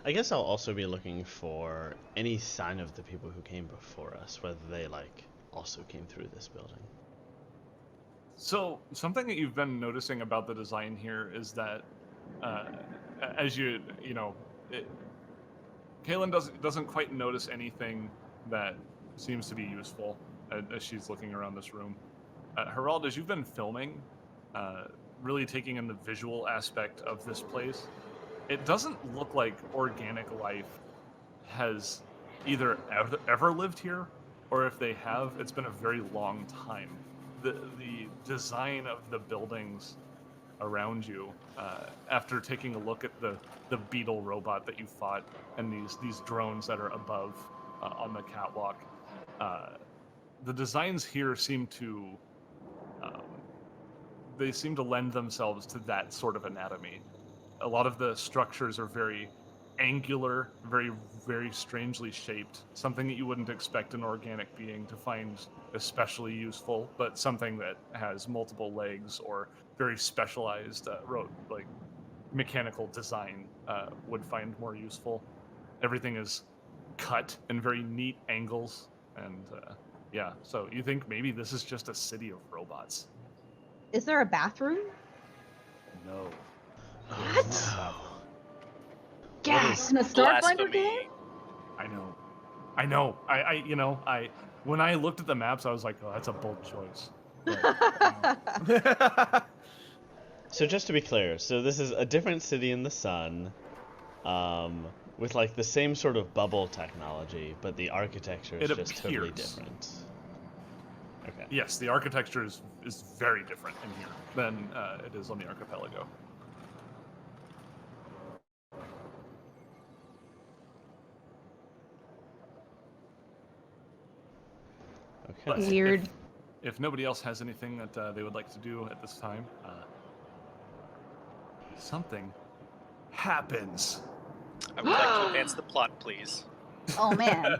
I guess I'll also be looking for any sign of the people who came before us, whether they also came through this building. So something that you've been noticing about the design here is that, as Kaylin doesn't quite notice anything that seems to be useful as she's looking around this room. Herald, as you've been filming, really taking in the visual aspect of this place, it doesn't look like organic life has either ever lived here, or if they have, it's been a very long time. The design of the buildings around you, after taking a look at the beetle robot that you fought and these drones that are above on the catwalk, the designs here seem to lend themselves to that sort of anatomy. A lot of the structures are very angular, very, very strangely shaped, something that you wouldn't expect an organic being to find especially useful, but something that has multiple legs or very specialized mechanical design would find more useful. Everything is cut in very neat angles, and yeah, so you think maybe this is just a city of robots. Is there a bathroom? No. What? Gas in a Starfinder game? Blasphemy. I know. I when I looked at the maps, I was like, oh, that's a bold choice. But, So just to be clear, so this is a different city in the sun, with like the same sort of bubble technology, but the architecture is just totally appears. different. Okay. yes, the architecture is very different in here than it is on the archipelago. Okay. But Weird. If nobody else has anything that they would like to do at this time, something happens. I would like to advance the plot, please. Oh man.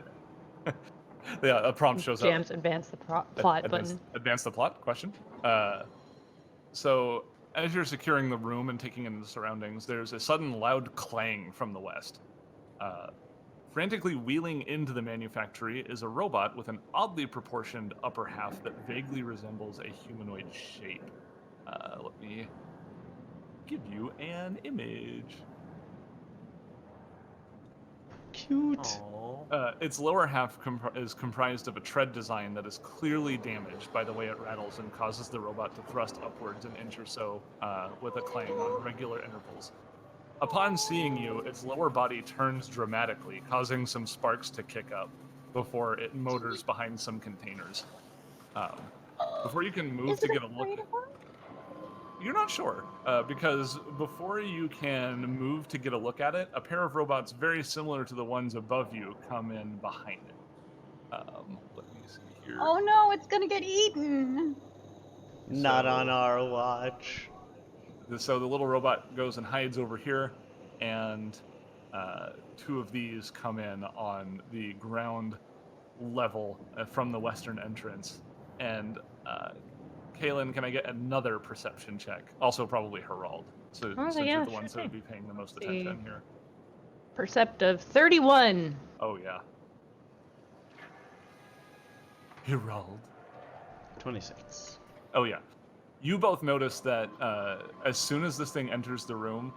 Yeah, a prompt shows up. Jams advance the plot button. Advance the plot? Question. So, as you're securing the room and taking in the surroundings, there's a sudden loud clang from the west. Frantically wheeling into the manufactory is a robot with an oddly proportioned upper half that vaguely resembles a humanoid shape. Let me give you an image. Cute. Its lower half is comprised of a tread design that is clearly damaged by the way it rattles and causes the robot to thrust upwards an inch or so with a clang on regular intervals. Upon seeing you, its lower body turns dramatically, causing some sparks to kick up before it motors behind some containers. Before you can move to get a look, you're not sure, because before you can move to get a look at it, a pair of robots very similar to the ones above you come in behind it. Let me see here. Oh no, it's gonna get eaten. Not So- on our watch. So the little robot goes and hides over here, and two of these come in on the ground level from the western entrance. And Kaylin, can I get another perception check? Also probably Herald, since yeah, you're the sure ones that would thing. be paying the most Let's see. attention here. Perceptive 31. Oh yeah. Herald. 26. Oh yeah. You both notice that as soon as this thing enters the room,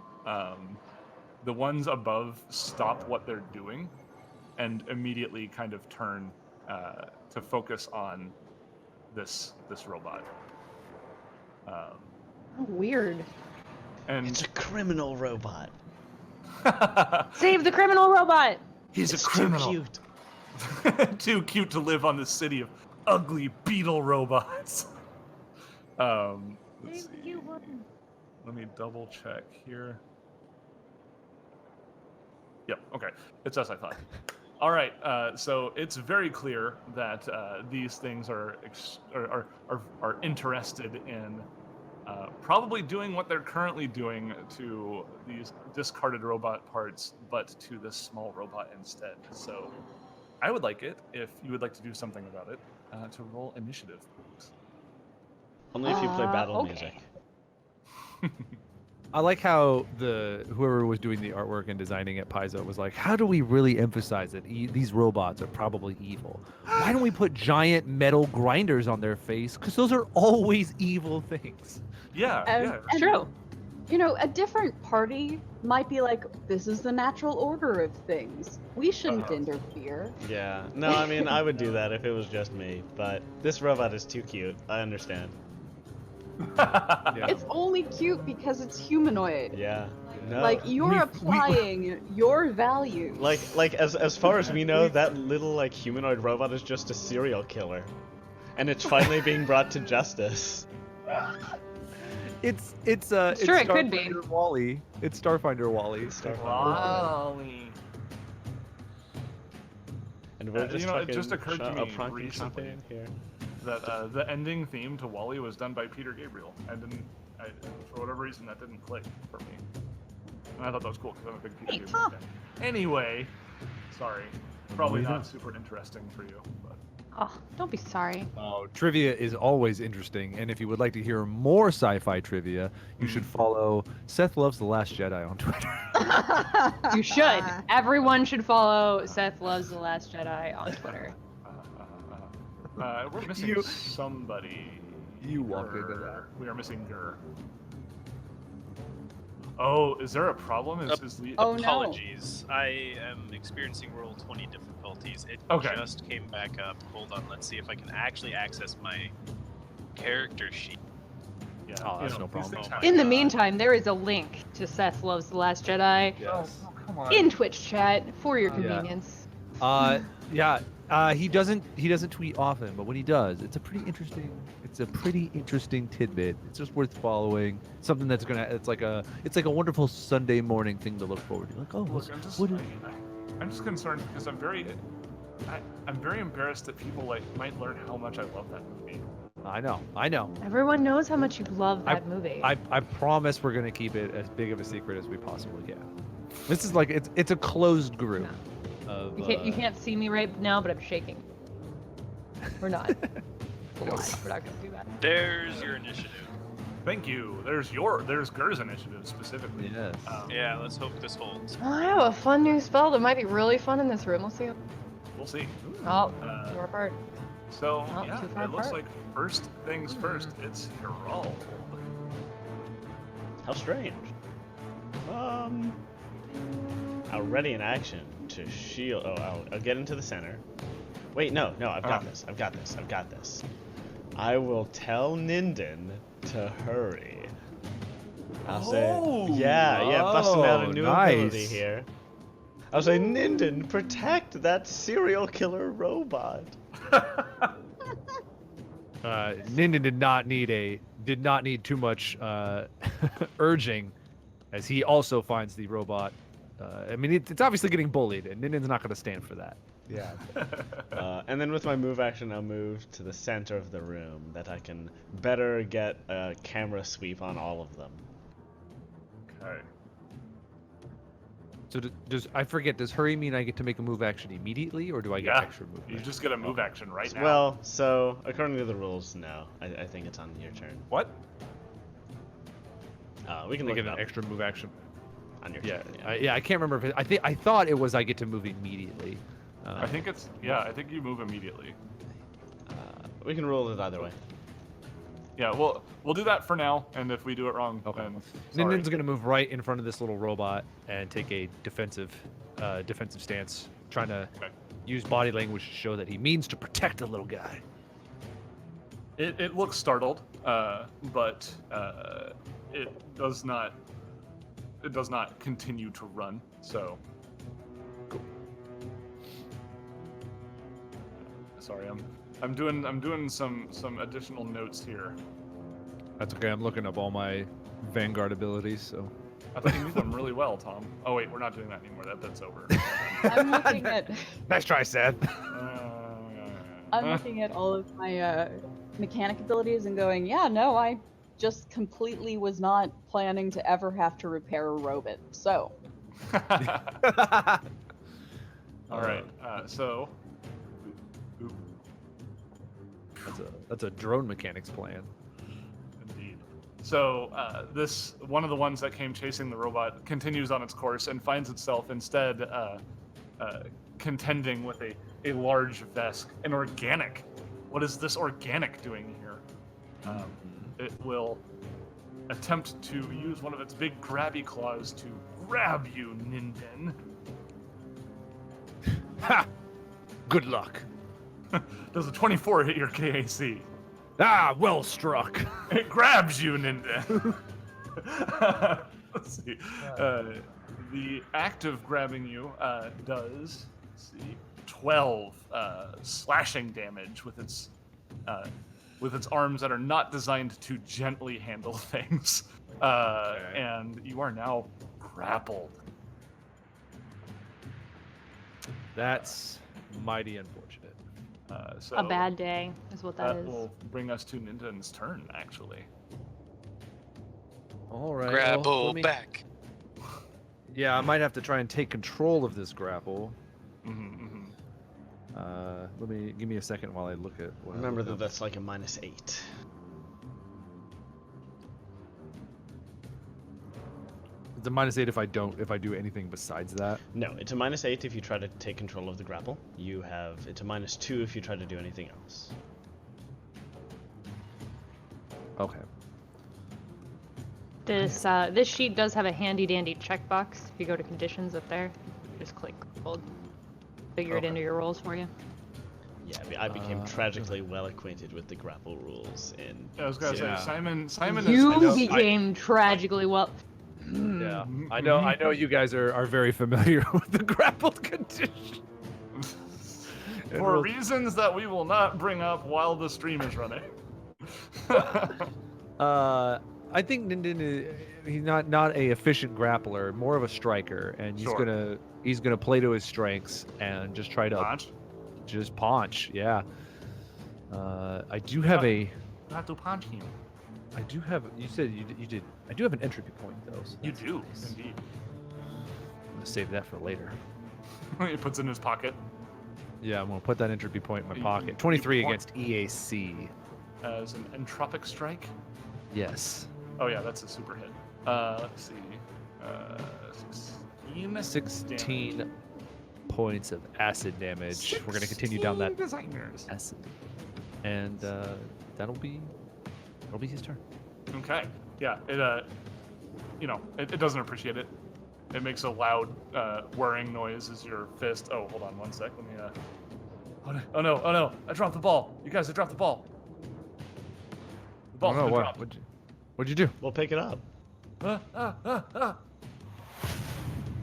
the ones above stop what they're doing and immediately kind of turn to focus on this robot. Oh, weird. And It's a criminal robot. Save the criminal robot! he's It's a criminal. Too cute. Too cute to live on this city of ugly beetle robots. Let's see. Let me double check here. Yep. Okay. It's as I thought. All right. So it's very clear that these things are interested in probably doing what they're currently doing to these discarded robot parts, but to this small robot instead. So I would like it if you would like to do something about it to roll initiative. Only if you play battle okay. music. I like how whoever was doing the artwork and designing at Paizo was like, how do we really emphasize that these robots are probably evil? Why don't we put giant metal grinders on their face? Because those are always evil things. Yeah, yeah. It's true. You know, a different party might be like, this is the natural order of things. We shouldn't interfere. Yeah. No, I mean, I would do that if it was just me, but this robot is too cute. I understand. Yeah. It's only cute because it's humanoid. Yeah. No. Like, you're applying your values. Like as far as we know, that little like humanoid robot is just a serial killer, and it's finally being brought to justice. It's Sure, it could be. Starfinder Wally. It's Starfinder Wally. Wally. And we're just you know, it fucking just occurred to me pranking recently champagne here. that the ending theme to Wally was done by Peter Gabriel. For whatever reason, that didn't click for me. And I thought that was cool because I'm a big Peter Hey, Gabriel Tom. fan. Anyway, sorry. Probably not super interesting for you, but Oh, don't be sorry. Oh, trivia is always interesting, and if you would like to hear more sci-fi trivia, you should follow Seth Loves the Last Jedi on Twitter. You should. Everyone should follow Seth Loves the Last Jedi on Twitter. we're missing You- somebody. You walk into Grr. that. We are missing Grr. Oh, is there a problem? Is the Oh, no. Apologies. I am experiencing roll 20 difficulties. It Okay. just came back up. Hold on, let's see if I can actually access my character sheet. Yeah, Oh, that's no these problem. things Oh my happen. In the God. meantime, there is a link to Seth Loves the Last Jedi Yes. Oh, come on. in Twitch chat for your Yeah. convenience. Yeah. He doesn't tweet often, but when he does, it's a pretty interesting tidbit. It's just worth following. Something that's it's like a wonderful Sunday morning thing to look forward to. Like, oh, Look, I'm just concerned because I'm very embarrassed that people might learn how much I love that movie. I know. Everyone knows how much you love that movie. I promise we're gonna keep it as big of a secret as we possibly can. This is like it's a closed group. Of, You can't see me right now, but I'm shaking. We're not. We're not gonna do that. There's your initiative. Thank you. There's Gur's initiative specifically. Yes. Yeah, let's hope this holds. I have a fun new spell that might be really fun in this room. Let's see. We'll see. Oh, Uh, too far apart. So Oh, yeah, too far it looks apart. like first things first. It's Herald. How strange. I'll ready in action to shield. Oh, I'll get into the center. Wait, no, I've got this. I've got this. I will tell Ninden to hurry. I'll say, busting out a new ability nice. here. I'll say, Ninden, protect that serial killer robot. Ninden did not need too much urging, as he also finds the robot. I mean, it's obviously getting bullied, and Ninden's not going to stand for that. Yeah. And then with my move action, I'll move to the center of the room that I can better get a camera sweep on all of them. Okay. So does hurry mean I get to make a move action immediately, or do I get extra move? You just get a move action right now. Well, so according to the rules, no. I think it's on your turn. What? We can I look get it an up extra move action. on your Yeah, turn. I can't remember if I thought it was I get to move immediately. I think it's I think you move immediately. We can rule it either way. Yeah, we'll do that for now, and if we do it wrong, Okay. then sorry. Ninden's gonna move right in front of this little robot and take a defensive stance, trying to use body language to show that he means to protect the little guy. It looks startled, but it does not continue to run. So, cool. Sorry, I'm doing some additional notes here. That's okay. I'm looking up all my Vanguard abilities. So I thought you knew them really well, Tom. Oh wait, we're not doing that anymore. That's over. I'm looking at nice try, Seth. I'm looking at all of my mechanic abilities and going, yeah, no, I just completely was not planning to ever have to repair a robot. So, All right. So. That's a drone mechanics plan. Indeed. So this one of the ones that came chasing the robot continues on its course and finds itself instead contending with a large Vesk, an organic. What is this organic doing here? It will attempt to use one of its big grabby claws to grab you, Ninden. Ha! Good luck. Does a 24 hit your KAC? Ah, well struck. It grabs you, Ninden. Let's see. The act of grabbing you does, let's see, 12 slashing damage with its arms that are not designed to gently handle things. And you are now grappled. That's mighty unfortunate. So A bad day is what that is. will bring us to Ninden's turn, actually. All right. Grapple let me- back. Yeah, I might have to try and take control of this grapple. Mm-hmm. Give me a second while I look at. What I Remember look that up. that's like a -8. It's a -8 if I do anything besides that. No, it's a -8 if you try to take control of the grapple. It's a -2 if you try to do anything else. Okay. This sheet does have a handy dandy checkbox. If you go to conditions up there, just click hold. Figure it Okay. into your rolls for you. Yeah, I became tragically well acquainted with the grapple rules in. I was gonna Yeah. say Simon You is. became tragically well. Yeah, I know you guys are very familiar with the grappled condition. And For we'll- reasons that we will not bring up while the stream is running. I think Ninden he's not a efficient grappler, more of a striker, and he's gonna play to his strengths and just try to Punch. just punch. Yeah. I do have a. Not to punch him. I do have. You said you did. I do have an entropy point though. So You that's do, nice. indeed. I'm gonna save that for later. He puts it in his pocket. Yeah, I'm gonna put that entropy point in my You- pocket. 23 you against EAC. As an entropic strike. Yes. Oh yeah, that's a super hit. Let's see. 16. 16 points of acid damage. We're gonna continue down that Designers. acid, and that'll be his turn. Okay. Yeah. It it doesn't appreciate it. It makes a loud whirring noise as your fist. Oh, hold on one sec. Let me. Oh no! I dropped the ball. You guys, I dropped the ball. The ball's been dropped. What'd you do? We'll pick it up.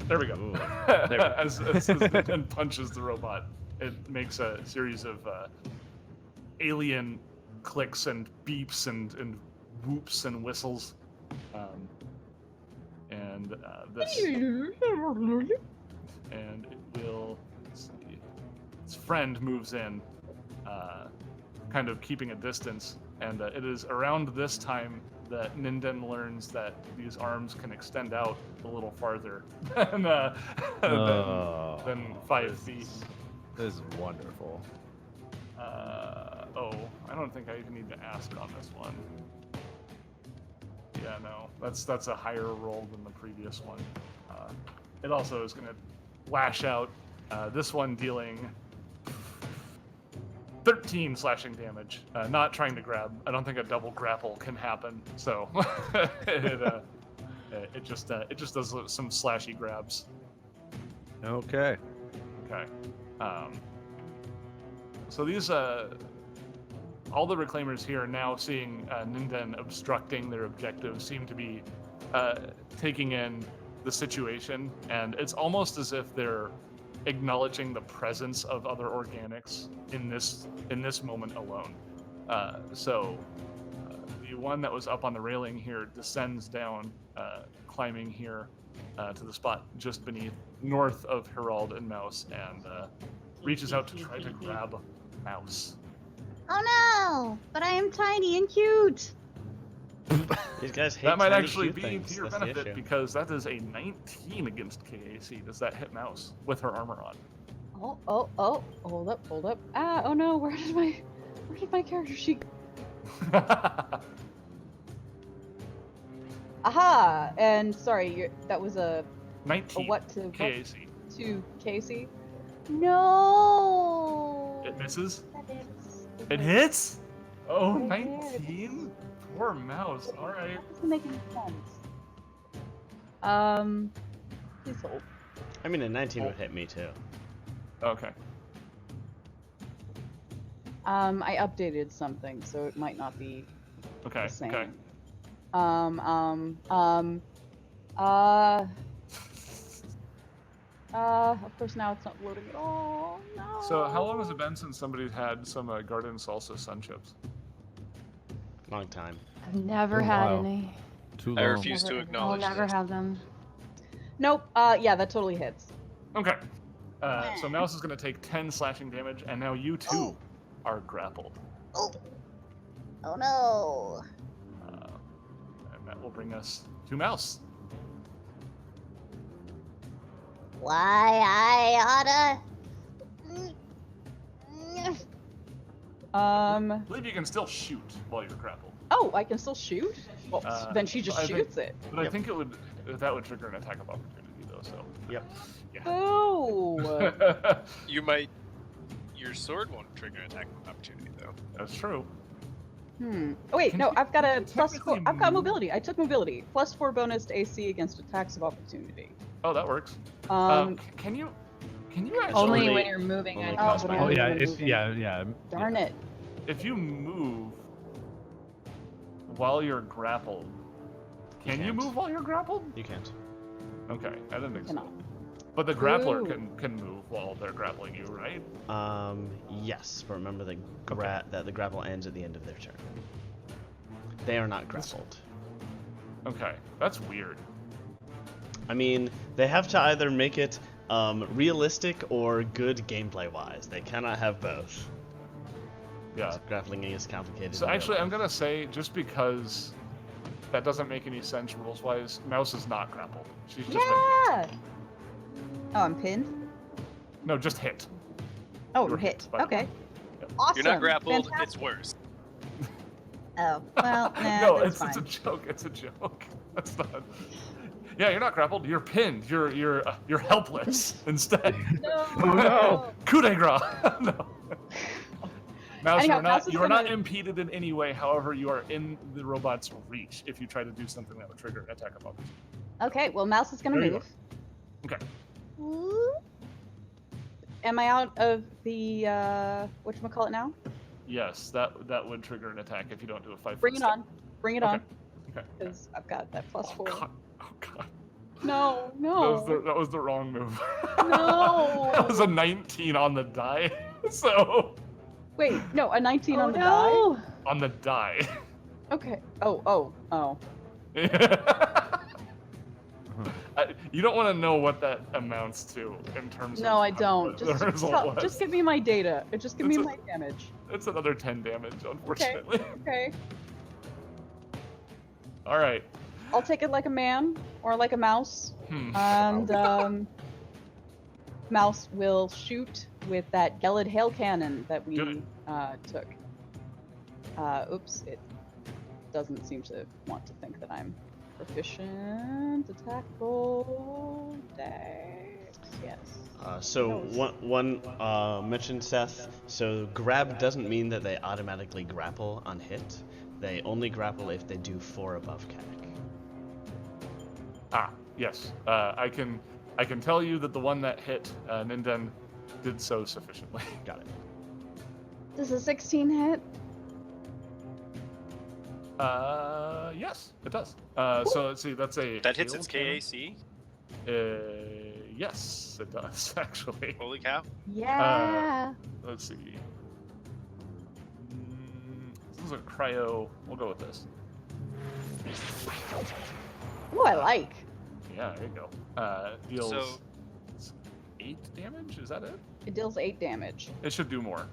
There we go. Ooh. There we go. as Ninden punches the robot, it makes a series of alien clicks and beeps and whoops and whistles. And it will. Let's see. Its friend moves in, kind of keeping a distance, and it is around this time that Ninden learns that these arms can extend out a little farther than 5 feet. This is wonderful. I don't think I even need to ask on this one. Yeah, no, that's a higher roll than the previous one. It also is going to lash out. This one dealing 13 slashing damage. Not trying to grab. I don't think a double grapple can happen. So it just does some slashy grabs. Okay. Okay. So these all the reclaimers here now seeing Ninden obstructing their objectives seem to be taking in the situation, and it's almost as if they're acknowledging the presence of other organics in this moment alone. So the one that was up on the railing here descends down, climbing here to the spot just beneath, north of Herald and Mouse, and reaches out to try to grab Mouse. Oh no! But I am tiny and cute. These guys hate That might tiny, actually cute be things. to your That's the benefit issue. because that is a 19 against KAC. Does that hit Mouse with her armor on? Oh, hold up. Ah, oh no, where did my character sheet? Aha! And sorry, that was a 19. what to KAC. What to Casey? No. It misses. That hits. It hits. Oh, It 19. Poor mouse. All right. That doesn't make any sense. Please hold. I mean, a 19 would hit me too. Okay. I updated something, so it might not be Okay. the same. Okay. Of course now it's not loading at all. No. So how long has it been since somebody's had some garden salsa sun chips? Long time. I've never Oh, had wow. any. Too I long. refuse to I'll acknowledge never this. have them. Nope. Yeah, that totally hits. Okay. So mouse is going to take 10 slashing damage, and now you too are grappled. Oh no. And that will bring us to mouse. Why I oughta. I believe you can still shoot while you're grappled. Oh, I can still shoot? Well, then she just I think- shoots it. But I think that would trigger an attack of opportunity though. So. Yep. Oh. Your sword won't trigger an attack of opportunity though. That's true. Oh wait, Can no, you- I've got a can plus 4. technically I've got move? mobility. I took mobility. Plus 4 bonus to AC against attacks of opportunity. Oh, that works. Can you actually? Only Only- when you're moving. only I cost think. Oh by- yeah, moving. it's yeah. Darn it. If you move while you're grappled, can you can't. move while you're grappled? You can't. Okay, I didn't think so. Cannot. But the grappler Ooh. can move while they're grappling you, right? Yes, but remember that the grapple ends at the end of their turn. They are not grappled. Okay, that's weird. I mean, they have to either make it realistic or good gameplay-wise. They cannot have both. Yeah. Grappling is complicated. So in real actually, I'm life. gonna say just because that doesn't make any sense rules-wise, mouse is not grappled. She's just been Yeah. Oh, I'm pinned. no, just hit. Oh, You were hit. hit by the Okay. Yep. Awesome. You're not grappled, Fantastic. it's worse. Oh, well, nah, no, that's it's a fine. joke. It's a joke. That's not. Yeah, you're not grappled. You're pinned. You're helpless instead. No. Oh no! Coup de grace. No. Mouse, Anyhow, Mouse is you are not gonna- impeded in any way. However, you are in the robot's reach if you try to do something that would trigger an attack of opportunity. Okay, well, Mouse is gonna There you move. Okay. Am I out of the whatchamacallit now? Yes, that would trigger an attack if you don't do a 5-foot Bring it step. on. Bring it Okay. on. Okay. Because I've got that plus Oh 4. god. Oh god. No, That was no. that was the wrong move. No. That was a 19 on the die. So Wait, no, a 19 Oh on the no! on the die. die? Okay. Oh. You don't want to know what that amounts to in terms of No, I what don't. the Just, result was. just give me my data. Just give me It's a- my damage. It's another 10 damage, unfortunately. Okay. All right. I'll take it like a man or like a mouse. Hmm. And Mouse will shoot with that Gelid hail cannon that we Good. took. Oops, it doesn't seem to want to think that I'm proficient. Attack roll. Dex. Yes. So one mentioned Seth. So grab doesn't mean that they automatically grapple on hit. They only grapple if they do 4 above CAC. Yes. I can tell you that the one that hit Ninden did so sufficiently. Got it. Does a 16 hit? Yes, it does. So let's see. That's a That hits hail its cannon. KAC? Yes, it does actually. Holy cow. Yeah. Let's see. This is a cryo. We'll go with this. Ooh, I like. Yeah, there you go. Deals So- 8 damage. Is that it? It deals 8 damage. It should do more.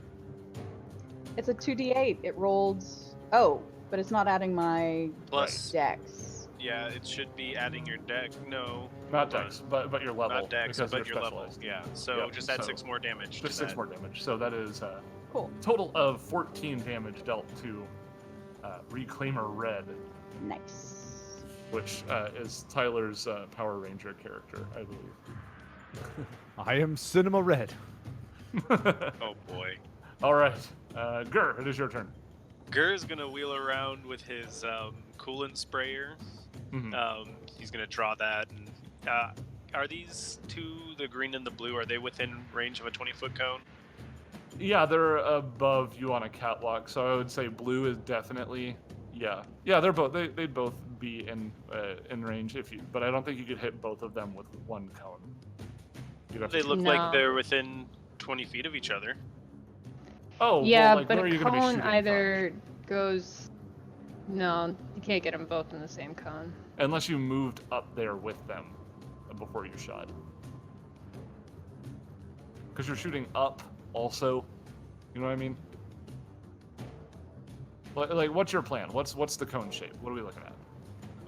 It's a 2d8. It rolled. Oh, but it's not adding my Plus, dex. yeah, it should be adding your deck. No, Not dex, but your level. not dex, because but you're your level. specialized. Yeah, so Yep, just add so 6 more damage. Just to 6 that. more damage. So that is Cool. total of 14 damage dealt to Reclaimer Red. Nice. which is Tyler's Power Ranger character, I believe. I am Cinema Red. Oh boy. All right, Gur, it is your turn. Gur is gonna wheel around with his coolant sprayer. Mhm. He's gonna draw that. And are these two, the green and the blue, are they within range of a 20-foot cone? Yeah, they're above you on a catwalk, so I would say blue is definitely. Yeah, they're both. They'd both be in range if you, but I don't think you could hit both of them with one cone. You'd have They to- look No. like they're within 20 feet of each other. Oh, Yeah, well, like, but where are a you gonna be cone shooting either goes. No, you can't get them both in the same cone. from? Unless you moved up there with them before you shot. Because you're shooting up, also. You know what I mean? Like, what's your plan? What's the cone shape? What are we looking at?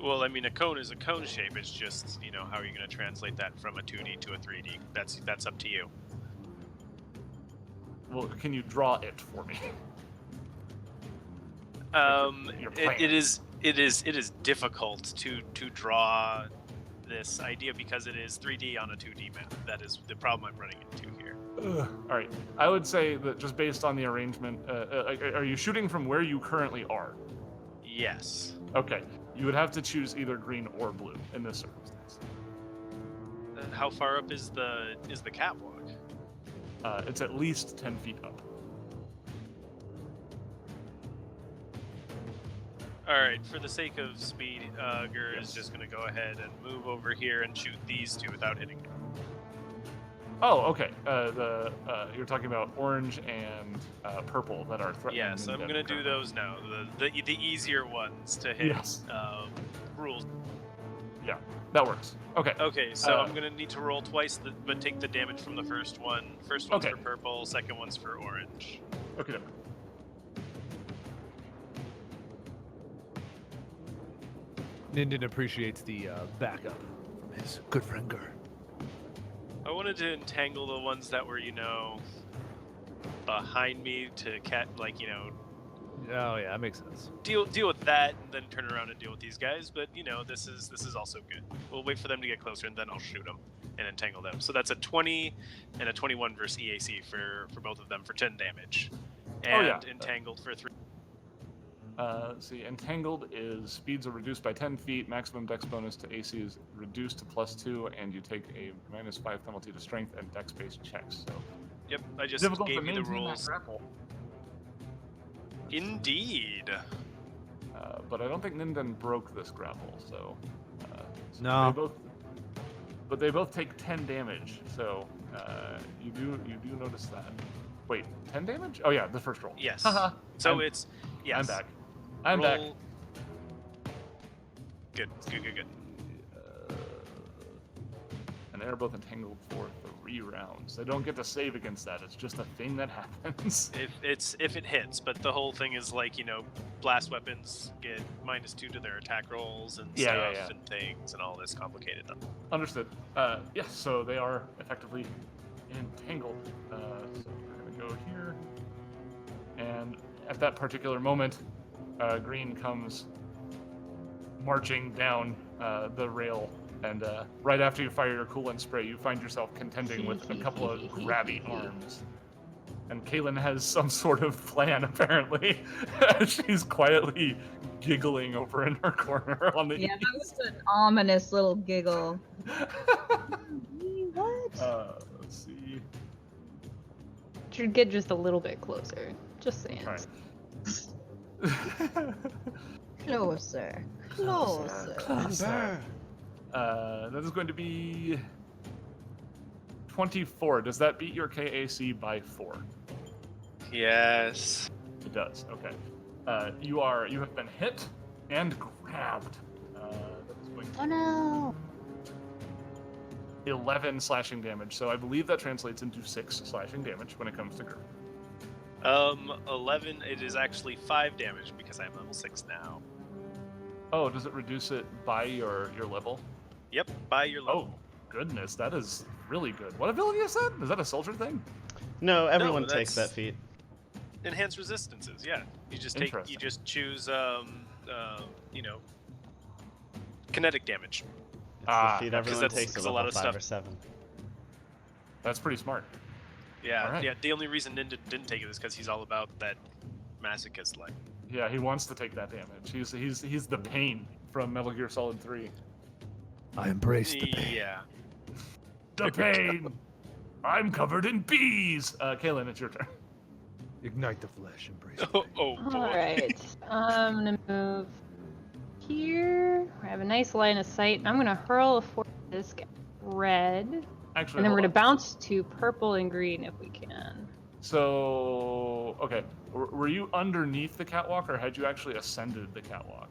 Well, I mean, a cone is a cone shape. It's just, how are you going to translate that from a 2D to a 3D? That's up to you. Well, can you draw it for me? Your plan. It is difficult to draw this idea because it is 3D on a 2D map. That is the problem I'm running into here. All right. I would say that just based on the arrangement, are you shooting from where you currently are? Yes. Okay. You would have to choose either green or blue in this circumstance. How far up is the catwalk? It's at least 10 feet up. All right. For the sake of speed, Gur is just going to go ahead and move over here and shoot these two without hitting him. Oh, okay. You're talking about orange and purple that are threatening. Yeah, so I'm going to do those now. The easier ones to hit. Yes. Rules. Yeah, that works. Okay. Okay, so I'm going to need to roll twice, but take the damage from the first one. First one's Okay. for purple, second one's for orange. Okay. Ninden appreciates the backup from his good friend Gur. I wanted to entangle the ones that were, behind me to Oh yeah, that makes sense. deal with that, and then turn around and deal with these guys. But this is also good. We'll wait for them to get closer, and then I'll shoot them and entangle them. So that's a 20 and a 21 versus EAC for both of them for 10 damage, and entangled for 3. Let's see, entangled is speeds are reduced by 10 feet, maximum dex bonus to AC is reduced to +2, and you take a -5 penalty to strength and dex-based checks. So Yep, I just difficult to gave you the maintain that rules. grapple. Indeed. But I don't think Ninden broke this grapple, so No. they both take 10 damage. So you do notice that. Wait, 10 damage? Oh yeah, the first roll. Yes. Haha. So I'm- it's yes. I'm back. I'm back. Roll- Good. And they're both entangled for 3 rounds. They don't get to save against that. It's just a thing that happens. If it hits, but the whole thing is blast weapons get -2 to their attack rolls and stuff and things and all this complicated stuff. Understood. Yes, so they are effectively entangled. So we're gonna go here. And at that particular moment, Green comes marching down the rail, and right after you fire your coolant spray, you find yourself contending with a couple of grabby arms. And Kaylin has some sort of plan, apparently. She's quietly giggling over in her corner on the Yeah, that was an ominous little giggle. What? Let's see. Should get just a little bit closer. Just saying. All right. Closer. Closer. That is going to be 24. Does that beat your KAC by 4? Yes. It does. Okay. You have been hit and grabbed. That is going to Oh no. 11 slashing damage. So I believe that translates into 6 slashing damage when it comes to Gur. 11. It is actually 5 damage because I'm level 6 now. Oh, does it reduce it by your level? Yep, by your level. Oh, goodness, that is really good. What ability is that? Is that a soldier thing? No, everyone No, takes that that's- feat. Enhanced resistances. Yeah, you just choose Kinetic damage. It's Ah, the feat yeah, everyone that's- takes at 'cause a level lot of 5 stuff- or 7. That's pretty smart. Yeah, Alright. yeah. The only reason Ninja didn't take it is because he's all about that masochist life. Yeah, he wants to take that damage. He's the pain from Metal Gear Solid 3. I embrace the pain. Yeah. The pain. I'm covered in bees. Kaylin, it's your turn. Ignite the flesh, embrace the Oh, pain. oh boy. All right. I'm gonna move here. I have a nice line of sight, and I'm gonna hurl a force disc at red, Actually, and then we're hold gonna on. bounce to purple and green if we can. So, okay. Were you underneath the catwalk, or had you actually ascended the catwalk?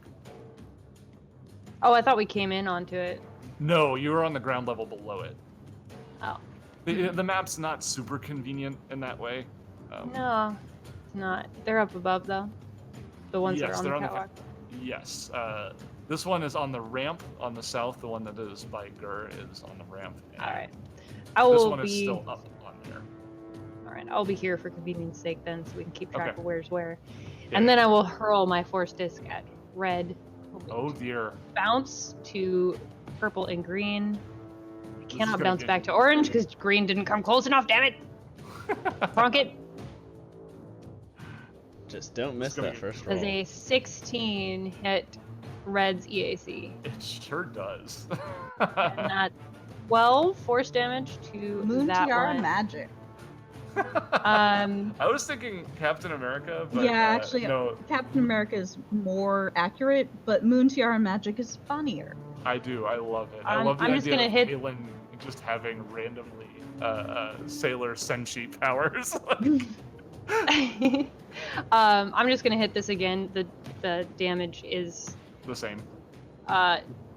Oh, I thought we came in onto it. No, you were on the ground level below it. Oh. The map's not super convenient in that way. No, it's not. They're up above though. The ones that yes, are on they're the on the catwalk. Yes. This one is on the ramp on the south. The one that is by Gur is on the ramp. and All right. I This will one is be. still up on there. All right. I'll be here for convenience sake then, so we can keep track Okay. of where's where. Yeah. And then I will hurl my force disc at red. Oh dear. Bounce to purple and green. I This is cannot gonna bounce get- back to orange because green didn't come close enough. Damn it! Bronk it. Just don't miss gonna that get- first roll. Does a 16 hit red's EAC? It sure does. And that's 12 force damage to Moon that Tiara one. magic. Um, I was thinking Captain America, but Yeah, actually, no, Captain America is more accurate, but Moon Tiara magic is funnier. I do. I love it. I I'm love the just idea gonna of hit- Kaylin just having randomly Sailor Senshi powers. I'm just gonna hit this again. The damage is The same.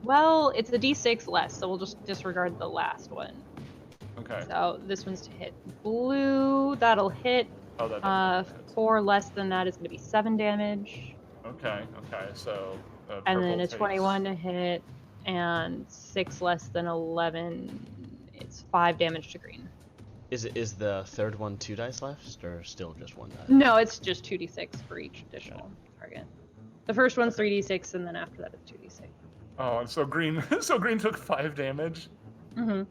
well, it's a d6 less, so we'll just disregard the last one. Okay. So this one's to hit blue. That'll hit. Oh, that definitely hits. 4 less than that is gonna be 7 damage, Okay. Okay. So. and then purple a takes- 21 to hit, and 6 less than 11. It's 5 damage to green. Is the third one 2 dice left, or still just 1 die? No, it's just 2d6 for each additional target. The first one's 3d6, and then after that it's 2d6. Oh, and so green. So green took 5 damage. Mm-hmm.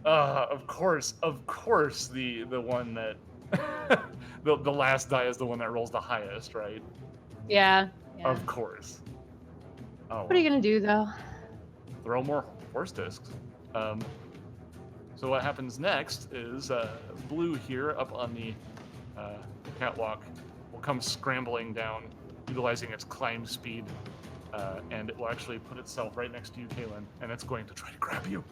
Of course, the one that the last die is the one that rolls the highest, right? Yeah. Of course. Oh, What are you gonna do though? throw more horse discs. So what happens next is blue here up on the catwalk will come scrambling down, utilizing its climb speed, and it will actually put itself right next to you, Kaylin, and it's going to try to grab you.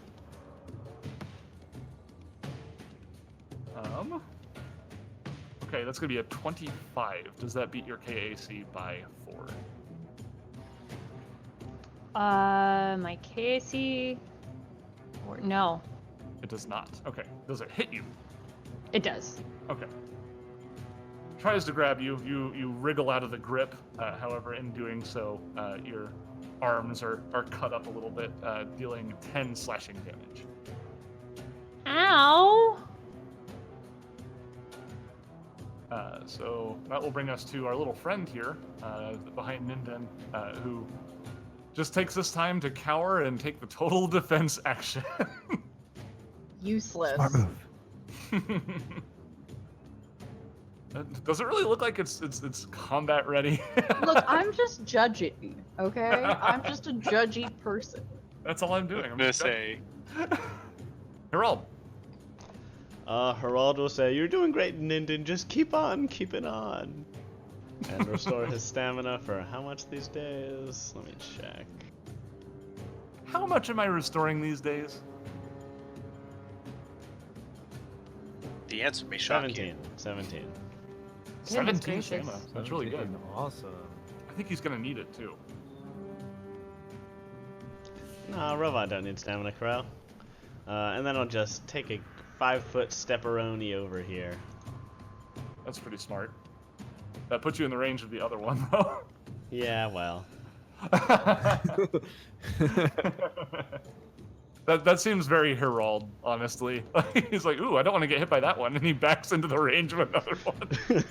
Okay, that's gonna be a 25. Does that beat your KAC by 4? My KAC. Or no, It does not. Okay. Does it hit you? it does. Okay. Tries to grab you. You wriggle out of the grip. However, in doing so, your arms are cut up a little bit, dealing 10 slashing damage. Ow! So that will bring us to our little friend here, behind Ninden, who just takes this time to cower and take the total defense action. Useless. Smart move. Does it really look like it's combat ready? Look, I'm just judgy, okay? I'm just a judgy person. That's all I'm doing. I'm I'm gonna just say, Harold. Herald will say, "You're doing great, Ninden. Just keep on keeping on." And restore his stamina for how much these days? Let me check. How much am I restoring these days? the answer may shock 17. 17. Goodness 17 gracious. stamina. That's really good. Awesome. I think he's gonna need it too. No, robot don't need stamina, Corral. And then I'll just take a 5-foot stepperoni over here. That's pretty smart. That puts you in the range of the other one, though. Yeah, well. That seems very Herald, honestly. He's like, ooh, I don't want to get hit by that one, and he backs into the range of another one.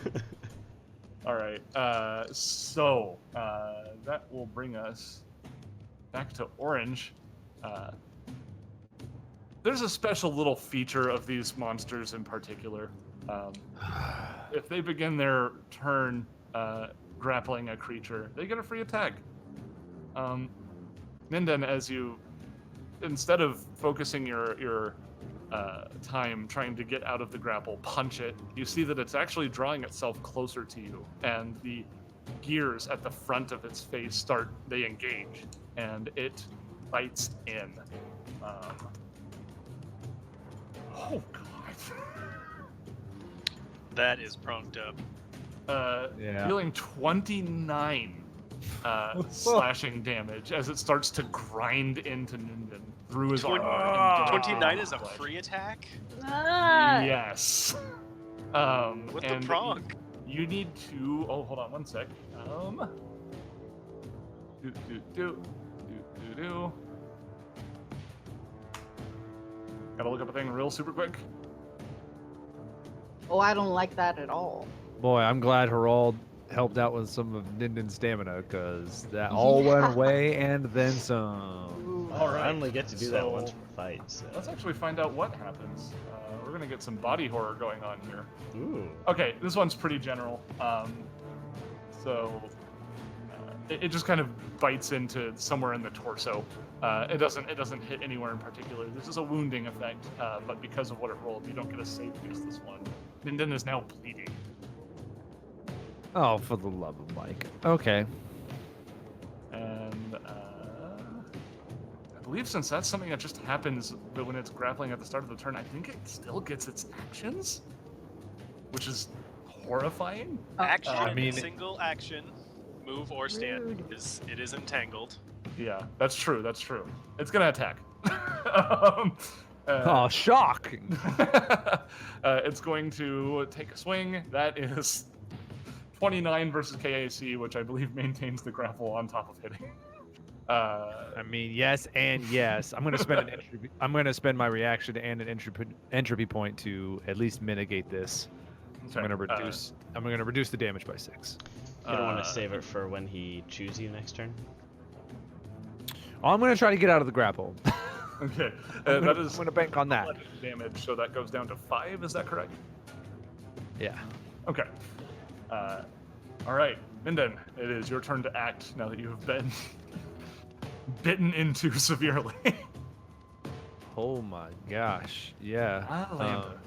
All right, so that will bring us back to Orange. There's a special little feature of these monsters in particular. If they begin their turn grappling a creature, they get a free attack. Ninden, as you, instead of focusing your time trying to get out of the grapple, punch it, you see that it's actually drawing itself closer to you, and the gears at the front of its face they engage, and it bites in. Oh god. That is pronked up. Dealing 29 slashing damage as it starts to grind into Ninden through his armor. 29 is a free attack? Ah. Yes. With the pronk. You need to. Oh, hold on one sec. Gotta look up a thing real super quick. Oh, I don't like that at all. Boy, I'm glad Harald helped out with some of Ninden's stamina, because that all went away and then some. All right. I only get to do that once per fight. So. Let's actually find out what happens. We're gonna get some body horror going on here. Ooh. Okay, this one's pretty general. It just kind of bites into somewhere in the torso. It doesn't hit anywhere in particular. This is a wounding effect, but because of what it rolled, you don't get a save against this one. Ninden is now bleeding. Oh, for the love of Mike. Okay. And I believe since that's something that just happens when it's grappling at the start of the turn, I think it still gets its actions, which is horrifying. Action, I mean- single action, move or stand. It is entangled. Yeah, that's true. That's true. It's gonna attack. Oh, shocking. It's going to take a swing. That is 29 versus KAC, which I believe maintains the grapple on top of hitting. I mean, yes and yes. I'm gonna spend my reaction and an entropy point to at least mitigate this. So I'm gonna reduce the damage by 6. You don't want to save it for when he chews you next turn? I'm gonna try to get out of the grapple. Okay, I'm that is gonna bank on that. damage, so that goes down to 5. Is that correct? Yeah. Okay. All right, Ninden, it is your turn to act now that you have been bitten into severely. Oh my gosh. Yeah. Lambda.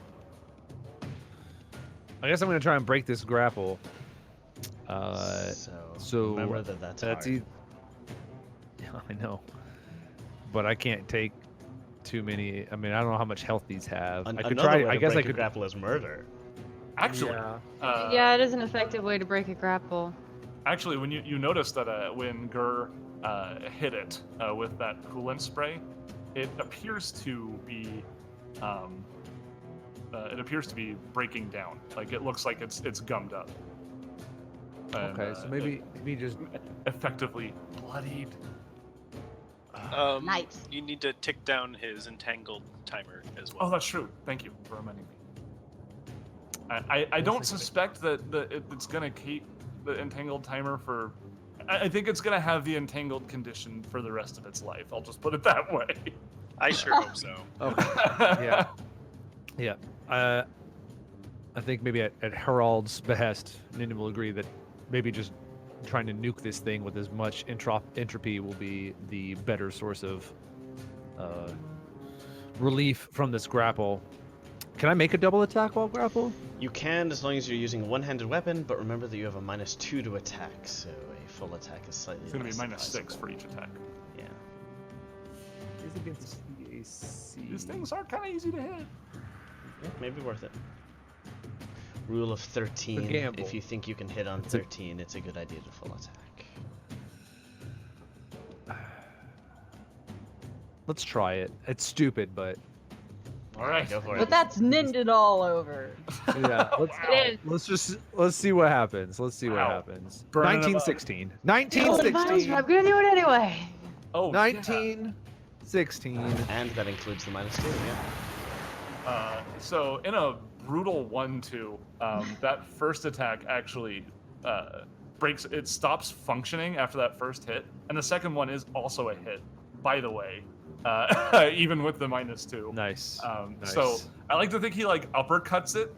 I guess I'm gonna try and break this grapple. So remember that's hard. Yeah, I know. But I can't take too many. I mean, I don't know how much health these have. I could try. I guess I could grapple as murder. Actually, Yeah, it is an effective way to break a grapple. Actually, when you notice that when Gur hit it with that coolant spray, it appears to be breaking down. Like it looks like it's gummed up. And, okay, so maybe just effectively bloodied. Nice. You need to tick down his entangled timer as well. Oh, that's true. Thank you for reminding me. I don't suspect that it's gonna keep the entangled timer for. I think it's gonna have the entangled condition for the rest of its life. I'll just put it that way. I sure hope so. okay. Yeah. Yeah. I think maybe at Harald's behest, Ninden will agree that maybe just trying to nuke this thing with as much entropy will be the better source of relief from this grapple. Can I make a double attack while grapple? You can, as long as you're using a one-handed weapon, but remember that you have a -2 to attack, so a full attack is slightly It's gonna be less -6 advisable. for each attack. Yeah. Is against CAC. These things are kind of easy to hit. Yeah, maybe worth it. Rule of 13. gamble. If you think you can hit on 13, it's a good idea to full attack. Let's try it. It's stupid, but All right. Go for But it. that's Ninden all over. yeah. It is. Let's see what happens. Let's see what Wow. happens. Burning them up. 1916. I'm 1916. gonna do it anyway. Oh, 1916. And that includes the -2, yeah. So in a brutal 1-2, that first attack actually breaks. It stops functioning after that first hit, and the second one is also a hit. By the way, even with the -2. Nice. Nice. So I like to think he like uppercuts it,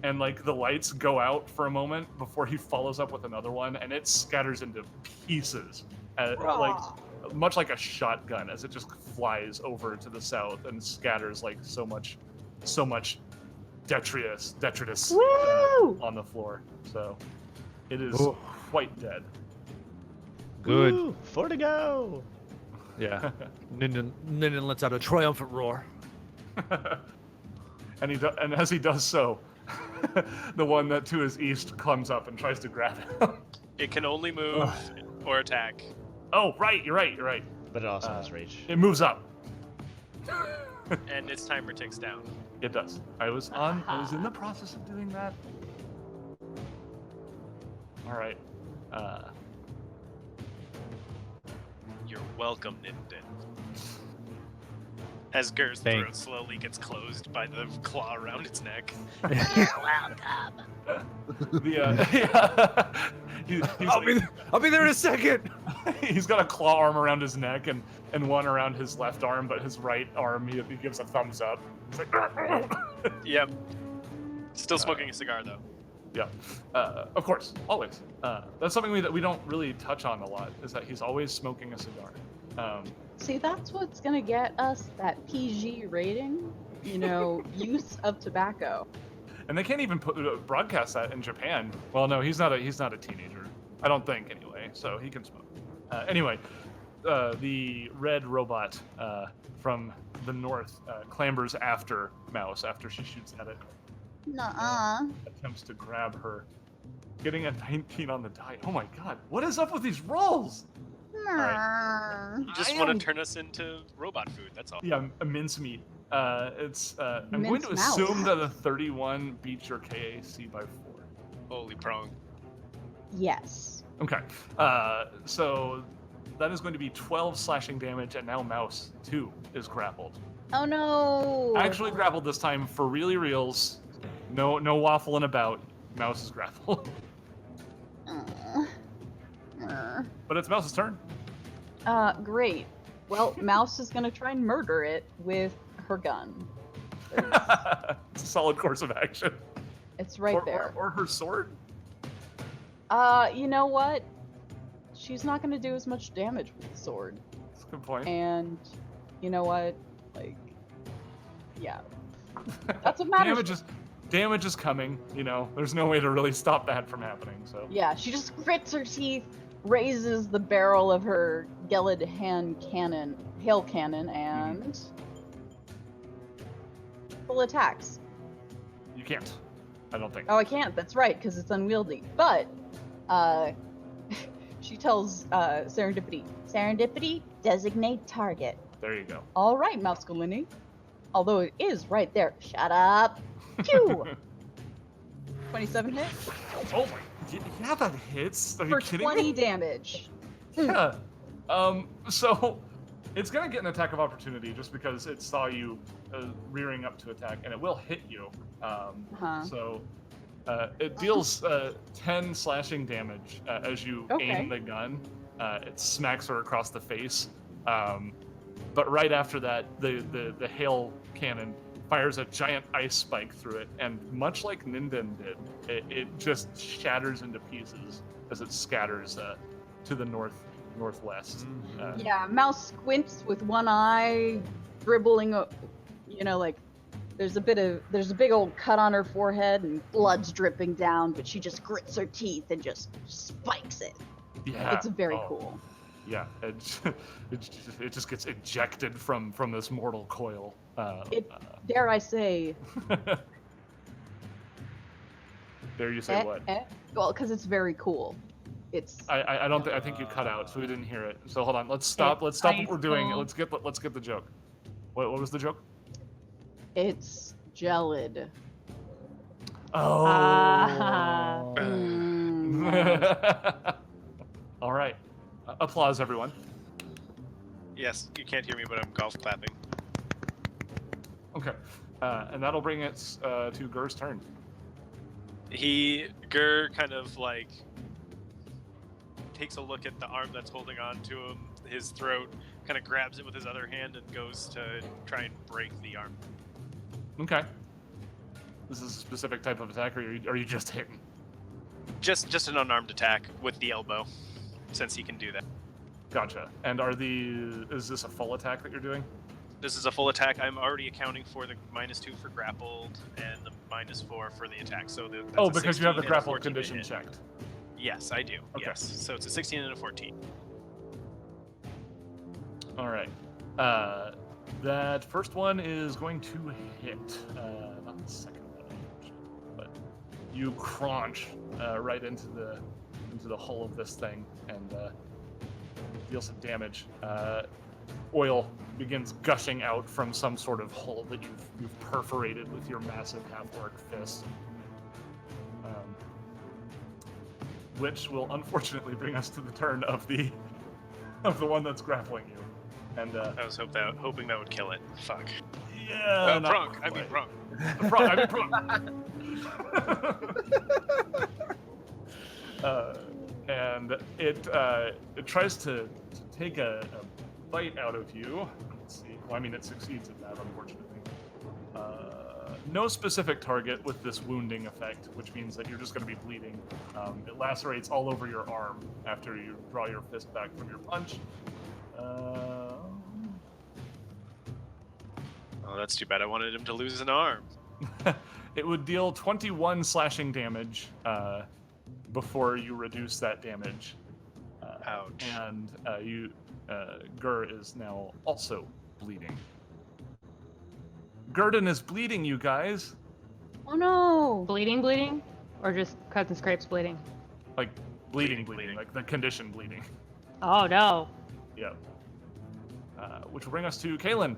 and like the lights go out for a moment before he follows up with another one, and it scatters into pieces, like much like a shotgun, as it just flies over to the south and scatters like so much detritus on the floor. So it is quite dead. Good. Woo, 4 to go. Yeah. Ninden lets out a triumphant roar. and as he does so, the one that to his east comes up and tries to grab him. It can only move or attack. Oh, right, you're right. But it also has reach. It moves up. And its timer ticks down. It does. I was in the process of doing that. All right. You're welcome, Ninden. As Gur's throat slowly gets closed by the claw around its neck. You're welcome. I'll be there in a second. He's got a claw arm around his neck and one around his left arm, but his right arm he gives a thumbs up. He's like, Yep. Still smoking a cigar though. Yeah, of course, always. That's something that we don't really touch on a lot, is that he's always smoking a cigar. See, that's what's gonna get us that PG rating. You know, use of tobacco. And they can't even broadcast that in Japan. Well, no, he's not a teenager. I don't think, anyway. So he can smoke. Anyway, the red robot from the north clambers after Mouse after she shoots at it. Nuh-uh. Attempts to grab her, getting a 19 on the die. Oh my god, what is up with these rolls? Nah. You just want to turn us into robot food, that's all. Yeah, a mincemeat. I'm going to Mince mouse. assume that a 31 beats your KAC by 4. Holy prong. Yes. Okay, so that is going to be 12 slashing damage, and now Mouse, too, is grappled. Oh no. Actually grappled this time for really reals. No waffling about. Mouse is grappled. But it's Mouse's turn. Great. Well, Mouse is gonna try and murder it with her gun. It's a solid course of action. It's right there. Or her sword. You know what? She's not gonna do as much damage with the sword. That's a good point. And you know what? Like, yeah. That's what matters. Damage is coming, you know. There's no way to really stop that from happening, so. Yeah, she just grits her teeth, raises the barrel of her Gelid hail cannon, and full attacks. You can't. I don't think. Oh, I can't. That's right, because it's unwieldy. But she tells Serendipity, Designate target. There you go. all right, Mouscolini. Although it is right there. Shut up. Pew! 27 hit Oh my. Yeah, that hits. Are you for kidding 20 me? damage. Yeah. So it's gonna get an attack of opportunity just because it saw you rearing up to attack, and it will hit you. So it deals 10 slashing damage as you aim the gun. It smacks her across the face. But right after that, the hail cannon fires a giant ice spike through it, and much like Ninden did, it just shatters into pieces as it scatters to the northwest. Yeah, Mouse squints with one eye, dribbling. You know, like there's a big old cut on her forehead, and blood's dripping down. But she just grits her teeth and just spikes it. Yeah, it's very cool. Yeah, it just gets ejected from this mortal coil. Dare I say? Dare you say what? Well, because it's very cool. It's. I don't think I think you cut out, so we didn't hear it. So hold on, let's stop. Let's stop what we're doing. Let's get the joke. What was the joke? It's gelid. Oh. All right. Applause, everyone. Yes, you can't hear me, but I'm golf clapping. Okay. And that'll bring it to Gur's turn. Gur kind of like takes a look at the arm that's holding on to him, his throat, kind of grabs it with his other hand and goes to try and break the arm. Okay. This is a specific type of attack, or are you just hitting? Just an unarmed attack with the elbow, since he can do that. Gotcha. And is this a full attack that you're doing? This is a full attack. I'm already accounting for the -2 for grappled and the -4 for the attack. So that's because you have the 16 and a grapple 14 to condition hit. checked. Yes, I do. Okay. Yes. So it's a 16 and a 14. All right. That first one is going to hit. Not the second one, unfortunately, but you crunch right into the hull of this thing and deal some damage. Oil begins gushing out from some sort of hole that you've perforated with your massive half-orc fist. Which will unfortunately bring us to the turn of the one that's grappling you. And I was hoping that would kill it. Fuck. yeah, not Prunk. I mean, quite. Prunk. And it tries to take a bite out of you. Let's see. Well, I mean, it succeeds at that, unfortunately. No specific target with this wounding effect, which means that you're just going to be bleeding. It lacerates all over your arm after you draw your fist back from your punch. Oh, that's too bad. I wanted him to lose an arm. It would deal 21 slashing damage before you reduce that damage. Ouch. And Gur is now also bleeding. Gurdon is bleeding, you guys. Oh no! Bleeding? Or just cuts and scrapes bleeding? Like bleeding, like the condition bleeding. Oh no. Yeah. Which will bring us to Kaylin.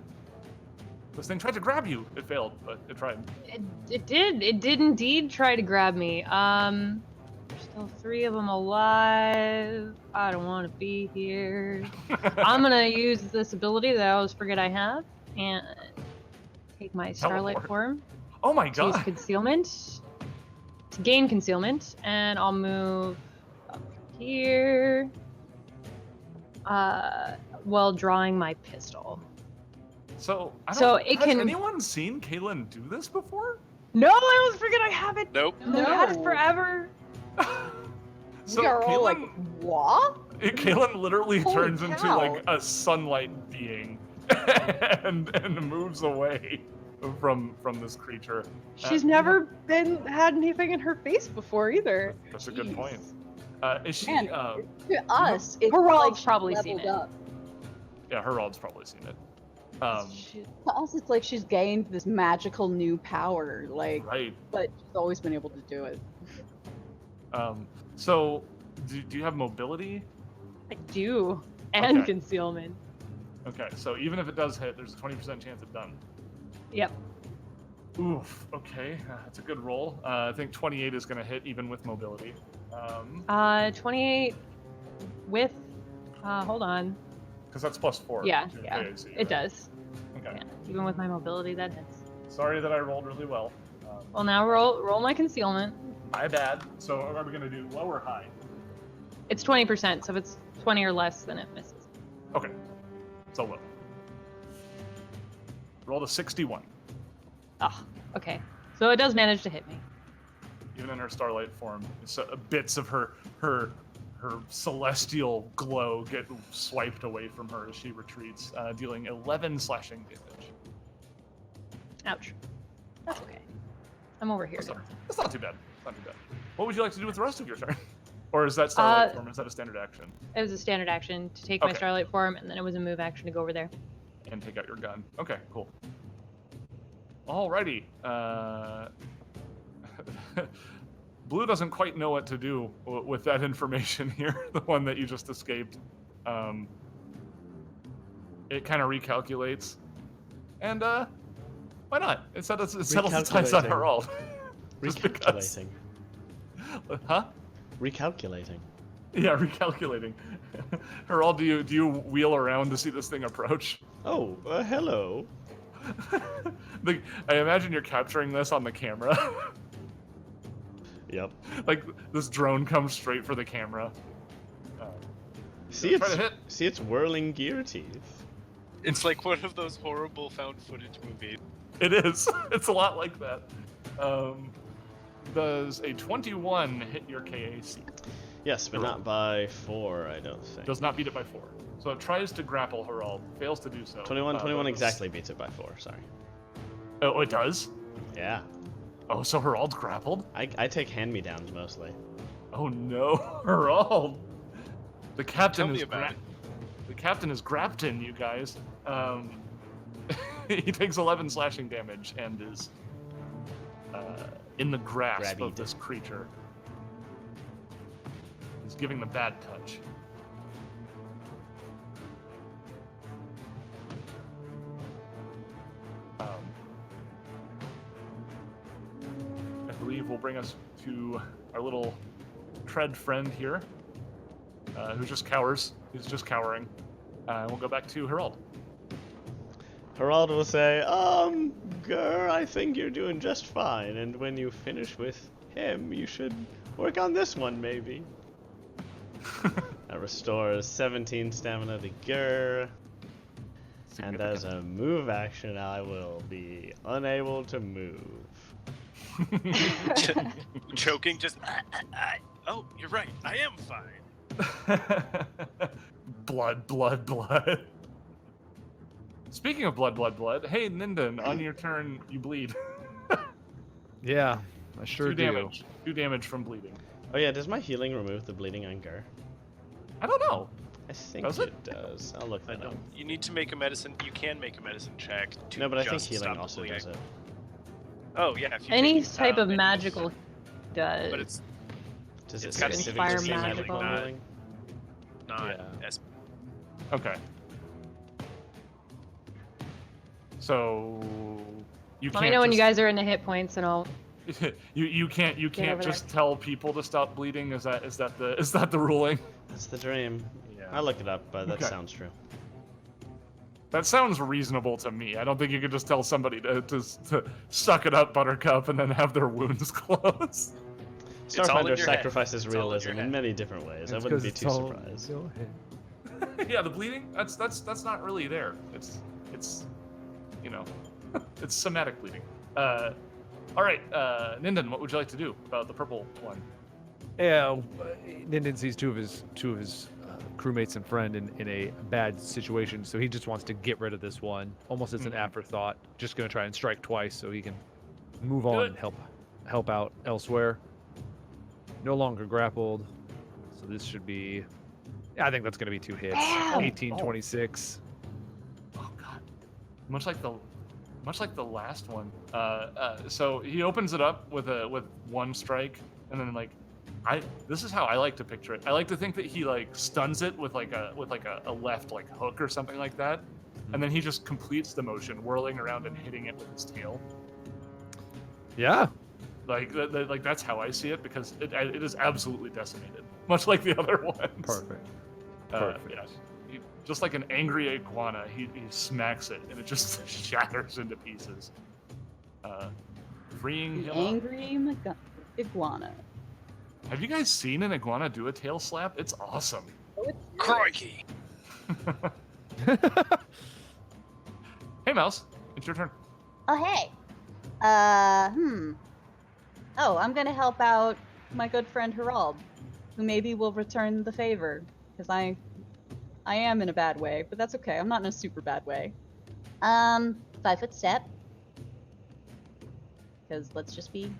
This thing tried to grab you. It failed, but it tried. It did. It did indeed try to grab me. There's still 3 of them alive. I don't want to be here. I'm gonna use this ability that I always forget I have and take my starlight Teleport. form. Oh my To use god. concealment. To gain concealment, and I'll move up here. While drawing my pistol. So, has can. anyone seen Kaylin do this before? No, I always forget I have it. Nope. I've had it forever. So we are all like, Kaylin, what? Kaylin literally Holy turns into cow. like a sunlight being and moves away from this creature. She's never had anything in her face before either. That's a good Jeez. point. Is she? Man, To us, it's Herald's like she's probably seen leveled it. up. Yeah, Herald's probably seen it. To us, it's like she's gained this magical new power, like, Right. but she's always been able to do it. So, do you have mobility? I do. And Okay. concealment. Okay, so even if it does hit, there's a 20% chance it's done. Yep. Oof. Okay, that's a good roll. I think 28 is going to hit even with mobility. 28 with, hold on. Because that's +4. Yeah, to yeah, AC, it right? does. Okay. Yeah, even with my mobility, that hits. Sorry that I rolled really well. Well, now roll my concealment. My bad. So are we going to do low or high? It's 20%, so if it's 20 or less, then it misses. Okay. So low. Rolled a 61. Oh, okay. So it does manage to hit me. Even in her starlight form, so bits of her celestial glow get swiped away from her as she retreats, dealing 11 slashing damage. Ouch. That's okay. I'm over here. That's not too bad. Not too bad. What would you like to do with the rest of your turn? Or is that starlight form? Is that a standard action? It was a standard action to take my Okay. starlight form, and then it was a move action to go over there. And take out your gun. Okay, cool. Alrighty. Blue doesn't quite know what to do with that information here, the one that you just escaped. It kind of recalculates. And, why not? It settles its eyes on Herald. Just because. Recalculating. Huh? Recalculating. Yeah, recalculating. Herald, do you wheel around to see this thing approach? Oh, hello. I imagine you're capturing this on the camera. Yep. Like, this drone comes straight for the camera. See Try to hit. its whirling gear teeth. It's like one of those horrible found footage movies. It is. It's a lot like that. Does a 21 hit your KAC? Yes, but not by 4, I don't think. Does not beat it by 4. So it tries to grapple Herald, fails to do so. 21 exactly beats it by 4, sorry. Oh, it does? Yeah. Oh, so Herald's grappled? I take hand-me-downs mostly. Oh no, Herald! The captain Tell me is about it. The captain is graptin, you guys. He takes 11 slashing damage and is in the grasp of this creature. He's giving the bad touch. I believe will bring us to our little tread friend here, who just cowers. He's just cowering. We'll go back to Herald. Herald will say, Gur, I think you're doing just fine, and when you finish with him, you should work on this one, maybe. That restores 17 stamina to Gur, and as a move action, I will be unable to move. Choking, just. Oh, you're right. I am fine. Blood, blood, blood. Speaking of blood, blood, blood, hey, Ninden, on your turn, you bleed. Yeah, I sure 2 do. damage. 2 damage from bleeding. Oh yeah, does my healing remove the bleeding on Gur? I don't know. I think Does it does. I'll look that up. You need to make a medicine. You can make a medicine check to No, but I think just healing stop the also bleeding. does it. Oh yeah, if you Any take, type of any- magical does. But it's Does it It's gotta be specifically fire say magical. healing? not Yeah. as. Okay. So you Let can't. me know when you just- guys are in the hit points, and I'll. you can't over just tell people to stop bleeding. Is that the ruling? That's the dream. Yeah. I looked it up, but that Okay. sounds true. That sounds reasonable to me. I don't think you could just tell somebody to suck it up, Buttercup, and then have their wounds close. all in Starfinder your head. sacrifices It's all in realism your in head. many different ways. I It's wouldn't 'cause be it's too all surprised. in your head. Yeah, the bleeding. That's not really there. It's you know, it's somatic bleeding. All right, Ninden, what would you like to do about the purple one? Yeah, Ninden sees two of his crewmates and friend in a bad situation, so he just wants to get rid of this one, almost as an afterthought. Just gonna try and strike twice so he can move on and help out elsewhere. No longer grappled, so this should be. I think that's gonna be 2 hits. Damn! 18, 26. Oh God, much like the last one. So he opens it up with one strike, and then this is how I like to picture it. I like to think that he like stuns it with a left like hook or something like that, and then he just completes the motion, whirling around and hitting it with his tail. Yeah. Like that's how I see it, because it is absolutely decimated, much like the other ones. Perfect. Yeah. Just like an angry iguana, he smacks it and it just shatters into pieces. Freeing The him up. angry iguana. Have you guys seen an iguana do a tail slap? It's awesome. Crikey! Hey, Mouse, it's your turn. Oh, hey. Oh, I'm gonna help out my good friend Herald, who maybe will return the favor, because I am in a bad way, but that's okay. I'm not in a super bad way. 5-foot step. Because let's just be.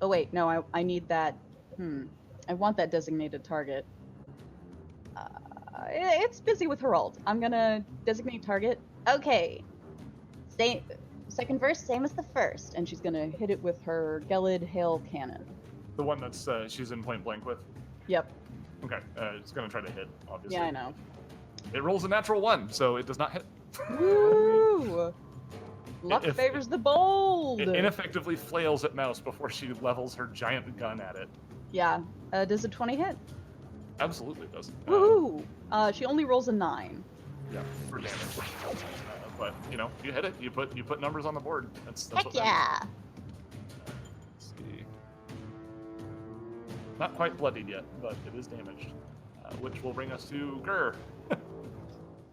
Oh wait, no, I need that. I want that designated target. It's busy with Herald. I'm gonna designate target. Okay. Second verse, same as the first, and she's gonna hit it with her Gelid Hail Cannon. The one that's she's in point blank with. Yep. Okay, it's gonna try to hit, obviously. Yeah, I know. It rolls a natural 1, so it does not hit. Woo! Luck If- favors the bold. It ineffectively flails at Mouse before she levels her giant gun at it. Yeah. Does a 20 hit? Absolutely does. Woohoo! She only rolls a 9. Yeah, for damage. But you hit it. You put numbers on the board. That's Heck what yeah. Let's see. Not quite bloodied yet, but it is damaged. which will bring us to Grr.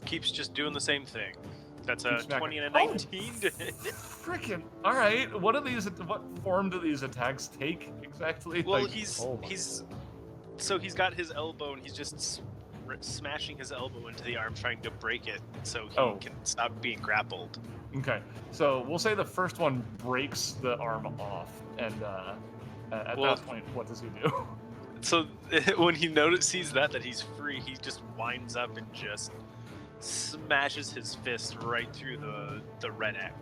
Keeps just doing the same thing. That's a Keeps smacking. 20 and a 19. Freaking! All right. What form do these attacks take exactly? Well, Like, he's got his elbow and he's just smashing his elbow into the arm, trying to break it so he can stop being grappled. okay. So we'll say the first one breaks the arm off, and at that point, what does he do? So when he sees that he's free, he just winds up and just smashes his fist right through the red X.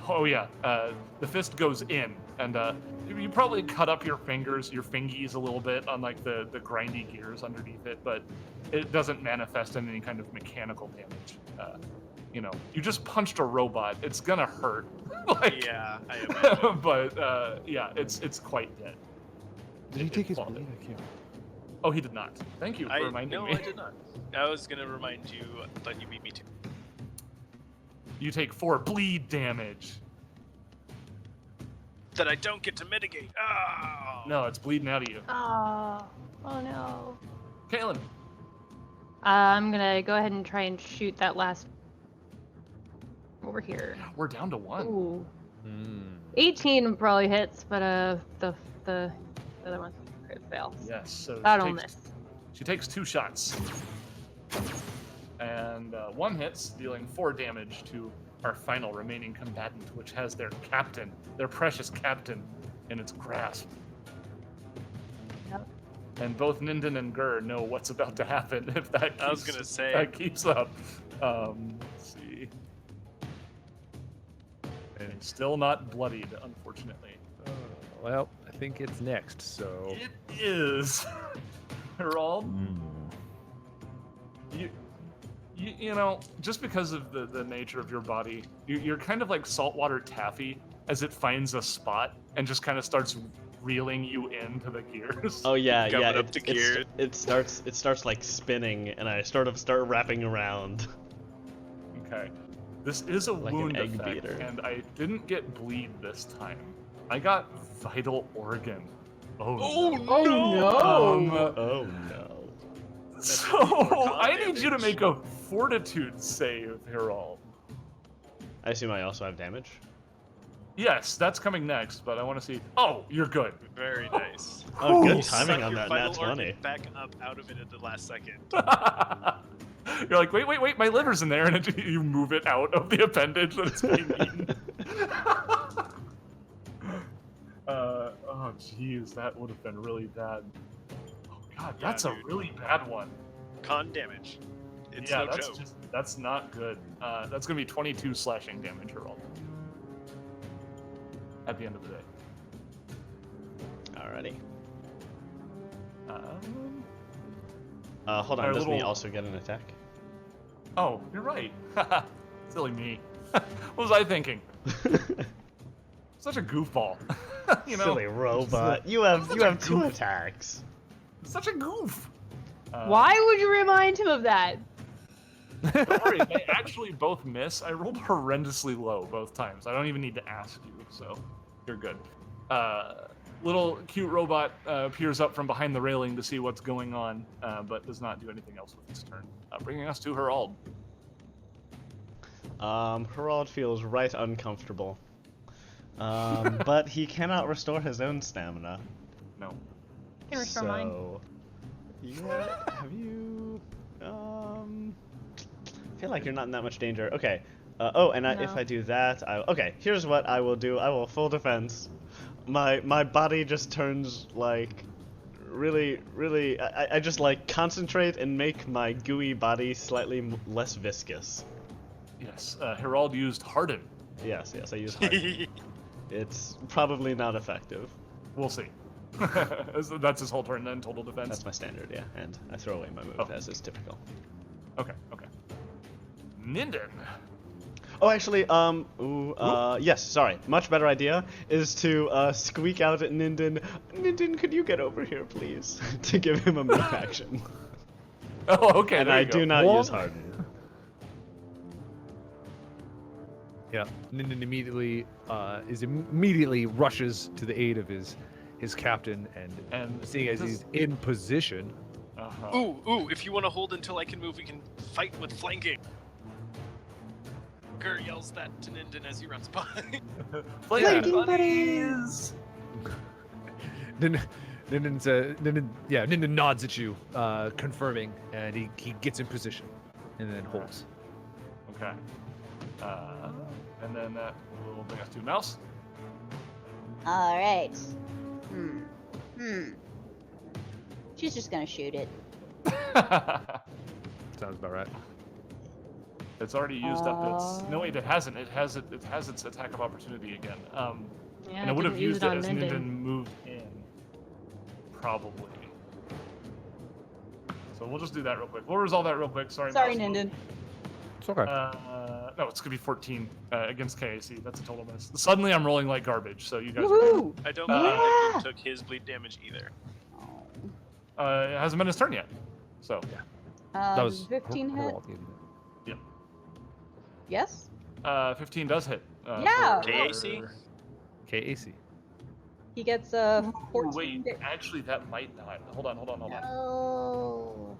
Oh yeah, the fist goes in, and you probably cut up your fingies a little bit on like the grindy gears underneath it, but it doesn't manifest in any kind of mechanical damage. You just punched a robot. It's gonna hurt. Like, yeah, I imagine. But yeah, it's quite dead. Did he take his bleed? I can't. Oh, he did not. Thank you for reminding me. No, I did not. I was gonna remind you, but you beat me to. You take 4 bleed damage. That I don't get to mitigate. Oh! No, it's bleeding out of you. Oh no. Kaylin. I'm gonna go ahead and try and shoot that last over here. We're down to 1. Ooh. 18 probably hits, but the other one crit fail. Yes. So that'll miss. She takes 2 shots. And 1 hits, dealing 4 damage to our final remaining combatant, which has their precious captain, in its grasp. Yep. And both Ninden and Gur know what's about to happen if that keeps up. Let's see. And still not bloodied, unfortunately. Well, I think it's next, so... It is. Herald. You know, just because of the nature of your body, you're kind of like saltwater taffy as it finds a spot and just kind of starts reeling you into the gears. Oh yeah, It starts like spinning, and I start wrapping around. Okay, this is a like wound an egg effect, beater. and I didn't get bleed this time. I got vital organ. Oh no! Oh no! So I need you to make a fortitude save, Herald. I assume I also have damage. Yes, that's coming next, but I want to see. Oh, you're good. Very nice. Oh, good Ooh. timing Suck on your that vital nat organ 20. back up out of it at the last second. You're like, wait, my liver's in there, and you move it out of the appendage that it's being eaten. Oh, jeez, that would have been really bad. Oh, God, that's a really bad one. Con damage. It's Yeah, no joke. that's not good. That's going to be 22 slashing damage, Herald. At the end of the day. Alrighty. Um, Hold on, Our does me little- also get an attack? Oh, you're right. Silly me. What was I thinking? Such a goofball. You know, Silly robot. You have 2 attacks. such a goof. Why would you remind him of that? Don't worry, they actually both miss. I rolled horrendously low both times. I don't even need to ask you, so you're good. Little cute robot peers up from behind the railing to see what's going on, but does not do anything else with its turn. Bringing us to Herald. Herald feels right uncomfortable. But he cannot restore his own stamina. No. Can restore mine. Yeah, have you? I feel like you're not in that much danger. Okay. If I do that, okay. Here's what I will do. I will full defense. My body just turns like really. I just like concentrate and make my gooey body slightly less viscous. Yes. Herald used Harden. Yes. I use Harden. It's probably not effective. We'll see. That's his whole turn then. Total defense. That's my standard, yeah. And I throw away my move as is typical. Okay. Ninden. Oh, actually, yes, sorry. Much better idea is to squeak out at Ninden, "Ninden, could you get over here, please?" to give him a move action. Oh, okay. And there I you go. do not use Harden. Yeah, Ninden immediately rushes to the aid of his captain, and seeing as he's in position, Ooh, if you want to hold until I can move, we can fight with flanking. Gur yells that to Ninden as he runs by. Flanking buddies! Ninden nods at you, confirming, and he gets in position, and then holds. Okay. And then that will bring us to Mouse. All right. She's just gonna shoot it. Sounds about right. It's already used up its. No wait, it hasn't. It has its attack of opportunity again. Yeah, and it would have didn't use used it on as Ninden. Ninden moved in. Probably. So we'll just do that real quick. We'll resolve that real quick. Sorry. Sorry, Mouse. Ninden. It's okay. No, it's gonna be 14 against KAC. That's a total miss. Suddenly, I'm rolling like garbage. So you guys. Woohoo! I don't believe Yeah. Ninden took his bleed damage either. It hasn't been his turn yet. So That was 15 hit. Herald. Yes. 15 does hit. Yeah. for- KAC? KAC. He gets Ooh, 14. wait, actually, that might not. Hold on. Oh.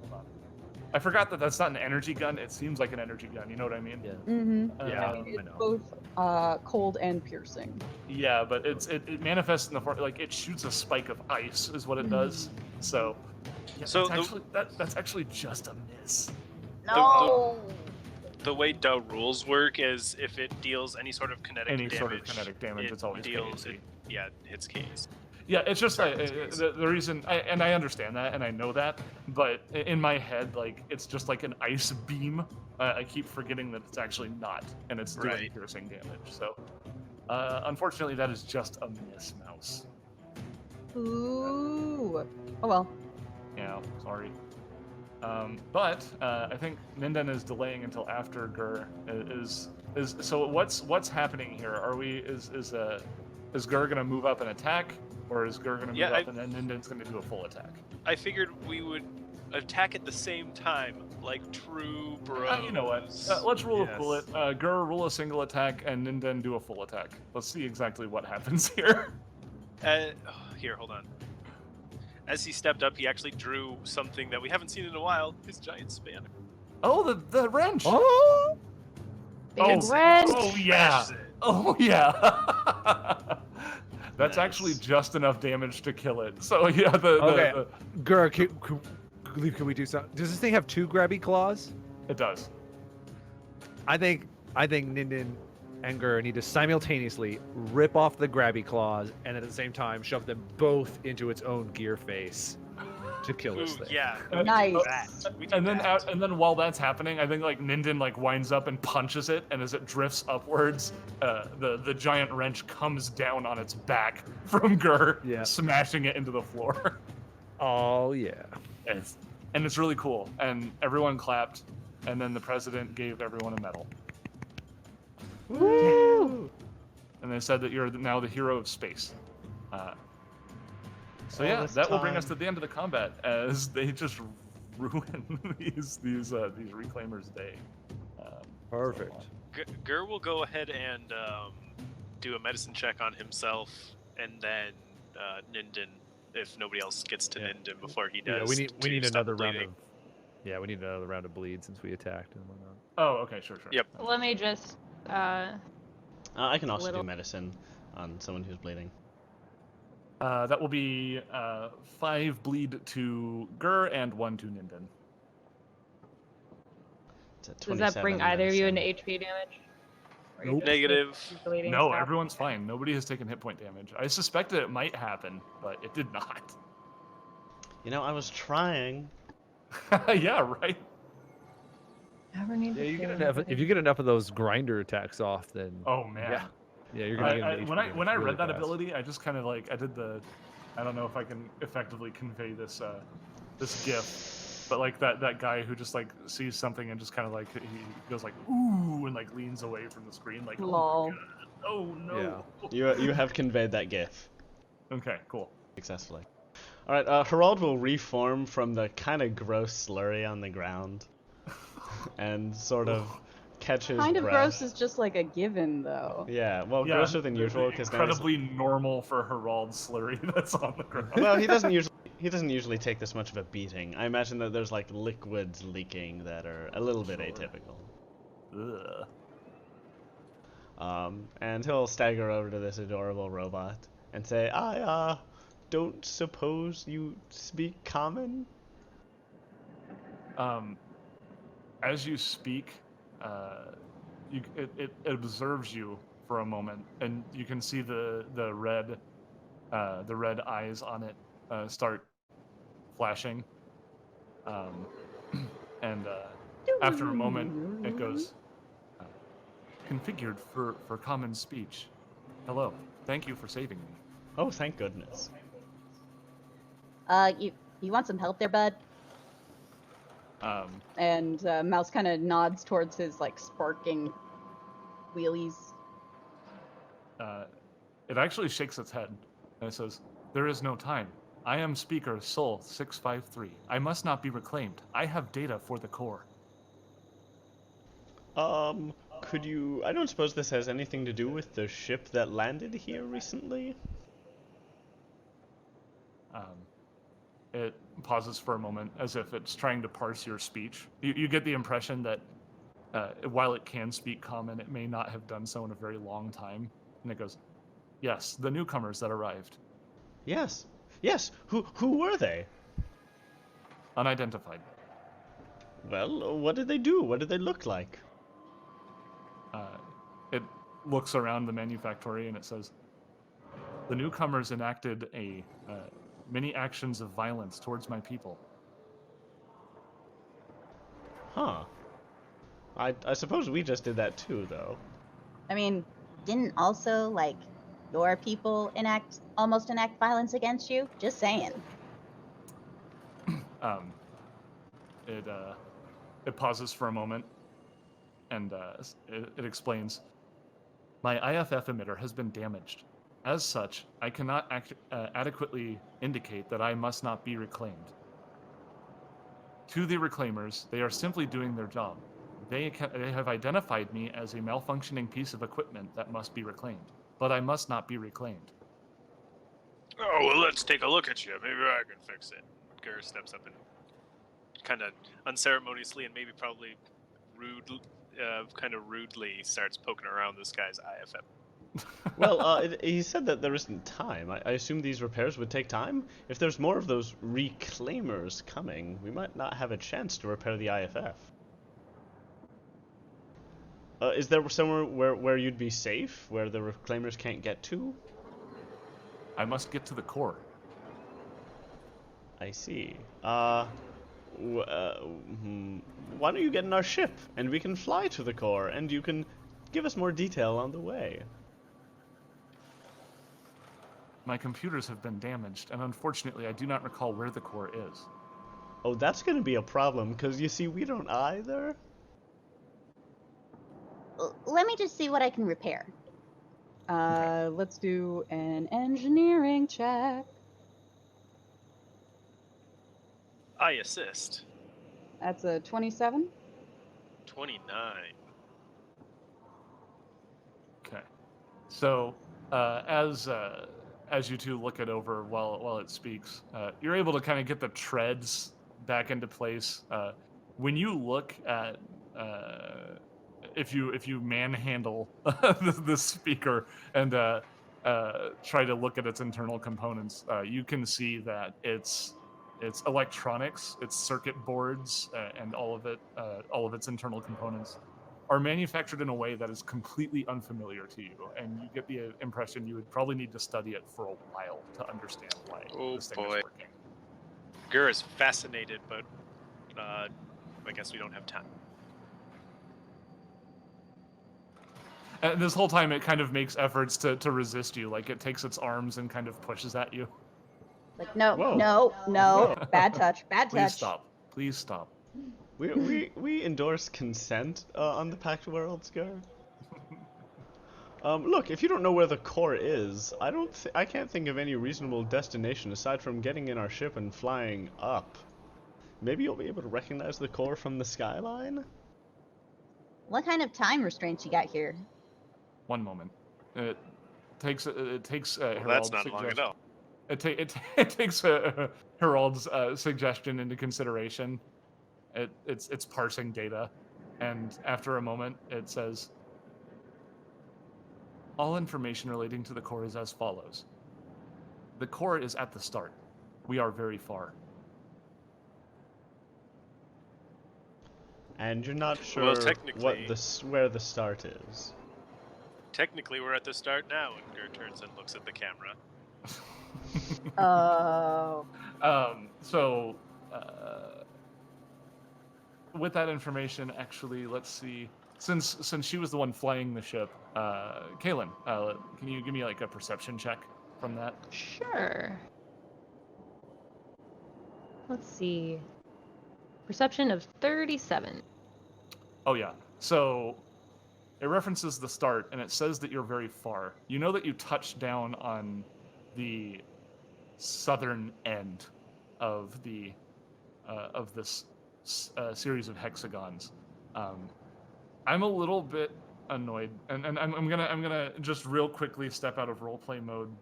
I forgot that that's not an energy gun. It seems like an energy gun. You know what I mean? Yeah. Mm-hmm. Yeah. Um, It's I know. both cold and piercing. yeah, but it manifests in the form like it shoots a spike of ice is what it does. So, yeah, So that's actually just a miss. No. The way DAO rules work is if it deals any sort of kinetic Any damage, sort of kinetic damage, it's always deals. KAC. Hits Ks. Yeah, it's just like Sorry, it's the reason, and I understand that, and I know that, but in my head, like it's just like an ice beam. I keep forgetting that it's actually not, and it's doing Right. piercing damage. So, unfortunately, that is just a miss, Mouse. Ooh. Oh well. Yeah, sorry. But I think Ninden is delaying until after Gur is. So what's happening here? Are we is Gur gonna move up and attack, or is Gur gonna move up and then Ninden's gonna do a full attack? I figured we would attack at the same time, like true bros. You know what? Let's rule a full it. Gur roll a single attack and Ninden do a full attack. Let's see exactly what happens here. Here, hold on. As he stepped up, he actually drew something that we haven't seen in a while. His giant spanner. Oh, the wrench. Oh! Big wrench. Oh yeah. Smashes it. Oh yeah. That's actually just enough damage to kill it. So yeah, Okay. Gur, can we do something? Does this thing have 2 grabby claws? it does. I think Ninden and Gur need to simultaneously rip off the grabby claws and at the same time shove them both into its own gear face to kill this Ooh, thing. yeah. Nice. We do And then that. and then while that's happening, I think like Ninden like winds up and punches it, and as it drifts upwards, the giant wrench comes down on its back from Gur, Yeah. smashing it into the floor. Oh yeah. And it's really cool. And everyone clapped, and then the president gave everyone a medal. Woo! And they said that you're now the hero of space. So All yeah, this that will bring us time. to the end of the combat as they just ruin these reclaimers' day. Perfect. Gur will go ahead and do a medicine check on himself, and then Ninden, if nobody else gets to Ninden before he does. Yeah, we to need stop another round bleeding. of. Yeah, we need another round of bleed since we attacked and whatnot. Oh, okay, sure. Yep. Let me just. I can also Little- do medicine on someone who's bleeding. That will be 5 bleed to Gur and 1 to Ninden. It's at Does that bring 27 either of you into medicine. HP damage? Or Nope. you just, Negative. like, bleeding No, stuff? everyone's fine. Nobody has taken hit point damage. I suspected it might happen, but it did not. You know, I was trying. Yeah, right. Never need Yeah, to you get kill enough. anybody. If you get enough of those grinder attacks off, then Oh man. yeah, you're gonna get into when HP I really read that fast. ability, I just kind of like I did the. I don't know if I can effectively convey this this gif, but like that guy who just like sees something and just kind of like he goes like ooh and like leans away from the screen like Lol. oh, my God. Oh no. You have conveyed that gif Okay, cool. successfully. All right, Herald will reform from the kind of gross slurry on the ground, and sort of catch his Kind of breath. gross is just like a given, though. Yeah, well, grosser than usual because incredibly normal for Herald slurry that's on the ground. well, he he doesn't usually take this much of a beating. I imagine that there's like liquids leaking that are a little bit atypical. Ugh. And he'll stagger over to this adorable robot and say, I don't suppose you speak common? As you speak, it observes you for a moment, and you can see the red eyes on it start flashing. And after a moment, it goes, configured for common speech. Hello, thank you for saving me. Oh, thank goodness. You want some help there, bud? And Mouse kind of nods towards his like sparking wheelies. It actually shakes its head, and it says, there is no time. I am Speaker Soul 653. I must not be reclaimed. I have data for the core. Could you... I don't suppose this has anything to do with the ship that landed here recently? It pauses for a moment, as if it's trying to parse your speech. You get the impression that while it can speak common, it may not have done so in a very long time. And it goes, yes, the newcomers that arrived. Yes. Yes. Who were they? Unidentified. Well, what did they do? What did they look like? It looks around the manufactory and it says, the newcomers enacted many actions of violence towards my people. Huh. I suppose we just did that too, though. I mean, didn't also, like, your people almost enact violence against you? Just saying. It pauses for a moment, and it explains, my IFF emitter has been damaged. As such, I cannot adequately indicate that I must not be reclaimed. To the reclaimers, they are simply doing their job. They have identified me as a malfunctioning piece of equipment that must be reclaimed, but I must not be reclaimed. Oh, well, let's take a look at you. Maybe I can fix it. Gur steps up and kind of unceremoniously and maybe probably rudely starts poking around this guy's IFF. Well, he said that there isn't time. I assume these repairs would take time? If there's more of those reclaimers coming, we might not have a chance to repair the IFF. Is there somewhere where you'd be safe, where the reclaimers can't get to? I must get to the core. I see. Why don't you get in our ship, and we can fly to the core, and you can give us more detail on the way. My computers have been damaged, and unfortunately I do not recall where the core is. Oh, that's gonna be a problem, because you see, we don't either. Let me just see what I can repair. Okay. Let's do an engineering check. I assist. That's a 27. 29. Okay. So, as you two look it over while it speaks, you're able to kind of get the treads back into place. When you look at, if you manhandle the speaker and try to look at its internal components, you can see that it's electronics, its circuit boards, and all of its internal components are manufactured in a way that is completely unfamiliar to you, and you get the impression you would probably need to study it for a while to understand why this thing is working. Gur is fascinated, but I guess we don't have time. And this whole time, it kind of makes efforts to resist you, like it takes its arms and kind of pushes at you. Like, no, Whoa. no. Bad touch, bad touch. Please stop. Please stop. We endorse consent on the Pact World, Scar. Look, if you don't know where the core is, I can't think of any reasonable destination aside from getting in our ship and flying up. Maybe you'll be able to recognize the core from the skyline? What kind of time restraints you got here? One moment. It takes Well, Harold's that's not long suggestion. at all. It takes Harold's suggestion into consideration. It's parsing data, and after a moment, it says, all information relating to the core is as follows. The core is at the start. We are very far. And you're not sure Well, technically- where the start is. Technically, we're at the start now, and Gur turns and looks at the camera. Oh. So, with that information, actually, let's see. Since she was the one flying the ship, Kaylin, can you give me like a perception check from that? Sure. Let's see. Perception of 37. Oh yeah. So it references the start, and it says that you're very far. You know that you touched down on the southern end of the of this series of hexagons. I'm a little bit annoyed, and I'm gonna just real quickly step out of roleplay mode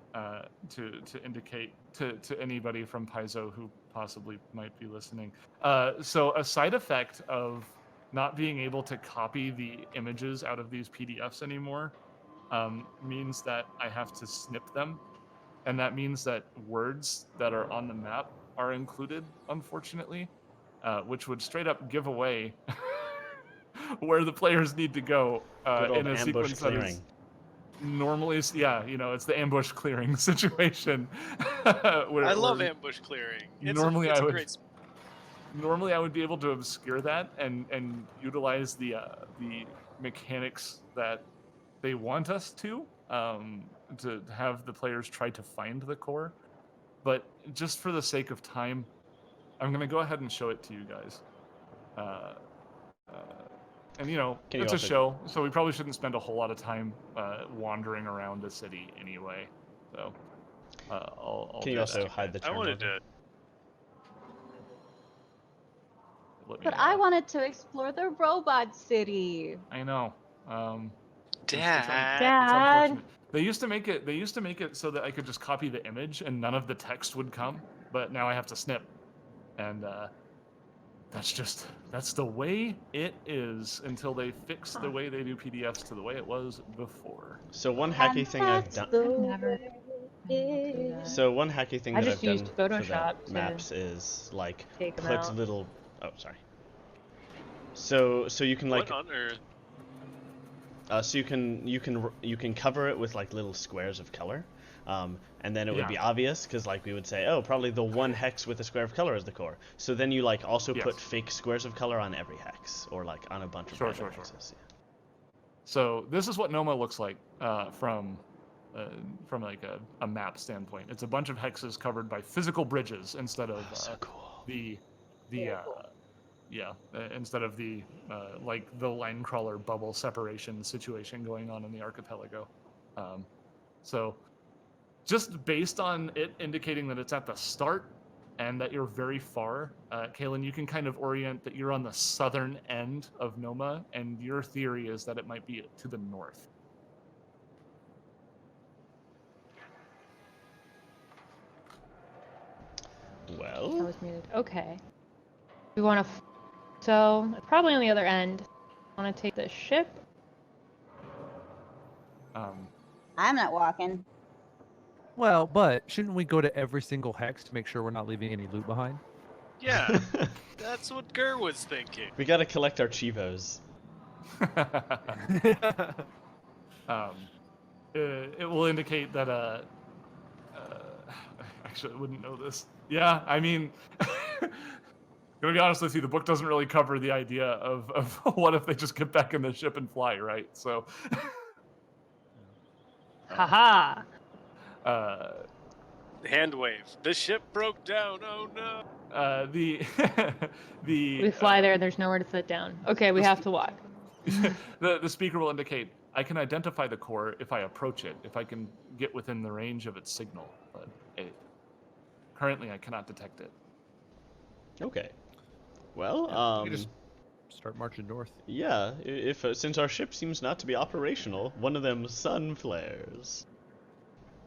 to indicate to anybody from Paizo who possibly might be listening. So a side effect of not being able to copy the images out of these PDFs anymore means that I have to snip them, and that means that words that are on the map are included, unfortunately, which would straight up give away where the players need to go Good old in a ambush sequence that clearing. is normally, yeah, it's the ambush clearing situation. I love ambush clearing. Normally it's I a would- great. Normally, I would be able to obscure that and utilize the mechanics that they want us to have the players try to find the core. But just for the sake of time, I'm gonna go ahead and show it to you guys. And Can you it's a also- show, so we probably shouldn't spend a whole lot of time wandering around the city anyway. So I'll Can you do also that. hide the I turn wanted to. Let me, But I wanted to explore the robot city. I know. Dad. It's Dad. unfortunate. They used to make it so that I could just copy the image and none of the text would come, but now I have to snip, and that's the way it is until they fix the way they do PDFs to the way it was before. So one hacky thing I've done. Never. So one hacky thing I that just I've done used for Photoshop the to maps is like take 'em put out. little. Oh, sorry. So you can like What on earth? so you can cover it with like little squares of color, and then it would be Yeah. obvious because like we would say, oh, probably the one hex with a square of color is the core. So then you like also Yes. put fake squares of color on every hex or like on a bunch of Sure, random sure, sure. hexes. Yeah. So this is what Noma looks like from like a map standpoint. It's a bunch of hexes covered by physical bridges instead of So cool. instead of the like the line crawler bubble separation situation going on in the archipelago. So just based on it indicating that it's at the start and that you're very far, Kaylin, you can kind of orient that you're on the southern end of Noma, and your theory is that it might be to the north. I Well, was muted. Okay. We want to. So probably on the other end. Want to take the ship? I'm not walking. Well, but shouldn't we go to every single hex to make sure we're not leaving any loot behind? Yeah, that's what Gur was thinking. we gotta collect our chivos. It will indicate that actually I wouldn't know this. Yeah, I mean, gonna be honest with you, the book doesn't really cover the idea of what if they just get back in the ship and fly, right? So Haha. Hand wave. The ship broke down. Oh no. the We fly there and there's nowhere to sit down. Okay, we have to walk. the speaker will indicate I can identify the core if I approach it, if I can get within the range of its signal, but currently I cannot detect it. Okay. Well, we just start marching north. yeah. If since our ship seems not to be operational, one of them sun flares.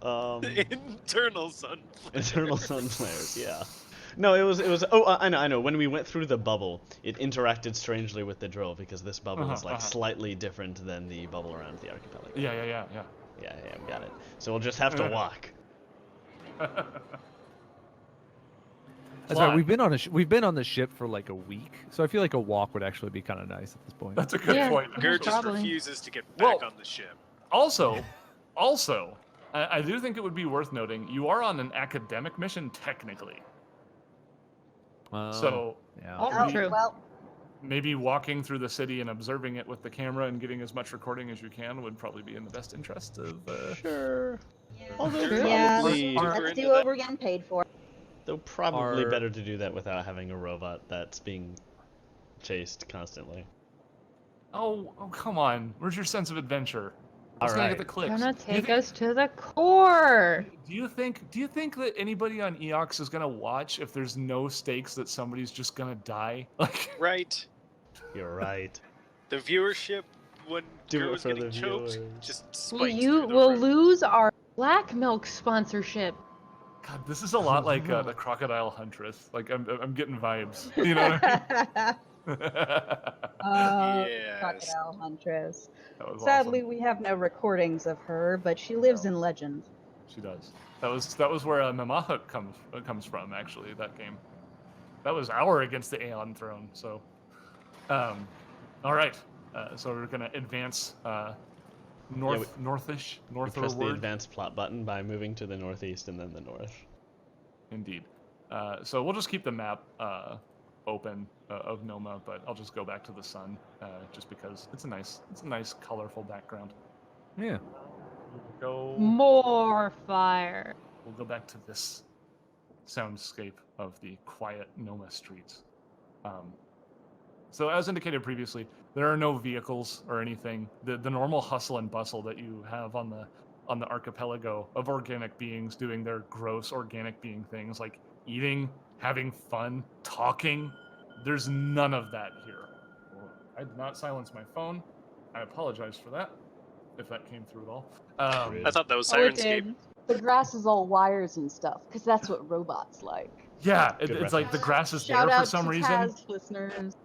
Internal sun flares. Internal sun flares, yeah. No, it was. Oh, I know. When we went through the bubble, it interacted strangely with the drill because this bubble is like slightly different than the bubble around the archipelago. Yeah. Yeah, got it. So we'll just have to walk. That's right. We've been on the ship for like a week, so I feel like a walk would actually be kind of nice at this point. That's a good point. Gur just Probably. refuses to get back on the ship. Also, I do think it would be worth noting you are on an academic mission technically. So yeah. Oh, true. Well, maybe walking through the city and observing it with the camera and getting as much recording as you can would probably be in the best interest of. Sure. Although Yeah. probably, Let's do what we're getting paid for. though probably better to do that without having a robot that's being chased constantly. Oh, come on! Where's your sense of adventure? Let's All not right. get the clicks. Gonna take us to the core. Do you think that anybody on Eox is gonna watch if there's no stakes that somebody's just gonna die? Like, Right. You're right. The viewership when Do Gur it was for getting the choked viewers. just Well, spiked you through the will roof. lose our black milk sponsorship. God, this is a lot like the Crocodile Huntress. Like, I'm getting vibes. You know what I mean? Yes. Crocodile Huntress. That was Sadly, awesome. we have no recordings of her, but she lives in legend. She does. That was where Mamahut comes from. Actually, that game. That was our against the Aeon Throne. So, all right. So we're gonna advance northish, You press the northward. advanced plot button by moving to the northeast and then the north. Indeed. So we'll just keep the map open of Noma, but I'll just go back to the sun just because it's a nice colorful background. Yeah. More fire. We'll go back to this soundscape of the quiet Noma streets. So as indicated previously, there are no vehicles or anything. The normal hustle and bustle that you have on the archipelago of organic beings doing their gross organic being things like eating, having fun, talking. There's none of that here. Well, I did not silence my phone. I apologize for that, if that came through at all. I thought that was Oh, it Sirenscape. did. The grass is all wires and stuff, because that's what robots like. Yeah, Good it's like the grass is Shout there for out some to reason. Taz listeners.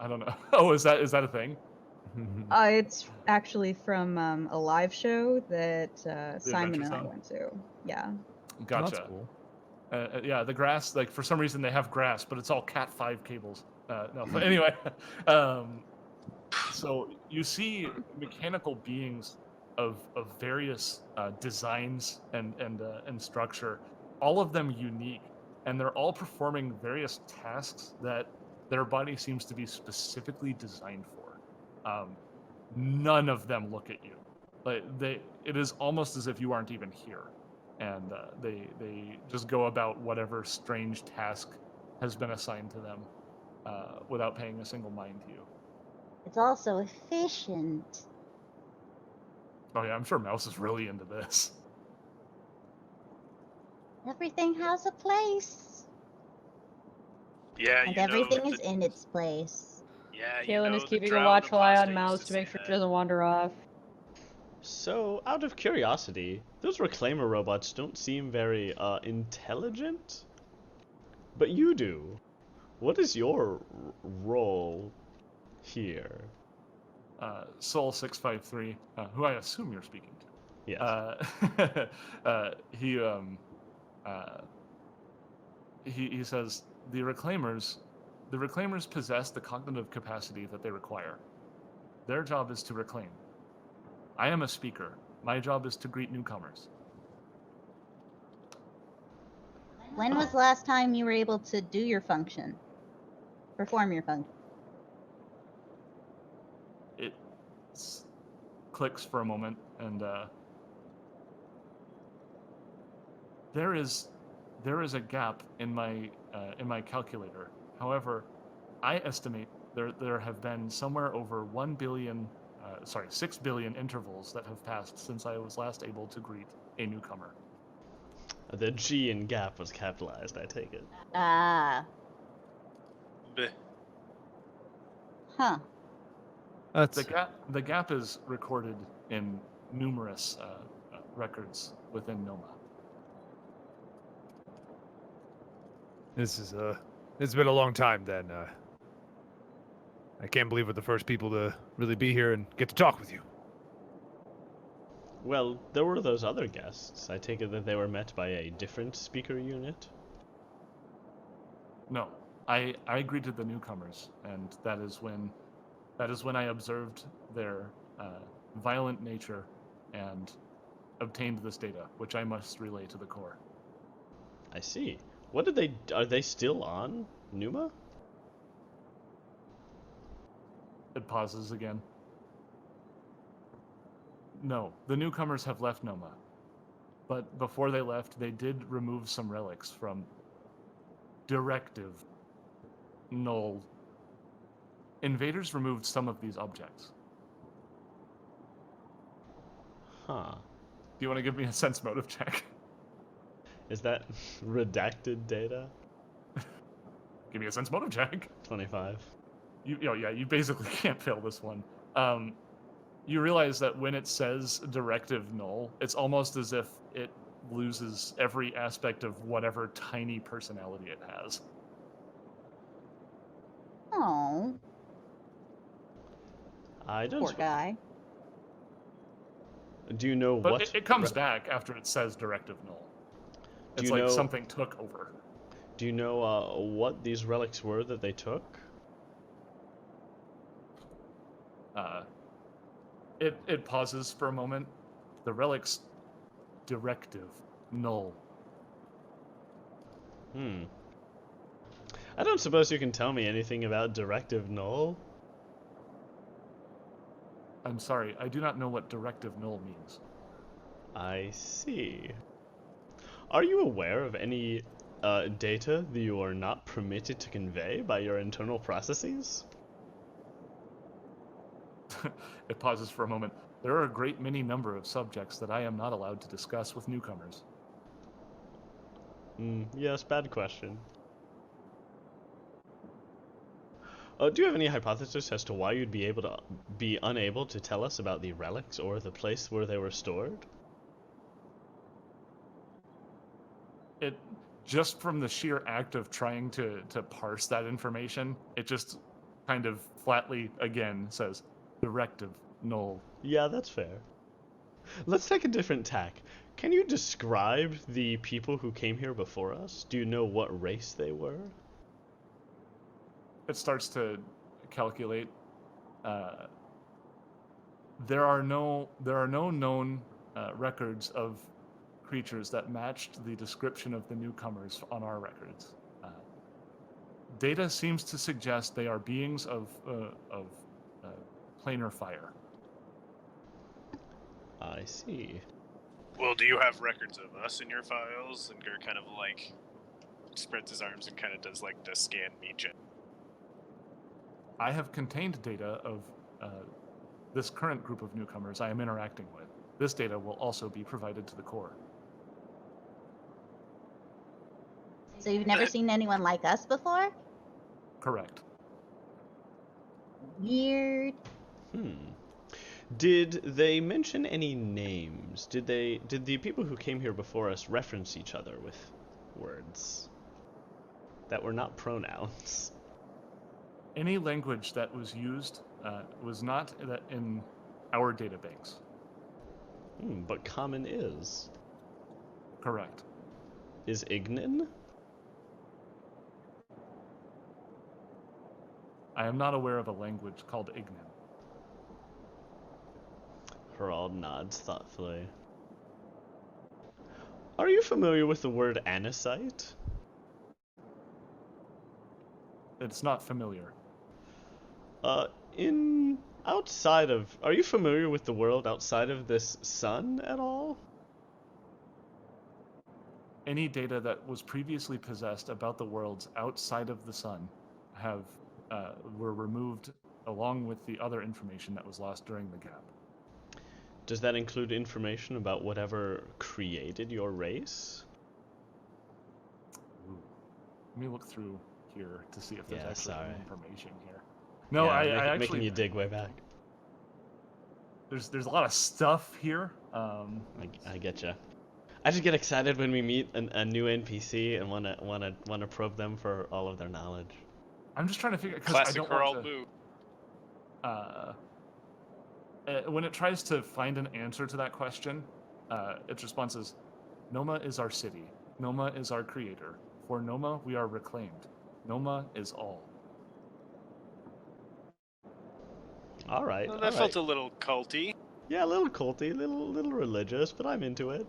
I don't know. Oh, is that a thing? It's actually from a live show that Simon Adventure and I Zone? went to. Yeah. Gotcha. That's cool. Yeah, the grass, like for some reason they have grass, but it's all Cat5 cables. No, but anyway, so you see mechanical beings of various designs and structure, all of them unique, and they're all performing various tasks that their body seems to be specifically designed for. None of them look at you. Like it is almost as if you aren't even here. And they just go about whatever strange task has been assigned to them without paying a single mind to you. it's also efficient. Oh yeah, I'm sure Mouse is really into this. Everything has a place. Yeah, And you everything know is in its place. Yeah, Kaylin you is know, keeping the a drowned watchful eye on apostate Mouse used to make say sure she that. doesn't wander off. So, out of curiosity, those reclaimer robots don't seem very intelligent, but you do. What is your role here? Soul 653, who I assume you're speaking to. Yes. He says the reclaimers possess the cognitive capacity that they require. Their job is to reclaim. I am a speaker. My job is to greet newcomers. When was the last time you were able to do your function? Perform your function? It clicks for a moment, and there is a gap in my calculator. However, I estimate there have been somewhere over 6 billion intervals that have passed since I was last able to greet a newcomer. The G in gap was capitalized, I take it. Ah. Bleh. Huh. That's The gap is recorded in numerous records within Noma. It's been a long time then. I can't believe we're the first people to really be here and get to talk with you. Well, there were those other guests. I take it that they were met by a different speaker unit? No, I greeted the newcomers, and that is when I observed their violent nature and obtained this data, which I must relay to the core. I see. What did they... Are they still on Numa? It pauses again. No, the newcomers have left Noma. But before they left, they did remove some relics from Directive Null. Invaders removed some of these objects. Huh. Do you want to give me a sense motive check? Is that redacted data? Give me a sense motive check. 25. You basically can't fail this one. You realize that when it says Directive Null, it's almost as if it loses every aspect of whatever tiny personality it has. Oh, I don't... poor guy. Do you know But what... it comes back after it says Directive Null. Do It's you like know... something took over. Do you know what these relics were that they took? It pauses for a moment. The relic's Directive Null. I don't suppose you can tell me anything about Directive Null? I'm sorry, I do not know what Directive Null means. I see. Are you aware of any data that you are not permitted to convey by your internal processes? It pauses for a moment. There are a great many number of subjects that I am not allowed to discuss with newcomers. Yes, bad question. Do you have any hypothesis as to why you'd be unable to tell us about the relics or the place where they were stored? It just from the sheer act of trying to parse that information, it just kind of flatly again says Directive Null. Yeah, that's fair. Let's take a different tack. Can you describe the people who came here before us? Do you know what race they were? It starts to calculate. There are no known records of creatures that matched the description of the newcomers on our records. Data seems to suggest they are beings of planar fire. I see. Well, do you have records of us in your files? And Gur kind of like spreads his arms and kind of does like the scan me check. I have contained data of this current group of newcomers I am interacting with. This data will also be provided to the core. So you've never seen anyone like us before? Correct. Weird. Did they mention any names? Did the people who came here before us reference each other with words that were not pronouns? Any language that was used was not in our databanks. But common is. Correct. Is Ignan? I am not aware of a language called Ignan. Herald nods thoughtfully. Are you familiar with the word anisite? It's not familiar. Are you familiar with the world outside of this sun at all? Any data that was previously possessed about the worlds outside of the sun were removed along with the other information that was lost during the gap. Does that include information about whatever created your race? Ooh. Let me look through here to see if there's Yeah, actually sorry. any information here. No, Yeah, I actually making you dig way back. there's a lot of stuff here, I getcha. I just get excited when we meet a new NPC and wanna probe them for all of their knowledge. I'm just trying to figure because I Classic don't Carl want to. move. When it tries to find an answer to that question, its response is, Noma is our city. Noma is our creator. For Noma, we are reclaimed. Noma is all. All right. Well, all that felt right. a little culty. Yeah, a little culty, little religious, but I'm into it.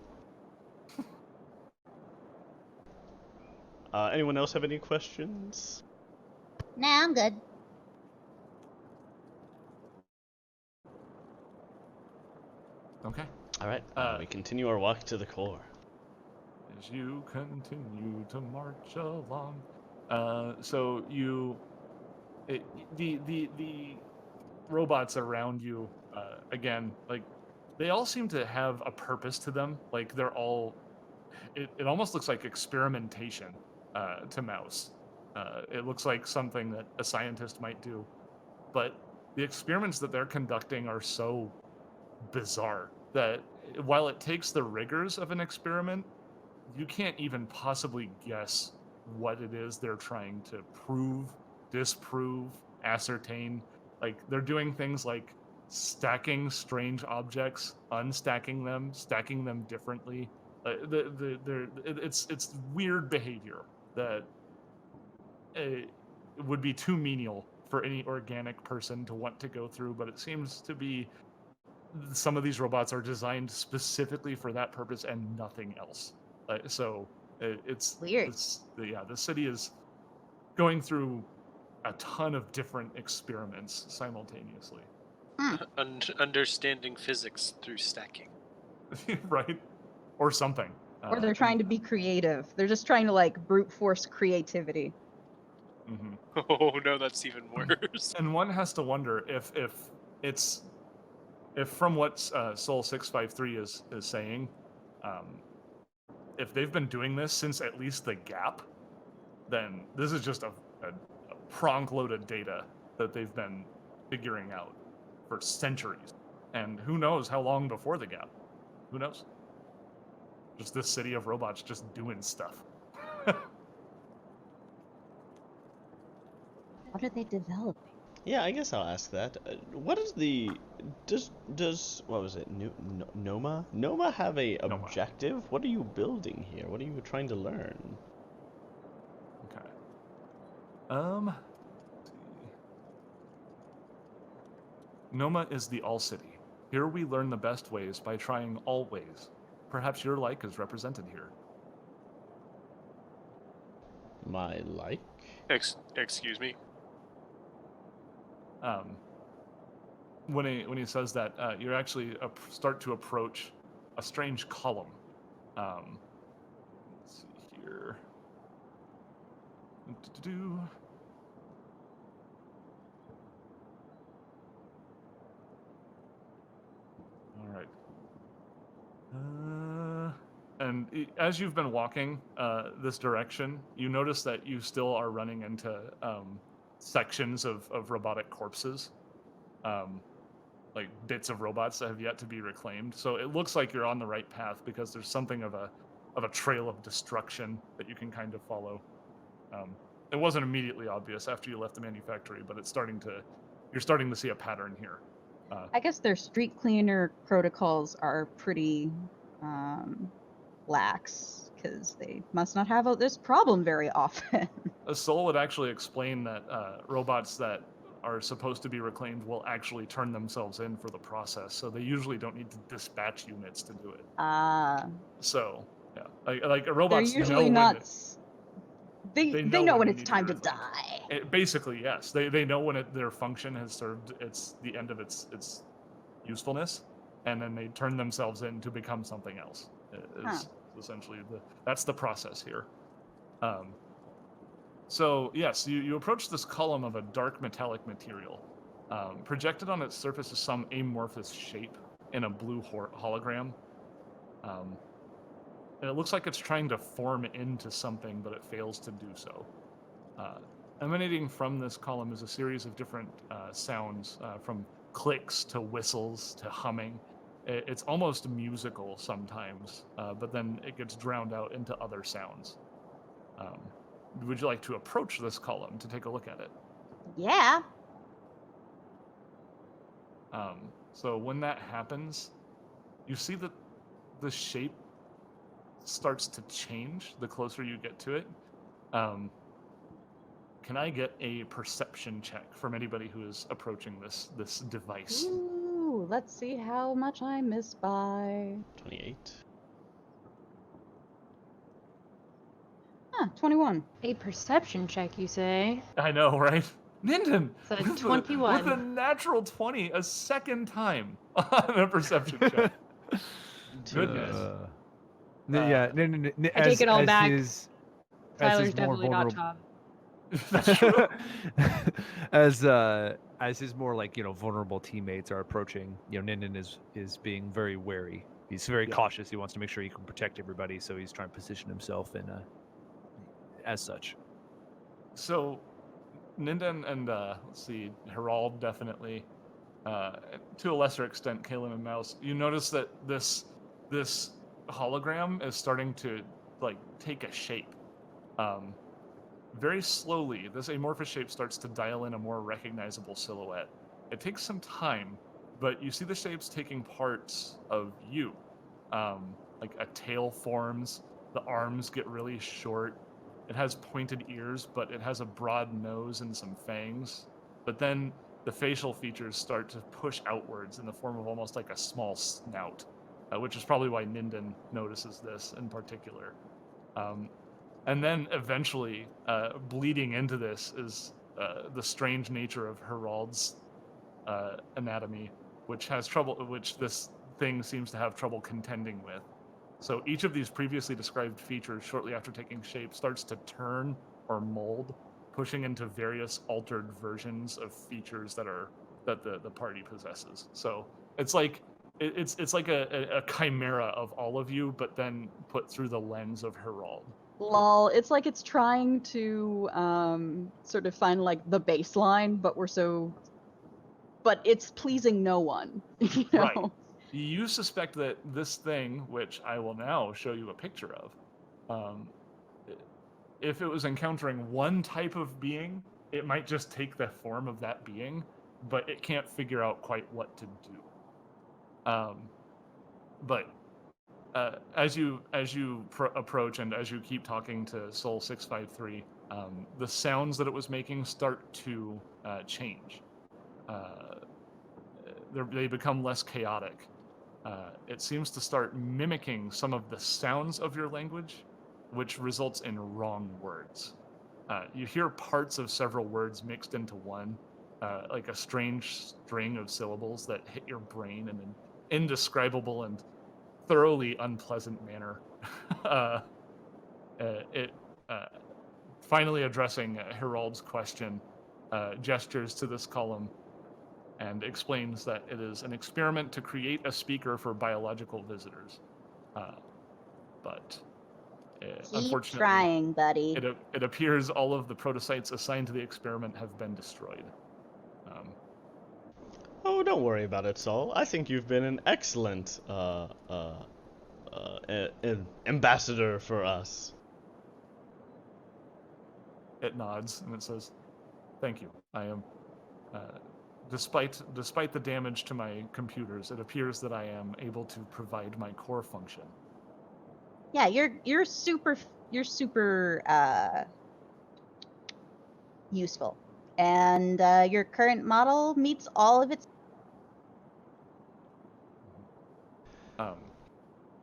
Anyone else have any questions? Nah, I'm good. Okay. All right. We continue our walk to the core. As you continue to march along, so the robots around you, again, like they all seem to have a purpose to them. Like they're all, it almost looks like experimentation to Mouse. It looks like something that a scientist might do, but the experiments that they're conducting are so bizarre that while it takes the rigors of an experiment, you can't even possibly guess what it is they're trying to prove, disprove, ascertain. Like they're doing things like stacking strange objects, unstacking them, stacking them differently. It's weird behavior that would be too menial for any organic person to want to go through, but it seems to be some of these robots are designed specifically for that purpose and nothing else. So it's Weird. The city is going through a ton of different experiments simultaneously. Understanding physics through stacking. Right? Or something. Or they're trying to be creative. They're just trying to like brute force creativity. Mm-hmm. Oh no, that's even worse. And one has to wonder if from what Soul 653 is saying, if they've been doing this since at least the Gap, then this is just a pronk load of data that they've been figuring out for centuries. And who knows how long before the Gap? Who knows? Just this city of robots just doing stuff. What are they developing? Yeah, I guess I'll ask that. What is does what was it? Noma? Noma have a Noma. objective? What are you building here? What are you trying to learn? Okay. Let's see. Noma is the All City. Here we learn the best ways by trying all ways. Perhaps your like is represented here. My like? Excuse me. When he says that, you actually start to approach a strange column. Let's see here. All right. And as you've been walking this direction, you notice that you still are running into sections of robotic corpses, like bits of robots that have yet to be reclaimed. So it looks like you're on the right path because there's something of a trail of destruction that you can kind of follow. It wasn't immediately obvious after you left the manufactory, but you're starting to see a pattern here. I guess their street cleaner protocols are pretty lax because they must not have this problem very often. A Soul would actually explain that robots that are supposed to be reclaimed will actually turn themselves in for the process, so they usually don't need to dispatch units to do it. So, yeah, like robots. They're usually not. They know when you it's need time be to die. Basically, yes, they know when their function has served the end of its usefulness, and then they turn themselves in to become something else. Is essentially that's the process here. So yes, you approach this column of a dark metallic material. Projected on its surface is some amorphous shape in a blue hologram. And it looks like it's trying to form into something, but it fails to do so. Emanating from this column is a series of different sounds, from clicks to whistles to humming. It's almost musical sometimes, but then it gets drowned out into other sounds. Would you like to approach this column to take a look at it? Yeah. So when that happens, you see that the shape starts to change the closer you get to it. Can I get a perception check from anybody who is approaching this device? Ooh, let's see how much I miss by. 28. 21. A perception check, you say? I know, right? Ninden! So with 21. With a natural 20 a second time on a perception check. Goodness. Yeah, no, I take it all back. Tyler's more definitely not vulnerable, Tom. That's true. as his more like vulnerable teammates are approaching, Ninden is being very wary. He's very cautious. He wants to make sure he can protect everybody, so he's trying to position himself in as such. So, Ninden and let's see, Herald definitely, to a lesser extent, Kalen and Mouse. You notice that this hologram is starting to take a shape. Very slowly, this amorphous shape starts to dial in a more recognizable silhouette. It takes some time, but you see the shapes taking parts of you. Like a tail forms, the arms get really short. It has pointed ears, but it has a broad nose and some fangs. But then the facial features start to push outwards in the form of almost like a small snout, which is probably why Ninden notices this in particular. And then eventually, bleeding into this is the strange nature of Herald's anatomy, which this thing seems to have trouble contending with. So each of these previously described features, shortly after taking shape, starts to turn or mold, pushing into various altered versions of features that the party possesses. So it's like it's like a chimera of all of you, but then put through the lens of Herald. Lol, it's like it's trying to sort of find like the baseline, but it's pleasing no one. You know? Right. You suspect that this thing, which I will now show you a picture of, if it was encountering one type of being, it might just take the form of that being, but it can't figure out quite what to do. But as you approach and as you keep talking to Soul 653, the sounds that it was making start to change. They become less chaotic. It seems to start mimicking some of the sounds of your language, which results in wrong words. You hear parts of several words mixed into one, like a strange string of syllables that hit your brain in an indescribable and thoroughly unpleasant manner. Finally addressing Herald's question, gestures to this column and explains that it is an experiment to create a speaker for biological visitors. But Keep unfortunately, trying, buddy. it appears all of the protocytes assigned to the experiment have been destroyed. Oh, don't worry about it, Saul. I think you've been an excellent ambassador for us. It nods and it says, "Thank you. I am." Despite the damage to my computers, it appears that I am able to provide my core function. Yeah, you're super useful, and your current model meets all of its.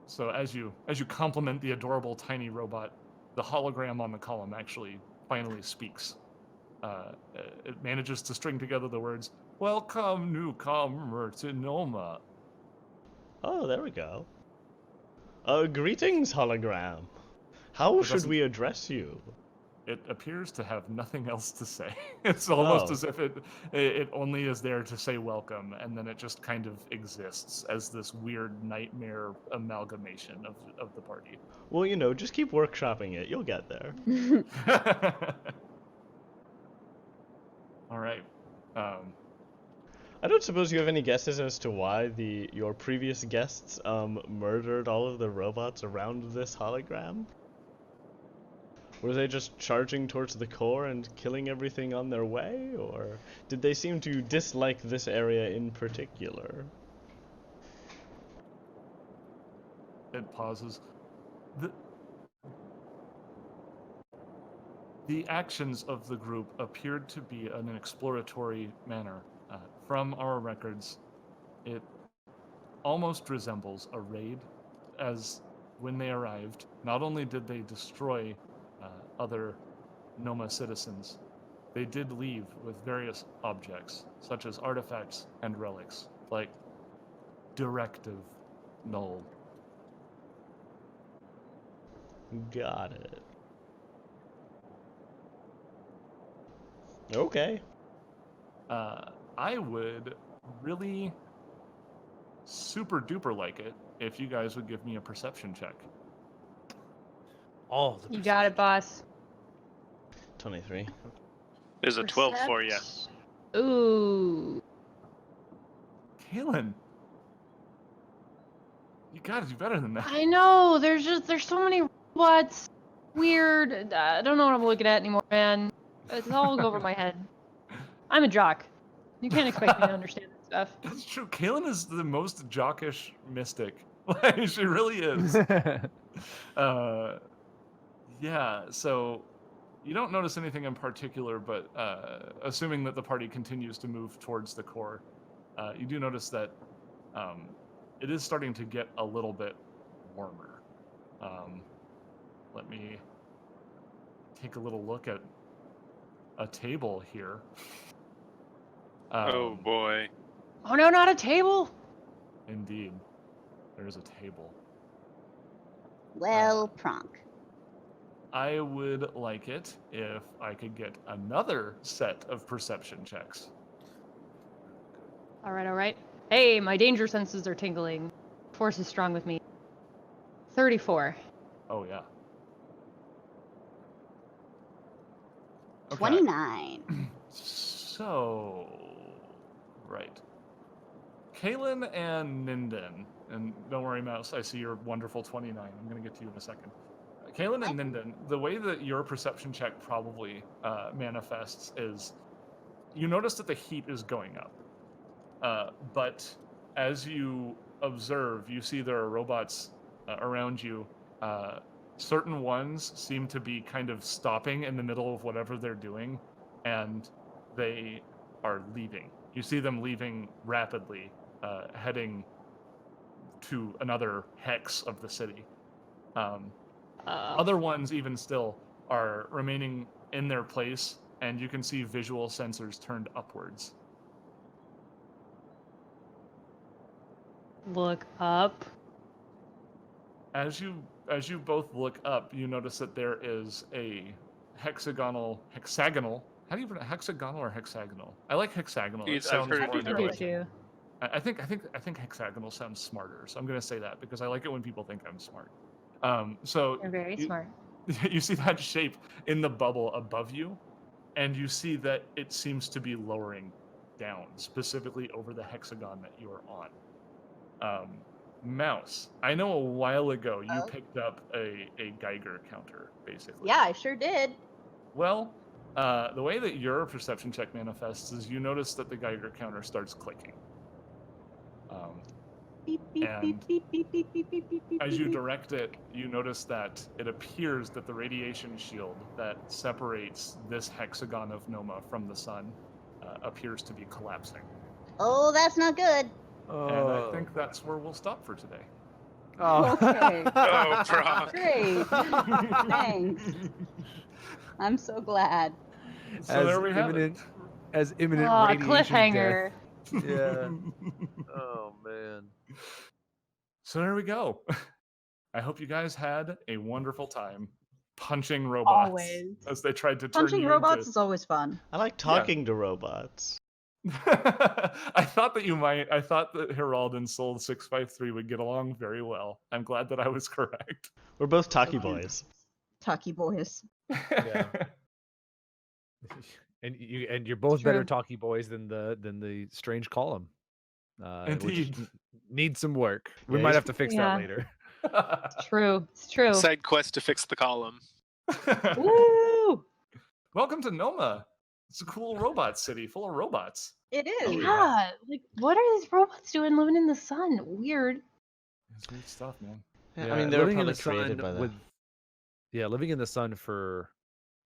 So as you compliment the adorable tiny robot, the hologram on the column actually finally speaks. It manages to string together the words, "Welcome, newcomer to Noma." Oh, there we go. Greetings, hologram. How should we address you? It appears to have nothing else to say. It's almost as if it only is there to say welcome, and then it just kind of exists as this weird nightmare amalgamation of the party. Well, just keep workshopping it. You'll get there. All right. I don't suppose you have any guesses as to why your previous guests murdered all of the robots around this hologram? Were they just charging towards the core and killing everything on their way, or did they seem to dislike this area in particular? It pauses. The actions of the group appeared to be in an exploratory manner. From our records, it almost resembles a raid, as when they arrived, not only did they destroy other Noma citizens, they did leave with various objects, such as artifacts and relics, like Directive Null. Got it. Okay. I would really super duper like it if you guys would give me a perception check. Oh, You got it, boss. 23. There's a 12 for you. Ooh. Kaylin, you gotta do better than that. I know. There's so many robots. Weird. I don't know what I'm looking at anymore, man. It's all over my head. I'm a jock. You can't expect me to understand that stuff. That's true. Kaylin is the most jockish mystic. Like, she really is. Yeah, so you don't notice anything in particular, but assuming that the party continues to move towards the core, you do notice that it is starting to get a little bit warmer. Let me take a little look at a table here. Oh boy. Oh no, not a table. Indeed, there's a table. Well, Pronk. I would like it if I could get another set of perception checks. All right. Hey, my danger senses are tingling. Force is strong with me. 34. Oh, yeah. Okay. 29. So, right. Kaylin and Ninden, and don't worry, Mouse, I see your wonderful 29. I'm going to get to you in a second. Kaylin and Ninden, the way that your perception check probably manifests is you notice that the heat is going up. But as you observe, you see there are robots around you. Certain ones seem to be kind of stopping in the middle of whatever they're doing, and they are leaving. You see them leaving rapidly, heading to another hex of the city. Other ones, even still, are remaining in their place, and you can see visual sensors turned upwards. Look up. As you both look up, you notice that there is a hexagonal. How do you pronounce hexagonal or hexagonal? I like hexagonal. It I've sounds heard I more it think you do either way. too. I think hexagonal sounds smarter, so I'm going to say that because I like it when people think I'm smart. So You're very smart. you see that shape in the bubble above you, and you see that it seems to be lowering down, specifically over the hexagon that you are on. Mouse, I know a while ago you picked up a Geiger counter, basically. Yeah, I sure did. Well, the way that your perception check manifests is you notice that the Geiger counter starts clicking. Beep, beep, And beep, beep, beep, beep, beep, beep, beep, beep, as you beep. direct it, you notice that it appears that the radiation shield that separates this hexagon of Noma from the sun appears to be collapsing. Oh, that's not good. And I think that's where we'll stop for today. Okay. Oh, Brock. Great. Thanks. I'm so glad. So there we have it. As imminent Oh, radiation cliffhanger. death. Yeah. Oh man. So there we go. I hope you guys had a wonderful time punching robots Always. as they tried to turn Punching you robots into... is always fun. I like talking to robots. I thought that Herald and Soul 653 would get along very well. I'm glad that I was correct. We're both talkie boys. Talkie boys. Yeah. And you're both better talky boys than the strange column. Which Indeed. needs some work. We Yeah, might he's- have to fix that later. It's true. It's true. Side quest to fix the column. Woo! Welcome to Noma. It's a cool robot city full of robots. It is. Yeah. Like, what are these robots doing living in the sun? Weird. It's weird stuff, man. Yeah, I mean, they were living in probably the created sun by the. living in the sun for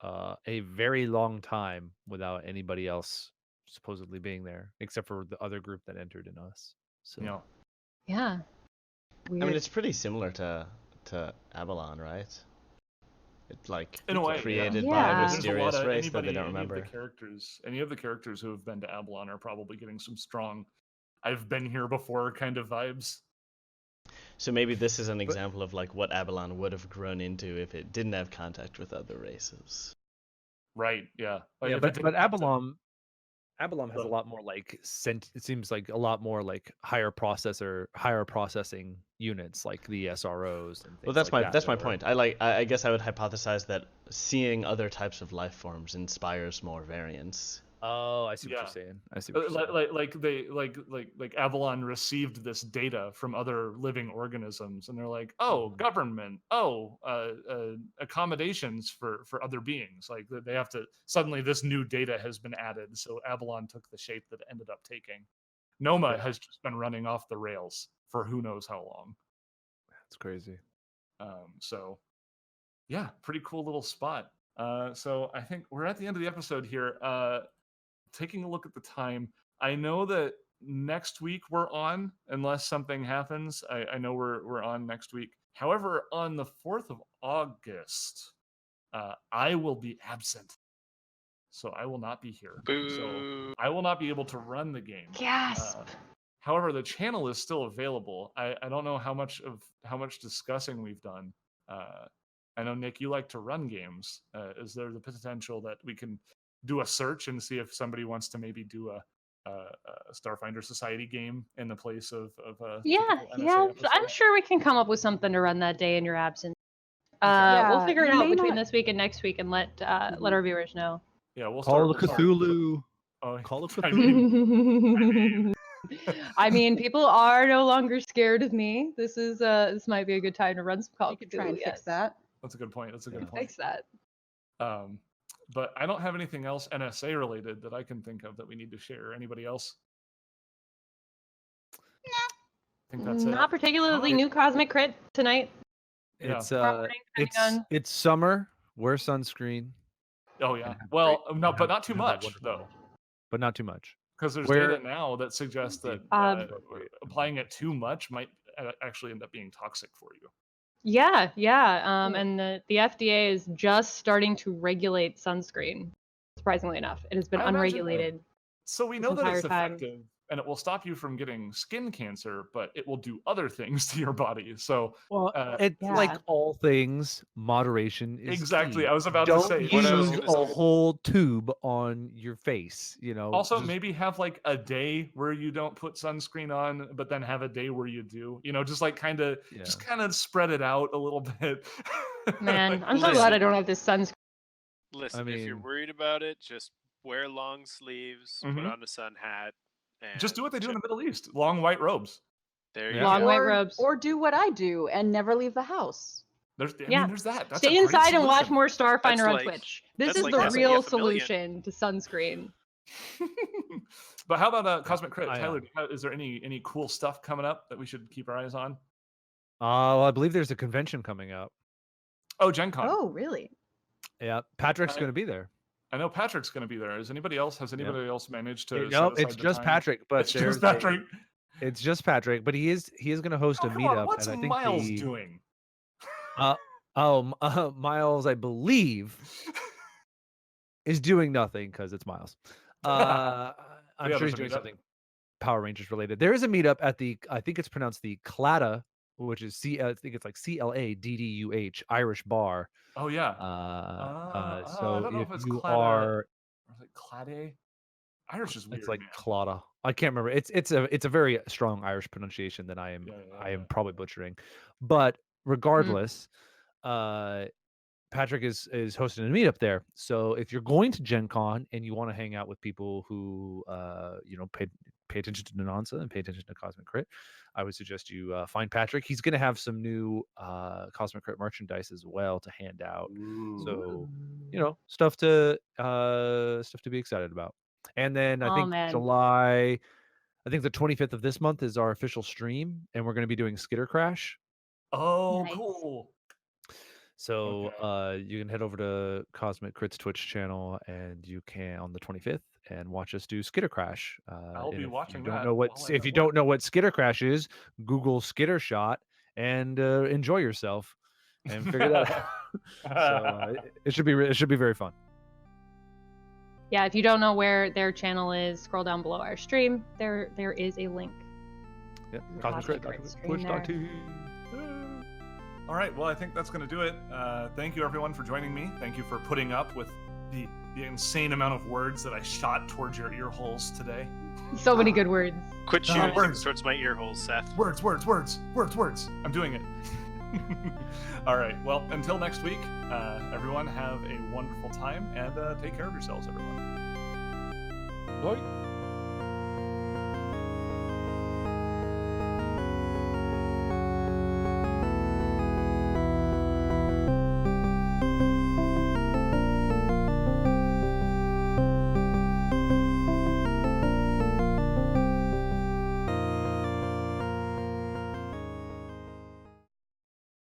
a very long time without anybody else supposedly being there, except for the other group that entered in us. So You know, Yeah. Weird. I mean, it's pretty similar to Avalon, right? It's like in a way, created Yeah. by a There's a mysterious race that anybody, they don't any remember. any of the characters who have been to Avalon are probably getting some strong "I've been here before" kind of vibes. So maybe this is an example of like what Avalon would have grown into if it didn't have contact with other races. Right? Yeah. Like, yeah, if it but didn't have to- Avalon has a But- lot more like it seems like a lot more like higher processing units like the SROs and things Well, that's like my that. point. I guess I would hypothesize that seeing other types of life forms inspires more variance. Oh, I see what Yeah. you're saying. I see what you're saying. like Avalon received this data from other living organisms, and they're like, oh, government, accommodations for other beings. Like they have to suddenly this new data has been added, so Avalon took the shape that it ended up taking. Noma has just been running off the rails for who knows how long. That's crazy. So yeah, pretty cool little spot. So I think we're at the end of the episode here. Taking a look at the time, I know that next week we're on, unless something happens. I know we're on next week. However, on the 4th of August, I will be absent. So I will not be here. Boo. So I will not be able to run the game. Gasp. However, the channel is still available. I don't know how much discussing we've done. I know, Nick, you like to run games. Is there the potential that we can do a search and see if somebody wants to maybe do a Starfinder Society game in the place of a Yeah, typical NSA yeah. episode? I'm sure we can come up with something to run that day in your absence. We'll Yeah, figure it you out may between not- this week and next week and let our viewers know. Yeah, we'll Call of start. Cthulhu. Oh, Call of I Cthulhu. I mean, people are no longer scared of me. This might be a good time to run some Call You of could try and Cthulhu, fix yes. that. That's a good point. That's a good Yeah. point. Fix that. But I don't have anything else NSA related that I can think of that we need to share. Anybody else? I think that's Not it. particularly Alright. new Cosmic Crit tonight. Yeah. It's Tomorrow morning, depending on- it's summer. Wear sunscreen. Oh and yeah. have a Well, great- no, and but have- not too and have a much wonderful though, night. But not too much. because there's Where- data now that suggests that Appropriate. applying it too much might actually end up being toxic for you. Yeah. And the FDA is just starting to regulate sunscreen. Surprisingly enough, it has been I imagine that. unregulated. So we This know that it's entire time. effective and it will stop you from getting skin cancer, but it will do other things to your body. So Well, it's Yeah. like all things, moderation is exactly, key. I was about to Don't say. What I was use gonna a say. whole tube on your face. You know. Also, just- maybe have like a day where you don't put sunscreen on, but then have a day where you do. You know, just like kind of spread it out a little bit. Man, I'm so Listen. glad I don't have this sunscreen. Listen, if you're mean- worried about it, just wear long sleeves, put Mhm. on a sun hat, and Just do what they do in the Middle East: long white robes. There you Yeah. Long go. white robes. Or do what I do and never leave the house. I Yeah. mean, there's that. That's a Stay great inside and watch solution. more Starfinder That's on like- Twitch. This that's is like the SAF real a million. solution to sunscreen. But how about Cosmic Crit? I, Tyler, is there any cool stuff coming up that we should keep our eyes on? Well, I believe there's a convention coming up. Oh, Gen Con. Oh, really? Yeah, Patrick's I- going to be there. I know Patrick's going to be there. Has anybody else managed to? No, set it's aside the just time? Patrick. But It's just there's Patrick. It's just Patrick, but he is going to host Oh, a come on, meetup, what's and I think Miles doing? Miles, I believe, is doing nothing because it's Miles. I'm Yeah, sure he's there's a doing meetup. something Power Rangers related. There is a meetup at I think it's pronounced the Clada, which is I think it's like CLADDUH Irish bar. Oh yeah. So I don't know if if it's you Clada are, or is it Clade? Irish is weird. it's like man. Clada. I can't remember. It's a very strong Irish pronunciation that I am Yeah, probably butchering, but regardless, Patrick is hosting a meetup there. So if you're going to Gen Con and you want to hang out with people who pay attention to Nanansa and pay attention to Cosmic Crit, I would suggest you find Patrick. He's going to have some new Cosmic Crit merchandise as well to hand out. So stuff to be excited about. And then I think July, I think the 25th of this month is our official stream, and we're going to be doing Skitter Crash. Oh, cool. So you can head over to Cosmic Crit's Twitch channel, and you can on the 25th and watch us do Skitter Crash. I'll be watching that. If you don't don't know what Skitter Crash is, Google Skitter Shot and enjoy yourself and figure that out. So it should be very fun. Yeah, if you don't know where their channel is, scroll down below our stream. There is a link. Yeah, Cosmic Crit, Twitch.tv. All right, well, I think that's going to do it. Thank you, everyone, for joining me. Thank you for putting up with the insane amount of words that I shot towards your ear holes today. So many good words. Quit shooting towards my ear holes, Seth. Words. I'm doing it. All right, well, until next week, everyone have a wonderful time, and take care of yourselves, everyone. Bye.